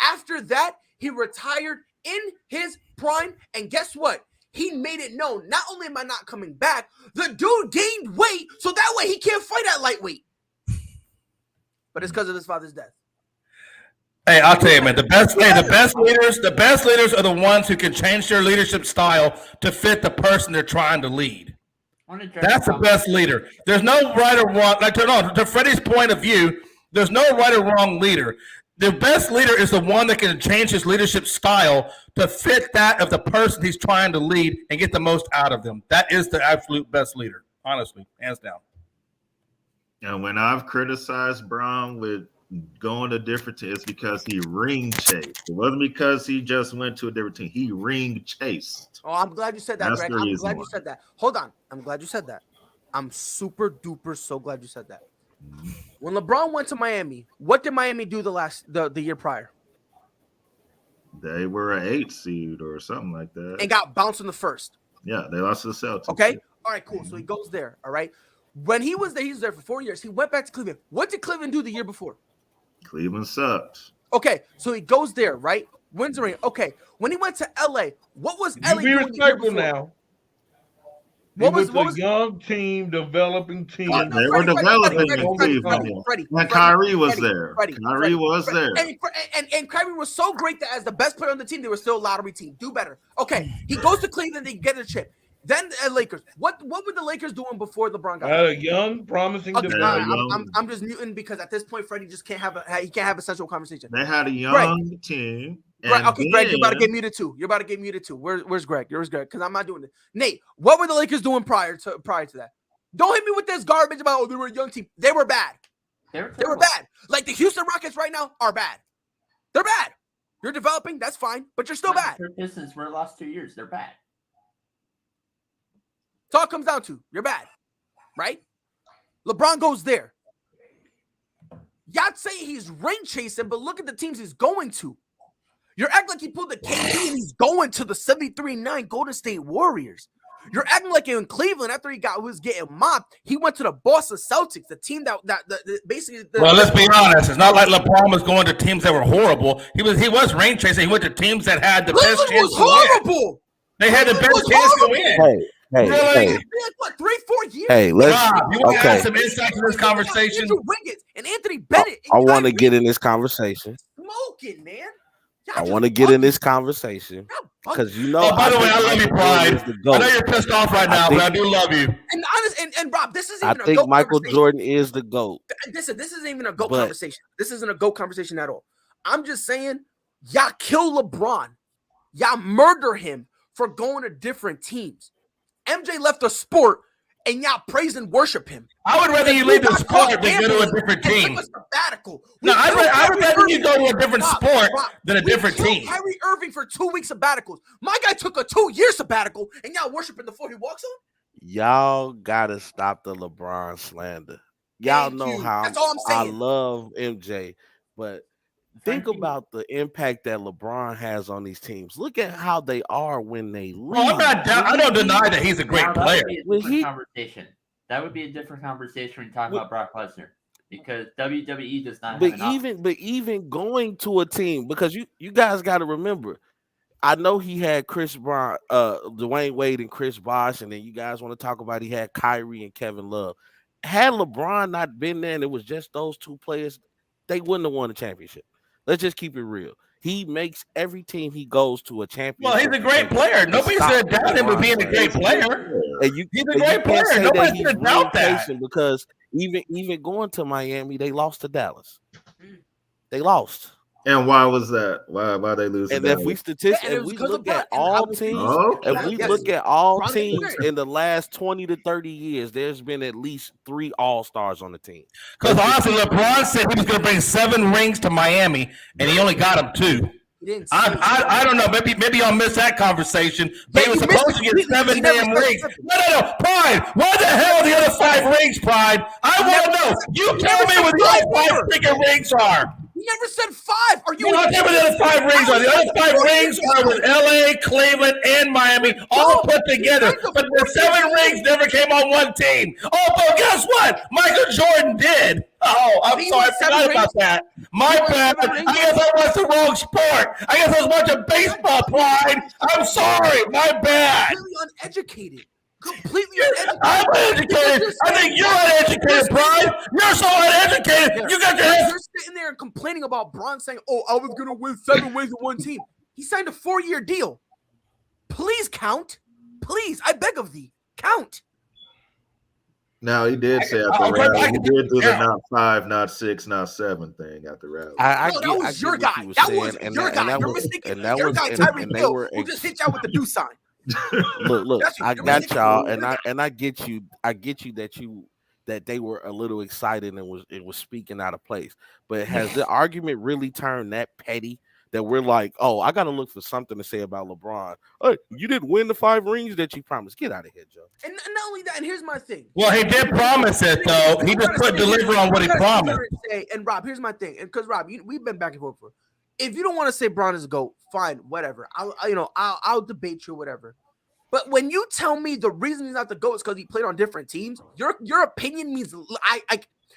After that, he retired in his prime, and guess what? He made it known, not only am I not coming back, the dude gained weight, so that way he can't fight at lightweight. But it's because of his father's death. Hey, I'll tell you, man, the best leaders are the ones who can change their leadership style to fit the person they're trying to lead. That's the best leader. There's no right or wrong. To Freddie's point of view, there's no right or wrong leader. The best leader is the one that can change his leadership style to fit that of the person he's trying to lead and get the most out of them. That is the absolute best leader, honestly, hands down. And when I've criticized Brown with going to different teams, it's because he ring chased. It wasn't because he just went to a different team. He ring chased. Oh, I'm glad you said that, Greg. I'm glad you said that. Hold on. I'm glad you said that. I'm super duper so glad you said that. When LeBron went to Miami, what did Miami do the year prior? They were an 8 seed or something like that. And got bounced in the first. Yeah, they lost to the Celtics. Okay. All right, cool. So he goes there. All right. When he was there for 4 years. He went back to Cleveland. What did Cleveland do the year before? Cleveland sucked. Okay. So he goes there, right? Wins the ring. Okay. When he went to LA, what was LA Be doing the year respectful before? now. It was a young team, developing team. They were developing Freddie. And Kyrie was there. Kyrie was there. And Kyrie was so great that as the best player on the team, they were still a lottery team. Do better. Okay, he goes to Cleveland, they get a chip. Then Lakers. What were the Lakers doing before LeBron got a young, promising development? I'm just muting because at this point, Freddie just can't have a central conversation. They had a young team. Right. Okay, Greg, you're about to get muted too. Where's Greg? Where's Greg? Because I'm not doing it. Nate, what were the Lakers doing prior to that? Don't hit me with this garbage about they were a young team. They were bad. They were bad. Like the Houston Rockets right now are bad. They're bad. You're developing, that's fine, but you're still bad. Pistons for the last 2 years, they're bad. That's all it comes down to. You're bad, right? LeBron goes there. Y'all say he's ring chasing, but look at the teams he's going to. You're acting like he pulled the KD and he's going to the 73-9 Golden State Warriors. You're acting like in Cleveland after he was getting mopped, he went to the Boston Celtics, the team that basically. Well, let's be honest. It's not like LeBron was going to teams that were horrible. He was ring chasing. He went to teams that had the best chance. Was horrible. They had the best chance to win. Hey, what, 3-4 years? Hey, let's. Rob, you want to add some insight to this conversation? Andrew Wiggins and Anthony Bennett. I want to get in this conversation. Smoking, man. I want to get in this conversation because you know. Oh, by the way, I love you, Pride. I know you're pissed off right now, but I do love you. And honest, and Rob, this isn't even I think Michael Jordan is the GOAT. Listen, this isn't even a GOAT conversation. This isn't a GOAT conversation at all. I'm just saying, y'all kill LeBron. Y'all murder him for going to different teams. MJ left the sport, and y'all praise and worship him. I would rather you leave the sport than go to a different team. No, I'd rather you go to a different sport than a different team. Kyrie Irving for 2 week sabbaticals. My guy took a 2-year sabbatical, and y'all worshiping the floor he walks on? Y'all gotta stop the LeBron slander. Y'all know how I love MJ, but think about the impact that LeBron has on these teams. Look at how they are when they leave. I don't deny that he's a great player. That would be a different conversation when you talk about Brock Lesnar, because WWE does not. But even going to a team, because you guys got to remember, I know he had Chris Brown, Dwayne Wade, and Chris Bosh, and then you guys want to talk about he had Kyrie and Kevin Love. Had LeBron not been there, and it was just those two players, they wouldn't have won the championship. Let's just keep it real. He makes every team he goes to a championship. Well, he's a great player. Nobody said doubt him for being a great player. He's a great player. Nobody said doubt that. Because even going to Miami, they lost to Dallas. They lost. And why was that? Why they lose? And if we look at all teams, in the last 20 to 30 years, there's been at least 3 All-Stars on the team. Because honestly, LeBron said he was going to bring 7 rings to Miami, and he only got them 2. I don't know. Maybe I'll miss that conversation. But he was supposed to get 7 damn rings. No. Pride. Where the hell are the other 5 rings, Pride? I want to know. You tell me what the other 5 freaking rings are. You never said 5. Are you? No, tell me the other 5 rings are. The other 5 rings are with LA, Cleveland, and Miami, all put together. But the 7 rings never came on one team. Oh, but guess what? Michael Jordan did. Oh, I'm sorry. I forgot about that. My bad. I guess I watched the wrong sport. I guess I was watching baseball, Pride. I'm sorry. My bad. Completely uneducated. Completely uneducated. I'm uneducated. I think you're uneducated, Pride. You're so uneducated. You got your head. You're sitting there and complaining about Bron saying, "Oh, I was gonna win 7 ways with one team." He signed a 4-year deal. Please count. Please, I beg of thee, count. Now he did say at the rally, he did do the not 5, not 6, not 7 thing at the rally. That was your guy. That was your guy. You're mistaken. Your guy, Tyreek Hill, who just hit y'all with the do sign. Look, I got y'all, and I get you. I get you that they were a little excited and was speaking out of place. But has the argument really turned that petty that we're like, oh, I got to look for something to say about LeBron? Hey, you didn't win the 5 rings that you promised. Get out of here, Joe. And not only that, and here's my thing. Well, he did promise it, though. He just couldn't deliver on what he promised. And Rob, here's my thing. And because Rob, we've been back and forth for. If you don't want to say Bron is a GOAT, fine, whatever. I'll debate you, whatever. But when you tell me the reason he's not the GOAT is because he played on different teams, your opinion means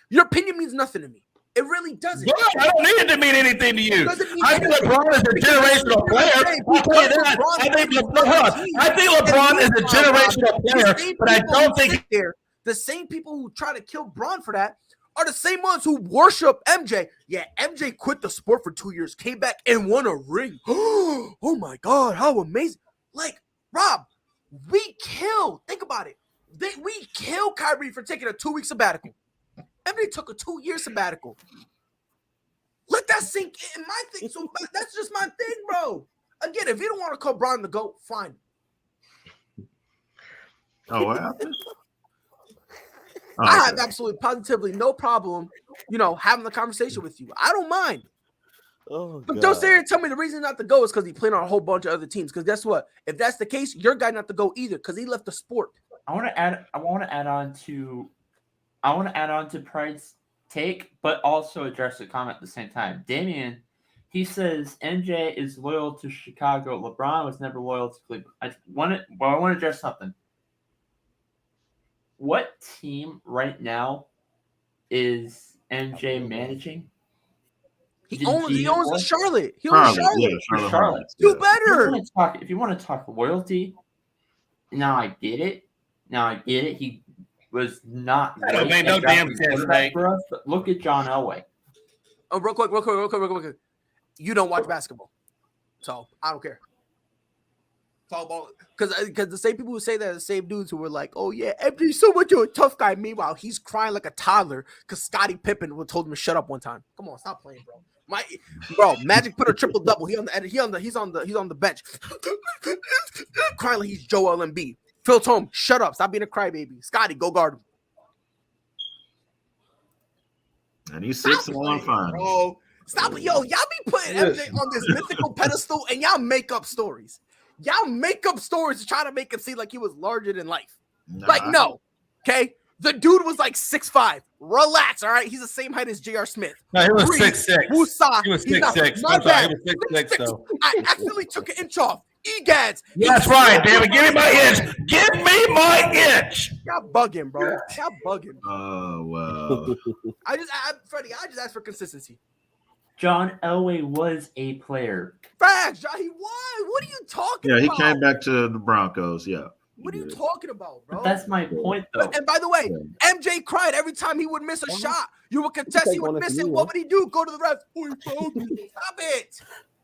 your opinion means nothing to me. It really doesn't. Good. I don't need it to mean anything to you. I think LeBron is a generational player. I'll tell you that. I think LeBron is a generational player, but I don't think the same people who try to kill Bron for that are the same ones who worship MJ. Yeah, MJ quit the sport for 2 years, came back and won a ring. Oh my God, how amazing. Like, Rob, think about it. We killed Kyrie for taking a 2-week sabbatical. MJ took a 2-year sabbatical. Let that sink in. My thing. So that's just my thing, bro. Again, if you don't want to call Bron the GOAT, fine. Oh, what happened? I have absolutely positively no problem, having the conversation with you. I don't mind. But don't sit here and tell me the reason not to go is because he played on a whole bunch of other teams. Because guess what? If that's the case, your guy not to go either because he left the sport. I want to add on to Pride's take, but also address the comment at the same time. Damian, he says MJ is loyal to Chicago. LeBron was never loyal to Cleveland. I want to address something. What team right now is MJ managing? He owns the Charlotte. He owns Charlotte. Do better. If you want to talk loyalty, now I get it. He was not. That don't make no damn sense, mate. For us, but look at John Elway. Oh, real quick. You don't watch basketball, so I don't care. It's all about because the same people who say that are the same dudes who were like, "Oh yeah, MJ's so much of a tough guy." Meanwhile, he's crying like a toddler because Scottie Pippen told him to shut up one time. Come on, stop playing, bro. Magic put a triple double. He's on the bench, crying like he's Joel Embiid. Phil Tom, shut up, stop being a crybaby. Scotty, go guard him. And he's 6-1-5. Bro, stop it, y'all be putting MJ on this mythical pedestal, and y'all make up stories. Y'all make up stories to try to make him seem like he was larger than life. No, okay. The dude was like 6'5". Relax, all right? He's the same height as J.R. Smith. No, he was 6'6". He was 6'6". My bad. He was 6'6", though. I accidentally took an inch off. Egads. That's right, damn it. Give me my inch. Give me my inch. Y'all bugging, bro. Y'all bugging. Oh, wow. Freddie, I just asked for consistency. John Elway was a player. Facts, John. He was. What are you talking about? Yeah, he came back to the Broncos. Yeah. What are you talking about, bro? But that's my point, though. And by the way, MJ cried every time he would miss a shot. You would contest, he would miss it. What would he do? Go to the refs. Oh, he fouled me.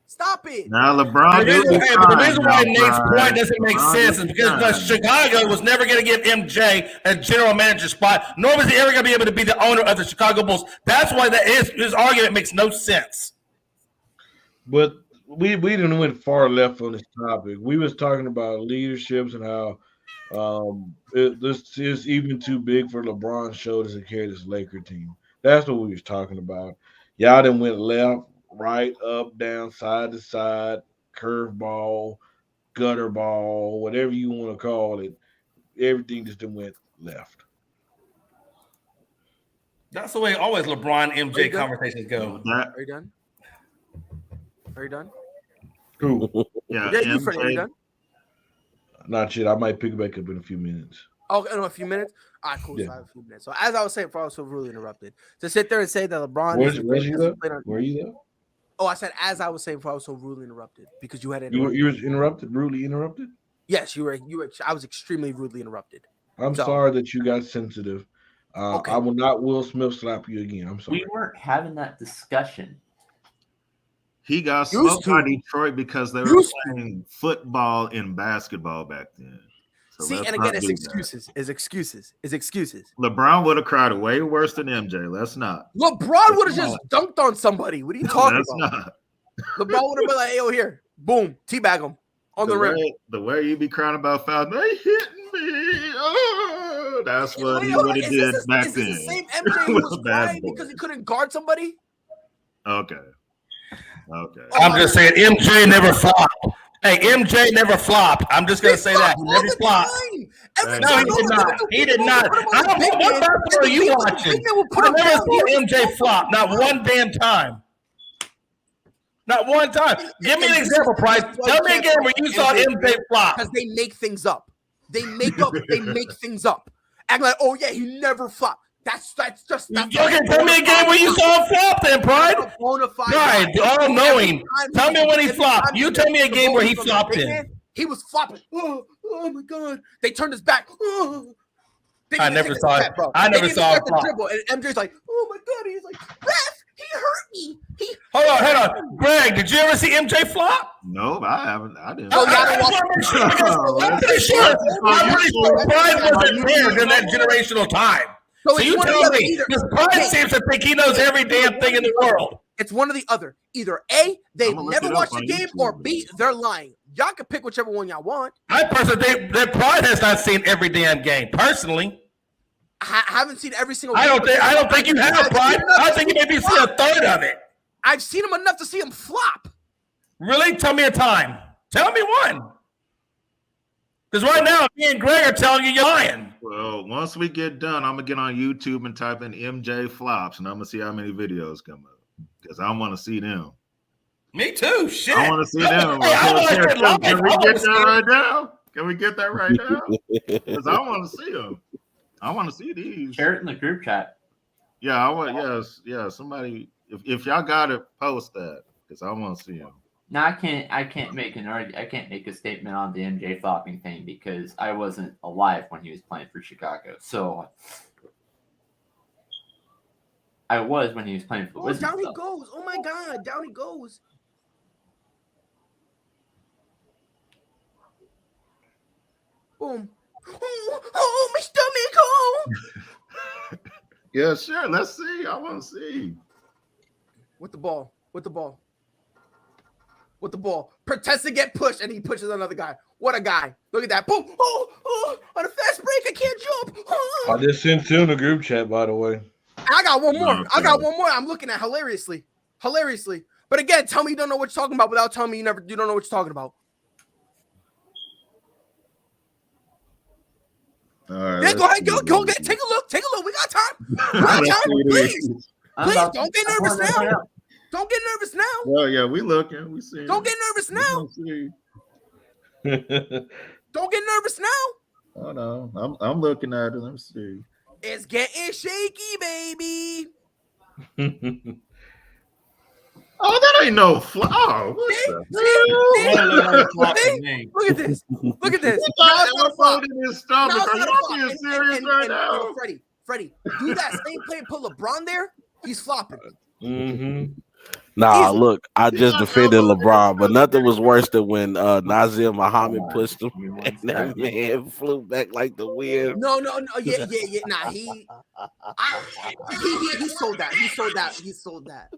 Stop it. Now LeBron. The reason why Nate's point doesn't make sense is because Chicago was never going to give MJ a general manager spot, nor was he ever going to be able to be the owner of the Chicago Bulls. That's why his argument makes no sense. But we didn't went far left on this topic. We was talking about leaderships and how this is even too big for LeBron's shoulders to carry this Laker team. That's what we was talking about. Y'all done went left, right, up, down, side to side, curveball, gutter ball, whatever you want to call it. Everything just went left. That's the way always LeBron MJ conversations go. Are you done? Are you done? Cool. Yeah, you Freddie, are you done? Not yet. I might pick it back up in a few minutes. Oh, in a few minutes? All right, cool. Yeah. So I have a few minutes. So as I was saying, before I was so rudely interrupted, to sit there and say that LeBron Where are you there? Oh, I said as I was saying before I was so rudely interrupted because you had You were interrupted, rudely interrupted? Yes, you were. I was extremely rudely interrupted. I'm sorry that you got sensitive. Okay. I will not Will Smith slap you again. I'm sorry. We weren't having that discussion. He got smoked by Detroit because they were playing football and basketball back then. So see, and again, it's excuses. It's excuses. LeBron would have cried way worse than MJ. Let's not. LeBron would have just dunked on somebody. What are you talking about? Not. LeBron would have been like, "Hey, yo, here, boom, teabag him on the rim." The way you be crying about fouls, they hitting me. Oh, that's what he would have did back then. Is this the same MJ who was crying because he couldn't guard somebody? Okay. I'm just saying MJ never flopped. Hey, MJ never flopped. I'm just going to say that. He never flopped. No, he did not. He did not. I don't know what basketball are you watching. I never seen MJ flop. Not one damn time. Not one time. Give me an example, Price. Tell me again where you saw MJ flop. Because they make things up. They make things up. Act like, oh yeah, he never flopped. That's Okay, tell me a game where you saw him flop then, Pride. Pride, all knowing. Tell me when he flopped. You tell me a game where he flopped in. He was flopping. Oh my God. They turned his back. I never saw it. I never saw him flop. And MJ's like, oh my God. He's like, ref, he hurt me. Hold on. Greg, did you ever see MJ flop? No, I haven't. I didn't. Oh, yeah, I'm pretty sure Pride wasn't there during that generational time. So you tell me, because Pride seems to think he knows every damn thing in the world. It's one or the other. Either A, they've never watched the game, or B, they're lying. Y'all can pick whichever one y'all want. I personally think that Pride has not seen every damn game. Personally, I haven't seen every single game. I don't think you have, Pride. I think you maybe see a third of it. I've seen him enough to see him flop. Really? Tell me a time. Tell me one. Because right now, me and Greg are telling you you're lying. Well, once we get done, I'm going to get on YouTube and type in MJ flops, and I'm going to see how many videos come up. Because I want to see them. Me too. Shit. I want to see them. Can we get that right now? Can we get that right now? Because I want to see them. I want to see these. Share it in the group chat. Yeah, I want. Yes. Somebody, if y'all got it, post that because I want to see them. No, I can't make a statement on the MJ flopping thing because I wasn't alive when he was playing for Chicago. So I was when he was playing for the Wizards. Down he goes. Oh my God, down he goes. Boom. Oh, my stomach. Yeah, sure. Let's see. I want to see. With the ball. Pretends to get pushed, and he pushes another guy. What a guy. Look at that. Boom. Oh, on a fast break, I can't jump. I just sent you in the group chat, by the way. I got one more. I'm looking at hilariously. But again, tell me you don't know what you're talking about without telling me you don't know what you're talking about. All right, yeah, go ahead. Go get take a look. We got time. Please, don't get nervous now. Don't get nervous now. Well, yeah, we looking. We see. Don't get nervous now. Don't get nervous now. Oh no, I'm looking at it. Let me see. It's getting shaky, baby. Oh, that ain't no fly. Oh, Look at this. Look at this. Freddie, do that same play and put LeBron there. He's flopping. Mm-hmm. Nah, look, I just defended LeBron, but nothing was worse than when Nazir Muhammad pushed him and that man flew back like the wind. No. Yeah. Nah, he sold that. He sold that.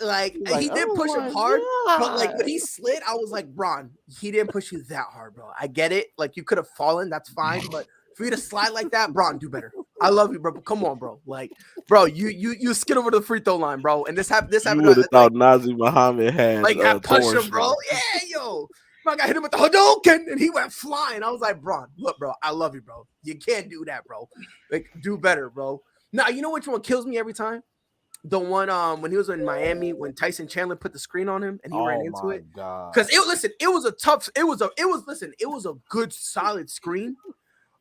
Like he didn't push him hard, but like when he slid, I was like, Bron, he didn't push you that hard, bro. I get it. Like you could have fallen, that's fine, but for you to slide like that, Bron, do better. I love you, bro. But come on, bro. Like, bro, you skid over the free throw line, bro. And this happened. You would have thought Nazir Muhammad had push him, bro. Yeah, yo. My guy hit him with the Hadouken, and he went flying. I was like, Bron, look, bro, I love you, bro. You can't do that, bro. Like, do better, bro. Now, you know which one kills me every time? The one when he was in Miami when Tyson Chandler put the screen on him and he ran into it. Because it was a good solid screen.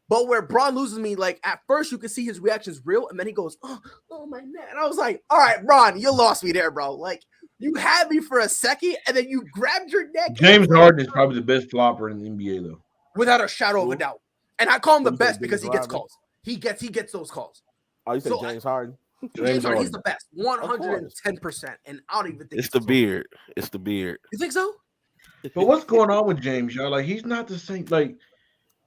But where Bron loses me, like at first you can see his reactions real, and then he goes, oh my neck. And I was like, all right, Bron, you lost me there, bro. Like you had me for a second, and then you grabbed your neck. James Harden is probably the best flopper in the NBA, though. Without a shadow of a doubt. And I call him the best because he gets calls. He gets those calls. Oh, you said James Harden? James Harden, he's the best, 110%, and I don't even think it's the beard. It's the beard. You think so? But what's going on with James, y'all? Like he's not the same. Like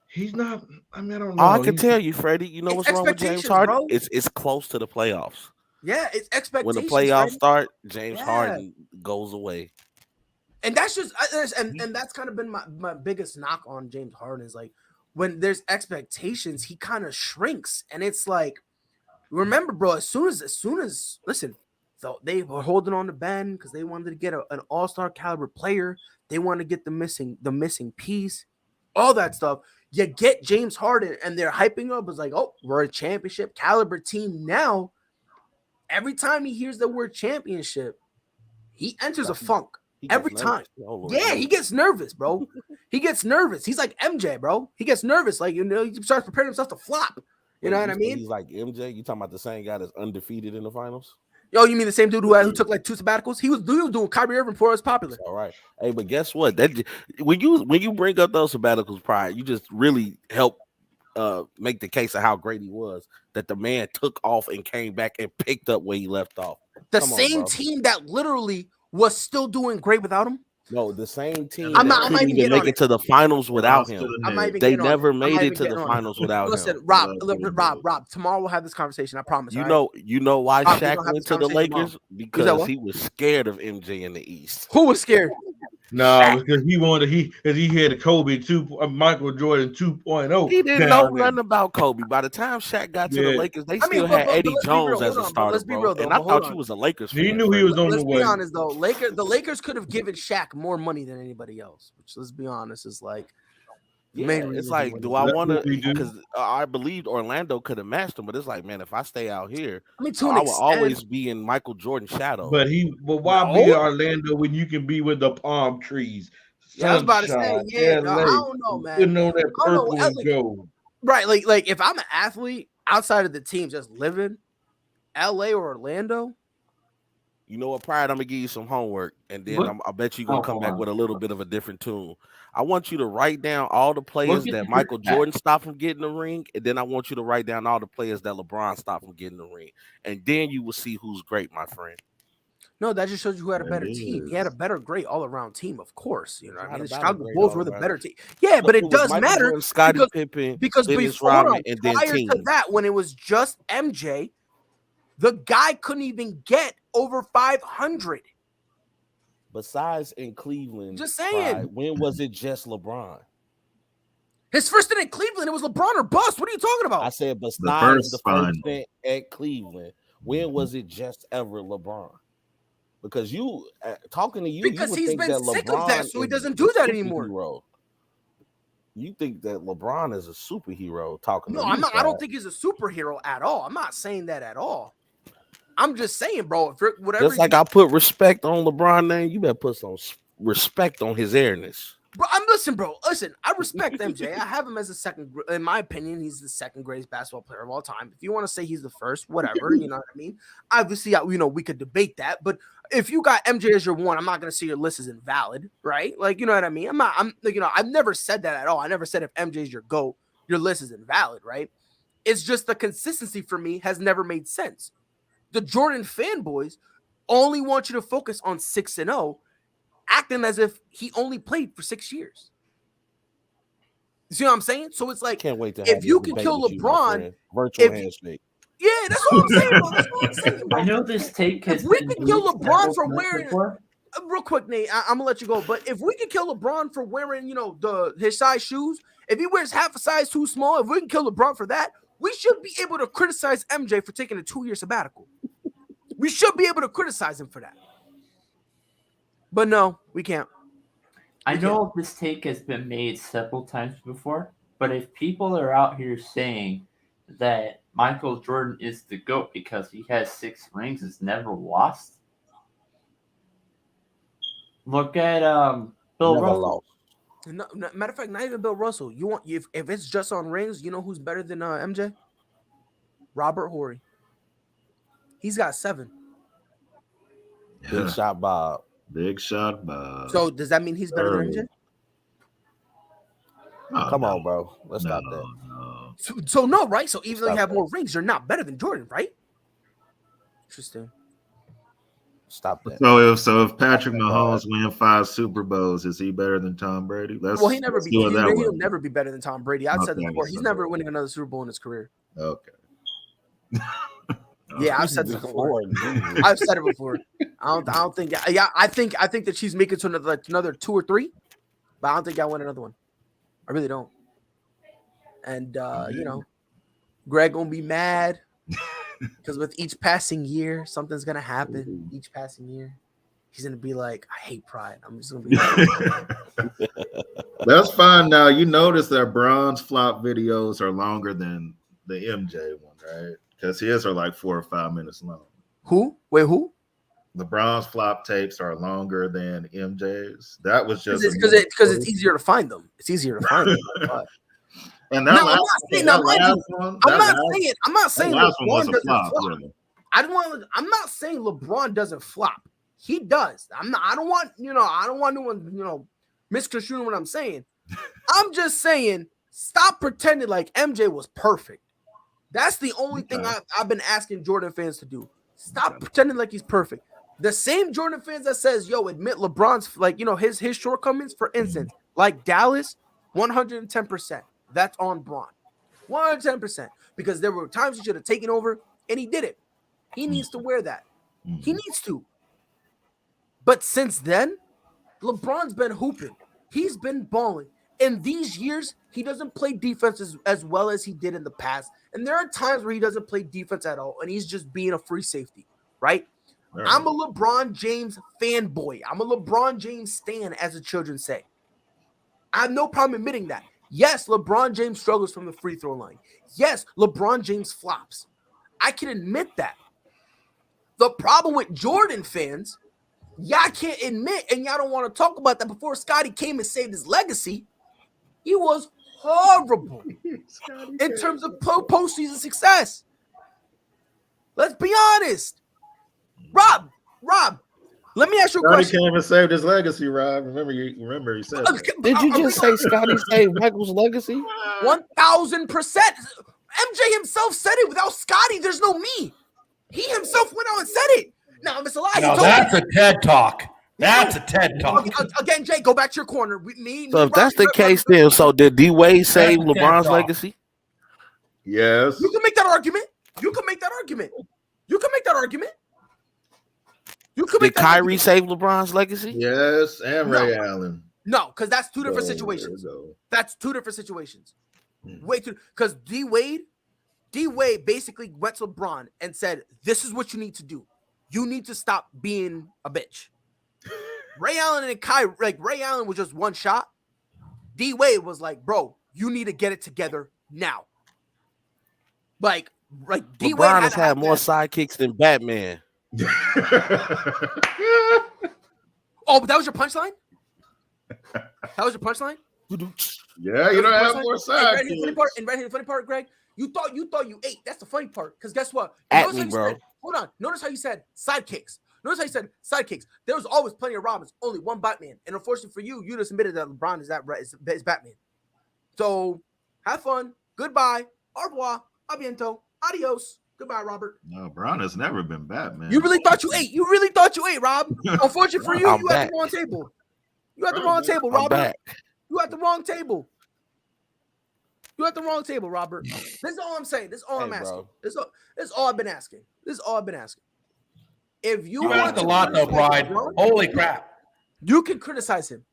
he's not. I mean, I don't know. I can tell you, Freddie. You know what's wrong with James Harden? Bro. It's close to the playoffs. Yeah, it's expectations. When the playoffs start, James Harden goes away. And that's just and that's kind of been my biggest knock on James Harden is like when there's expectations, he kind of shrinks, and it's like. Remember, bro, as soon as listen, so they were holding on to Ben because they wanted to get an all-star caliber player. They wanted to get the missing piece, all that stuff. You get James Harden, and they're hyping up. It's like, oh, we're a championship caliber team now. Every time he hears the word championship, he enters a funk. Every time. Yeah, he gets nervous, bro. He gets nervous. He's like MJ, bro. He gets nervous. Like, he starts preparing himself to flop. You know what I say mean? He's like MJ. You talking about the same guy that's undefeated in the finals? Yo, you mean the same dude who took like 2 sabbaticals? He was doing Kyrie Irving before it was popular. All right. Hey, but guess what? That when you bring up those sabbaticals, Pride, you just really help make the case of how great he was. That the man took off and came back and picked up where he left off. The same team that literally was still doing great without him. No, the same team I'm that not couldn't even even make it to the finals without him. They never made it to the finals without him. Listen, Rob. Tomorrow we'll have this conversation. I promise. You know why Rob, Shaq went to the Lakers? Because he was scared of MJ in the East. Who was scared? No, because he had a Kobe Michael Jordan 2.0. He didn't know nothing about Kobe. By the time Shaq got to the Lakers, they still had Eddie Jones as a starter. Let's be real, though. And I thought you was a Lakers fan. He knew he was on the way. Let's be honest, though. The Lakers could have given Shaq more money than anybody else. Which, let's be honest, is like. Yeah, it's like, do I want to? Because I believed Orlando could have matched him, but it's like, man, if I stay out here, I will always be in Michael Jordan's shadow. But why be in Orlando when you can be with the palm trees? Yeah, I was about to say, I don't know, man. You know that purple and gold. Right, like if I'm an athlete outside of the team, just living, LA or Orlando. You know what, Pride? I'm gonna give you some homework, and then I bet you're gonna come back with a little bit of a different tune. I want you to write down all the players that Michael Jordan stopped from getting the ring, and then I want you to write down all the players that LeBron stopped from getting the ring, and then you will see who's great, my friend. No, that just shows you who had a better team. He had a better, great all-around team, of course. You know what I mean? The Chicago Bulls were the better team. Yeah, but it does matter because before, prior to that, when it was just MJ, the guy couldn't even get over 500. Besides in Cleveland, just saying. When was it just LeBron? His first stint at Cleveland, it was LeBron or bust. What are you talking about? I said besides the first stint at Cleveland, when was it just ever LeBron? Because you talking to you, because he's been sick of that, so he doesn't do that anymore. You think that LeBron is a superhero? Talking no, to I'm not. I don't think he's a superhero at all. I'm not saying that at all. I'm just saying, bro. Whatever. Just like I put respect on LeBron name, you better put some respect on his airness. Bro, listen. I respect MJ. I have him as a second. In my opinion, he's the second greatest basketball player of all time. If you want to say he's the first, whatever. You know what I mean? Obviously, we could debate that. But if you got MJ as your one, I'm not gonna say your list is invalid, right? Like, you know what I mean? I've never said that at all. I never said if MJ is your GOAT, your list is invalid, right? It's just the consistency for me has never made sense. The Jordan fanboys only want you to focus on 6-0, acting as if he only played for 6 years. You see what I'm saying? So it's like, can't wait to if you can kill LeBron, virtual handshake. Yeah, that's what I'm saying, bro. That's what I'm saying, bro. I know this take has if we can kill LeBron for wearing real quick, Nate, I'm gonna let you go. But if we can kill LeBron for wearing, his size shoes, if he wears half a size too small, if we can kill LeBron for that, we should be able to criticize MJ for taking a 2-year sabbatical. We should be able to criticize him for that. But no, we can't. I know this take has been made several times before, but if people are out here saying that Michael Jordan is the GOAT because he has 6 rings, has never lost, look at Bill Russell. No, matter of fact, not even Bill Russell. If it's just on rings, you know who's better than MJ? Robert Horry. He's got 7. Big shot, Bob. Big shot, Bob. So does that mean he's better than MJ? Come on, bro. Let's stop that. No. So no, right? So even though you have more rings, you're not better than Jordan, right? Interesting. Stop that. So if Patrick Mahomes wins 5 Super Bowls, is he better than Tom Brady? He'll never be better than Tom Brady. I've said this before. He's never winning another Super Bowl in his career. Okay. Yeah, I've said this before. I've said it before. I don't think. Yeah, I think that she's making to another 2 or 3, but I don't think I win another one. I really don't. And Greg gonna be mad because with each passing year, something's gonna happen. Each passing year, he's gonna be like, "I hate Pride." I'm just gonna be. Like, that's fine. Now you notice that Bron's flop videos are longer than the MJ one, right? Because his are like 4 or 5 minutes long. Who? Wait, who? LeBron's flop tapes are longer than MJ's. That was just because it's easier to find them. It's easier to find them. And I'm that not saying. I'm not saying last one was LeBron a doesn't flop. flop. Really. I'm not saying LeBron doesn't flop. He does. I don't want anyone, misconstruing what I'm saying. I'm just saying, stop pretending like MJ was perfect. That's the only thing I've been asking Jordan fans to do. Stop pretending like he's perfect. The same Jordan fans that says, admit LeBron's his shortcomings, for instance, like Dallas, 110%. That's on Bron. 110%. Because there were times he should have taken over and he did it. He needs to wear that. He needs to. But since then, LeBron's been hooping. He's been balling. In these years, he doesn't play defense as well as he did in the past. And there are times where he doesn't play defense at all, and he's just being a free safety, right? I'm a LeBron James fanboy. I'm a LeBron James stan, as the children say. I have no problem admitting that. Yes, LeBron James struggles from the free throw line. Yes, LeBron James flops. I can admit that. The problem with Jordan fans, y'all can't admit, and y'all don't want to talk about that. Before Scottie came and saved his legacy, he was horrible in terms of postseason success. Let's be honest. Rob, let me ask you a question. Scottie came and saved his legacy, Rob. Remember he said that. Did you just say Scottie saved Michael's legacy? 1,000%. MJ himself said it. Without Scottie, there's no me. He himself went out and said it. Now, if it's a lie, no, that's a TED Talk. That's a TED Talk. Again, Jay, go back to your corner. So if that's the case, then so did D Wade save LeBron's legacy? Yes. You can make that argument. Did Kyrie save LeBron's legacy? Yes, and Ray Allen. No, because that's two different situations. Way too, because D Wade basically went to LeBron and said, "This is what you need to do. You need to stop being a bitch." Ray Allen and Kyrie, Ray Allen was just one shot. D Wade was like, "Bro, you need to get it together now." Like D Wade LeBron has had more sidekicks than Batman. Oh, but that was your punchline? Yeah, you don't have more sidekicks. And the funny part, Greg, you thought you ate. That's the funny part. Because guess what? At me, bro. Hold on. Notice how you said sidekicks. There was always plenty of Robins, only one Batman. And unfortunately for you, you just admitted that LeBron is Batman. So have fun. Goodbye. Au revoir. A biento. Adios. Goodbye, Robert. No, Brown has never been Batman. You really thought you ate. Rob. Unfortunately for you, you at the wrong table. Robert. You at the wrong table. Robert. This is all I'm saying. This is all I'm asking. This is all I've been asking. If you asked a lot though, Pride. Holy crap. You can criticize him.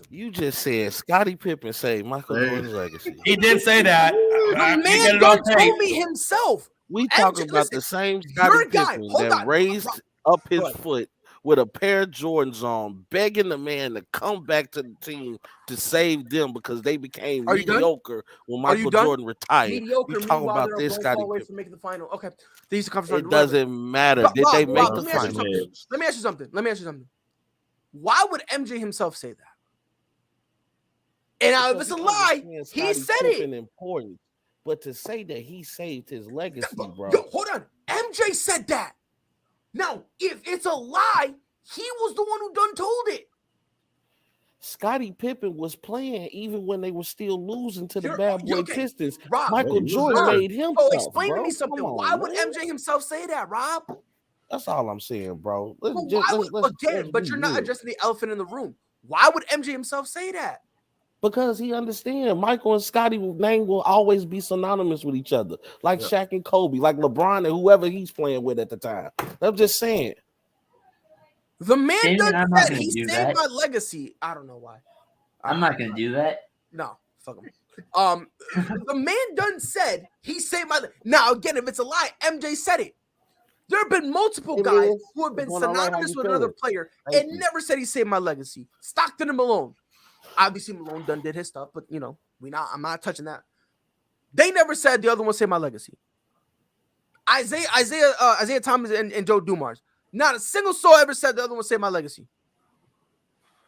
You just said Scottie Pippen saved Michael Jordan's legacy. He did say that. The man done told me himself. We talking about the same Scottie Pippen that raised up his foot with a pair of Jordans on, begging the man to come back to the team to save them because they became mediocre when Michael Jordan retired. Mediocre. We talking about this Scottie Pippen from making the final. Okay, it doesn't matter. Did they make the final? Let me ask you something. Why would MJ himself say that? And now, if it's a lie, he said it. Important, but to say that he saved his legacy, bro. Yo, hold on. MJ said that. Now, if it's a lie, he was the one who done told it. Scottie Pippen was playing even when they were still losing to the bad boy Pistons. Rob, Michael Jordan made him. Explain to me something. Why would MJ himself say that, Rob? That's all I'm saying, bro. But you're not addressing the elephant in the room. Why would MJ himself say that? Because he understands Michael and Scottie's name will always be synonymous with each other, like Shaq and Kobe, like LeBron and whoever he's playing with at the time. I'm just saying. The man done said he saved my legacy. I don't know why. I'm not gonna do that. No, fuck him. The man done said he saved my. Now again, if it's a lie, MJ said it. There have been multiple guys who have been synonymous with another player and never said he saved my legacy. Stockton and Malone. Obviously, Malone done did his stuff, but I'm not touching that. They never said the other one saved my legacy. Isaiah Thomas and Joe Dumars. Not a single soul ever said the other one saved my legacy.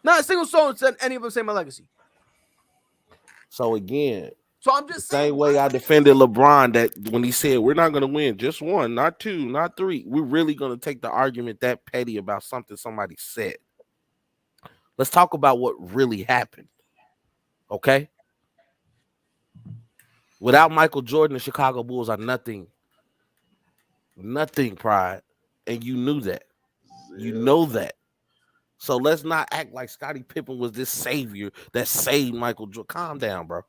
Not a single soul said any of them saved my legacy. So again, So I'm just saying. Same way I defended LeBron that when he said we're not going to win just one, not two, not three. We're really going to take the argument that petty about something somebody said. Let's talk about what really happened. Okay? Without Michael Jordan, the Chicago Bulls are nothing. Nothing, Pride. And you knew that. You know that. So let's not act like Scottie Pippen was this savior that saved Michael Jordan. Calm down, bro.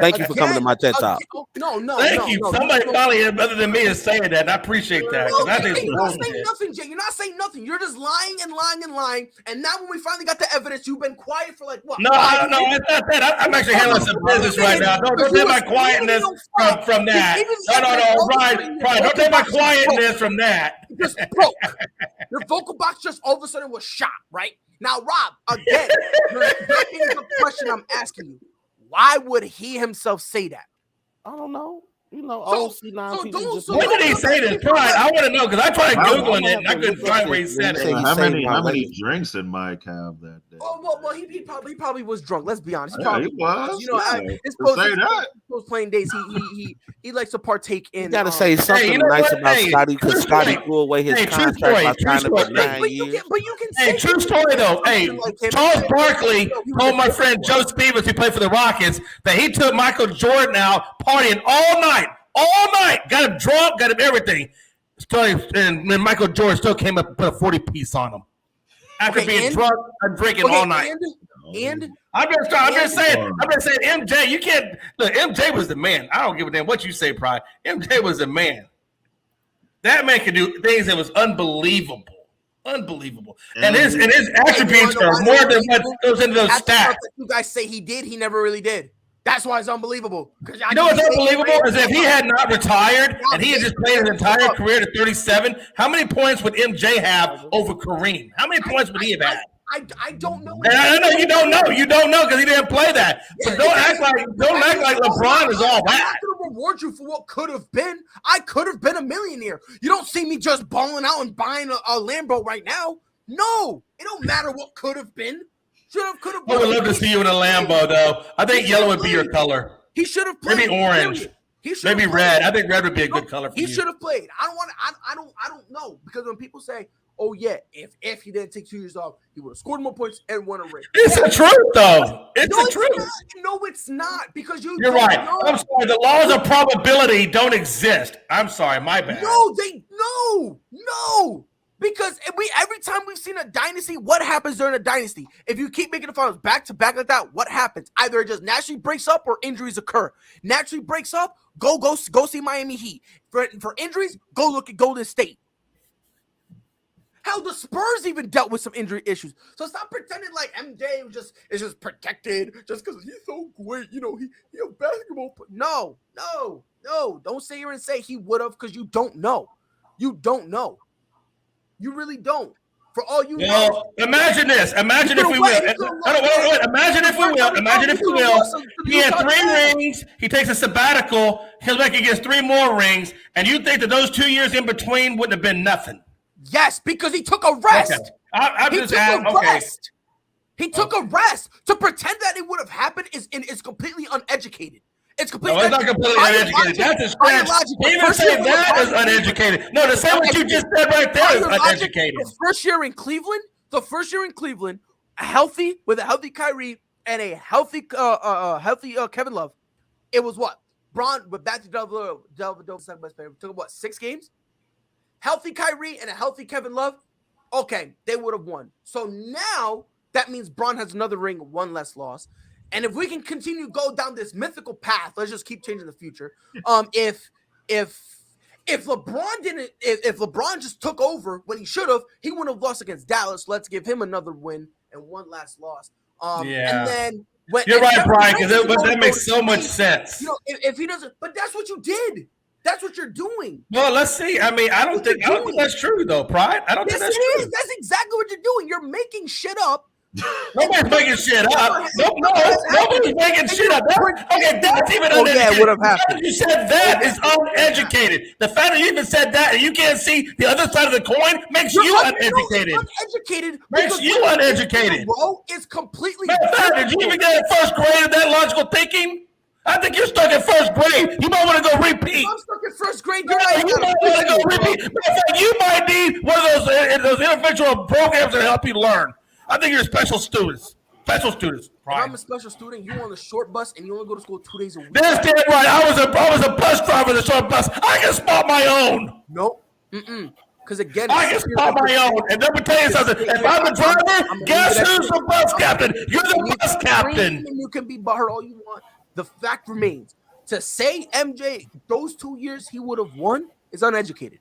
Thank you for coming to my TED Talk. No. Thank you. Somebody probably other than me is saying that, and I appreciate that. You're not saying nothing, Jay. You're not saying nothing. You're just lying and lying and lying. And now when we finally got the evidence, you've been quiet for like what? No, it's not that. I'm actually handling some business right now. Don't take my quietness from that. No, Brian, don't take my quietness from that. It just broke. Your vocal box just all of a sudden was shot, right? Now, Rob, again, you're getting the question I'm asking you. Why would he himself say that? I don't know. You know, when did he say this? Pride, I want to know because I tried Googling it and I couldn't find where he said it. How many drinks did Mike have that day? Oh well, he probably was drunk. Let's be honest. He was. You know, his playing days, he likes to partake in. You gotta say something nice about Scotty because Scotty threw away his contract by trying to put 9 years. But you can say true story though. Hey, Charles Barkley told my friend Joe Stevens, who played for the Rockets, that he took Michael Jordan out partying all night, got him drunk, got him everything. And Michael Jordan still came up and put a 40-piece on him after being drunk and drinking all night. And I'm just saying, MJ, you can't look. MJ was the man. I don't give a damn what you say, Pride. MJ was the man. That man could do things that was unbelievable. And his attributes are more than what goes into those stats. You guys say he did, he never really did. That's why it's unbelievable. You know what's unbelievable is if he had not retired and he had just played his entire career to 37, how many points would MJ have over Kareem? How many points would he have had? I don't know. And I know you don't know. You don't know because he didn't play that. But don't act like LeBron is all that. I'm not going to reward you for what could have been. I could have been a millionaire. You don't see me just balling out and buying a Lambo right now. No, it don't matter what could have been. Could have. I would love to see you in a Lambo, though. I think yellow would be your color. He should have played. Maybe orange. Maybe red. I think red would be a good color for you. He should have played. I don't know because when people say, "Oh yeah, if he didn't take 2 years off, he would have scored more points and won a ring." It's the truth, though. It's the truth. No, it's not because you're right. I'm sorry. The laws of probability don't exist. I'm sorry. My bad. No. Because every time we've seen a dynasty, what happens during a dynasty? If you keep making the finals back to back like that, what happens? Either it just naturally breaks up or injuries occur. Naturally breaks up, go see Miami Heat. For injuries, go look at Golden State. Hell, the Spurs even dealt with some injury issues. So stop pretending like MJ is just protected just because he's so great. You know, he a basketball player. No. Don't sit here and say he would have because you don't know. You don't know. You really don't. For all you know. Imagine this. Imagine if we will. Imagine if we will. He had 3 rings. He takes a sabbatical. He'll make he gets 3 more rings. And you think that those 2 years in between wouldn't have been nothing? Yes, because he took a rest. He took a rest. To pretend that it would have happened is completely uneducated. It's completely. No, it's not completely uneducated. That's a stretch. Even say that is uneducated. No, to say what you just said right there is uneducated. The first year in Cleveland, with a healthy Kyrie and a healthy Kevin Love, it was what? Bron with Matthew Dellavedova, second best player, took what, 6 games? Healthy Kyrie and a healthy Kevin Love, okay, they would have won. So now that means Bron has another ring, 1 less loss. And if we can continue to go down this mythical path, let's just keep changing the future. If LeBron just took over when he should have, he wouldn't have lost against Dallas. Let's give him another win and 1 last loss. And then you're right, Brian, because that makes so much sense. You know, if he doesn't, but that's what you did. That's what you're doing. Well, let's see. I mean, I don't think that's true, though, Pride. I don't think that's true. That's exactly what you're doing. You're making shit up. Nobody's making shit up. Nobody's making shit up. Okay, that's even uneducated. Yeah, what have happened? You said that is uneducated. The fact that you even said that and you can't see the other side of the coin makes you uneducated. Makes you uneducated. Bro, it's completely. Did you even get a first grade of that logical thinking? I think you're stuck in first grade. You might want to go repeat. I'm stuck in first grade. You might want to go repeat. You might need one of those individual programs that help you learn. I think you're special students. Special students. If I'm a special student, you on the short bus and you only go to school 2 days a week. That's damn right. I was a bus driver in the short bus. I can spot my own. Nope. Because again, I can spot my own. And let me tell you something. If I'm the driver, guess who's the bus captain? You're the bus captain. You can be butthurt all you want. The fact remains, to say MJ, those 2 years he would have won is uneducated.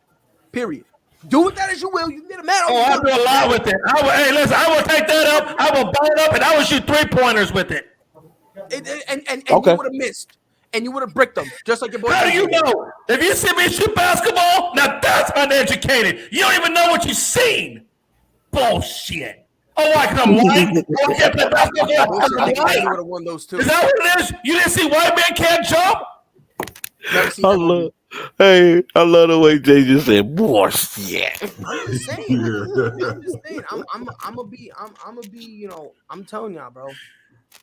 Period. Do with that as you will. You can get a mad. I'll do a lot with it. Hey, listen, I will take that up. I will buy it up, and I will shoot 3-pointers with it. And you would have missed. And you would have bricked them, just like your boy. How do you know? If you see me shoot basketball, now that's uneducated. You don't even know what you've seen. Bullshit. Oh, why? Because I'm white? Oh, get the basketball. You would have won those two. Is that what it is? You didn't see white man can't jump? I love the way Jay just said bullshit. I'm just saying. I'm gonna be, you know, I'm telling y'all, bro.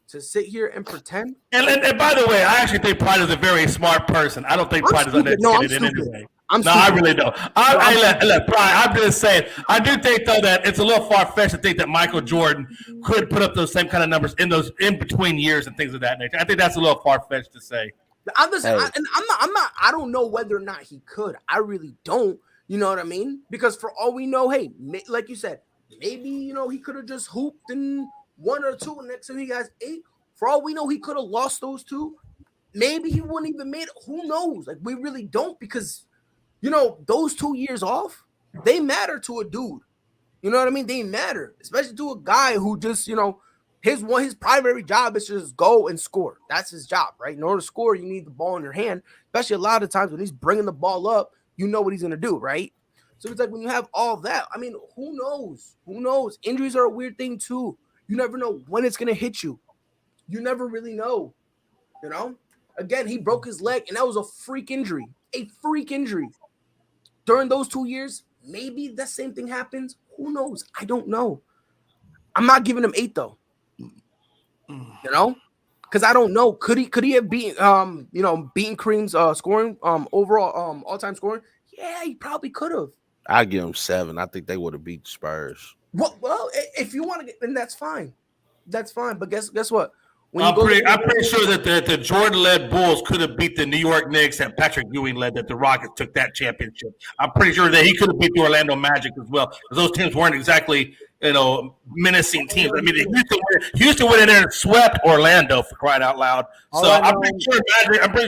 To sit here and pretend. And by the way, I actually think Pride is a very smart person. I don't think Pride is uneducated in any way. I really don't. Look, Pride, I'm just saying. I do think, though, that it's a little far-fetched to think that Michael Jordan could put up those same kind of numbers in those in-between years and things of that nature. I think that's a little far-fetched to say. I'm not. I don't know whether or not he could. I really don't. You know what I mean? Because for all we know, hey, like you said, maybe, you know, he could have just hooped and 1 or 2, and next time he has 8. For all we know, he could have lost those 2. Maybe he wouldn't even made it. Who knows? Like, we really don't, because, you know, those 2 years off, they matter to a dude. You know what I mean? They matter, especially to a guy who just, you know, his primary job is to just go and score. That's his job, right? In order to score, you need the ball in your hand, especially a lot of times when he's bringing the ball up, you know what he's going to do, right? So it's like when you have all that, I mean, who knows? Who knows? Injuries are a weird thing too. You never know when it's going to hit you. You never really know, you know? Again, he broke his leg, and that was a freak injury. A freak injury. During those 2 years, maybe the same thing happens. Who knows? I don't know. I'm not giving him 8, though. You know? Because I don't know. Could he have beaten beaten Kareem's scoring, overall all-time scoring? Yeah, he probably could have. I give him 7. I think they would have beat the Spurs. Well, if you want to get, then that's fine. That's fine. But guess what? I'm pretty sure that the Jordan-led Bulls could have beat the New York Knicks that Patrick Ewing led, that the Rockets took that championship. I'm pretty sure that he could have beat the Orlando Magic as well, because those teams weren't exactly, you know, menacing teams. I mean, Houston went in there and swept Orlando, for crying out loud. So I'm pretty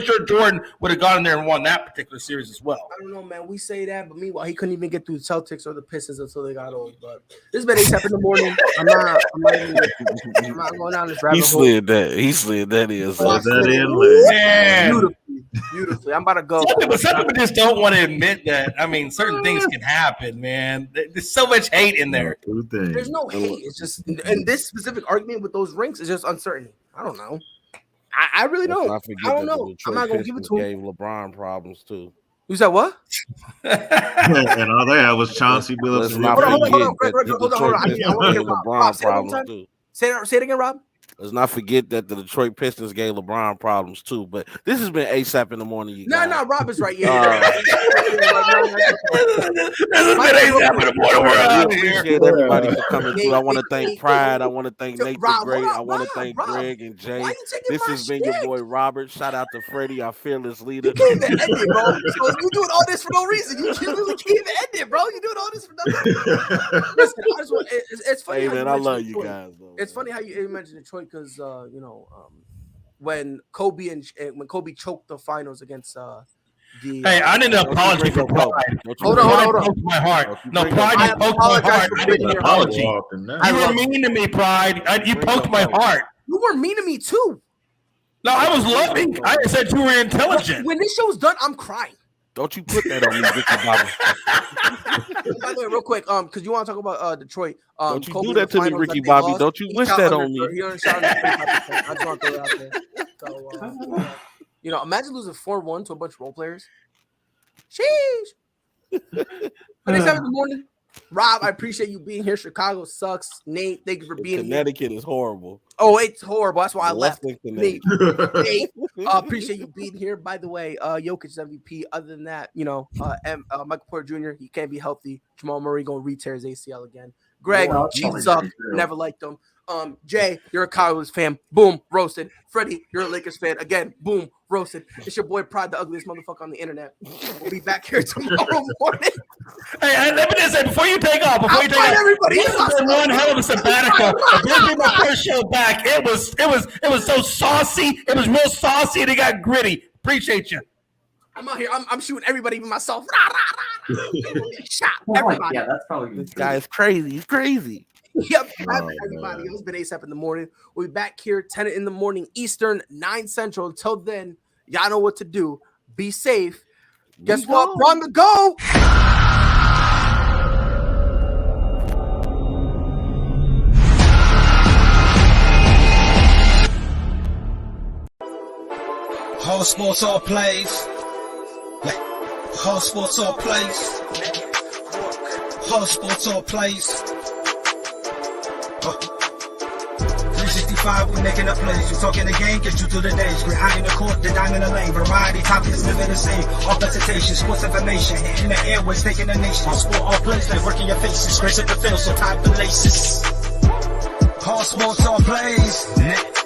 sure Jordan would have gone in there and won that particular series as well. I don't know, man. We say that, but meanwhile, he couldn't even get through the Celtics or the Pistons until they got old. But this has been ASAP in the morning. I'm not going down this rabbit hole. He slid that in. Beautifully. I'm about to go. Some people just don't want to admit that. I mean, certain things can happen, man. There's so much hate in there. There's no hate. It's just, in this specific argument with those rings, it's just uncertainty. I don't know. I really don't. I don't know. I'm not going to give it to him. Gave LeBron problems, too. You said what? And all they had was Chauncey Billups. Hold on. I want to hear Rob. Say it again, Rob. Let's not forget that the Detroit Pistons gave LeBron problems too. But this has been ASAP in the morning. You guys. No, Rob is right. Yeah. I appreciate everybody for coming through. I want to thank Pride. I want to thank Nate the Great. I want to thank Greg and Jay. This has been your boy Robert. Shout out to Freddie, our fearless leader. You can't even end it, bro. So you doing all this for no reason. You really can't even end it, bro. You doing all this for nothing. Listen, it's funny. Hey man, I love you guys. Though, it's funny how you mentioned Detroit. Because when Kobe choked the finals against hey, I need an apology for Pride. Hold on. Poked my heart. No, Pride, you poked my heart. I need an apology. You were mean to me, Pride. You poked my heart. You were mean to me too. No, I was loving. I said you were intelligent. When this show's done, I'm crying. Don't you put that on me, Ricky Bobby. By the way, real quick, because you want to talk about Detroit. Don't you do that to me, Ricky Bobby. Don't you wish that on me. I just want to throw it out there. So, imagine losing 4-1 to a bunch of role players. Sheesh. But it's 7 in the morning. Rob, I appreciate you being here. Chicago sucks. Nate, thank you for being here. Connecticut is horrible. Oh, it's horrible. That's why I left. Nate, Appreciate you being here. By the way, Jokic's MVP. Other than that, Michael Porter Jr. He can't be healthy. Jamal Murray gonna re-tear his ACL again. Greg, Chiefs suck. Never liked them. Jay, you're a Cowboys fan. Boom, roasted. Freddie, you're a Lakers fan. Again, boom, roasted. It's your boy Pride, the ugliest motherfucker on the internet. We'll be back here tomorrow morning. Hey, let me just say before you take off, everybody. This has been one hell of a sabbatical. This is my first show back. It was so saucy. It was real saucy, and it got gritty. Appreciate you. I'm out here. I'm shooting everybody, even myself. Shot everybody. Yeah, that's probably This guy is crazy. He's crazy. Yep, everybody. It's been ASAP in the morning. We'll be back here 10 in the morning Eastern, 9 Central. Until then, y'all know what to do. Be safe. Guess what? We're on the go. Whole sports all plays. Whole sports all plays. Whole sports all plays. 365, we making up plays. We talking the game, get you through the days. We're high in the court, the dime in the lane. Variety topics, living the same. All presentation, sports information. Hitting the airways, taking the nation. All sport, all plays, like working your faces. Grace at the field, so tie the laces. All sports, all plays.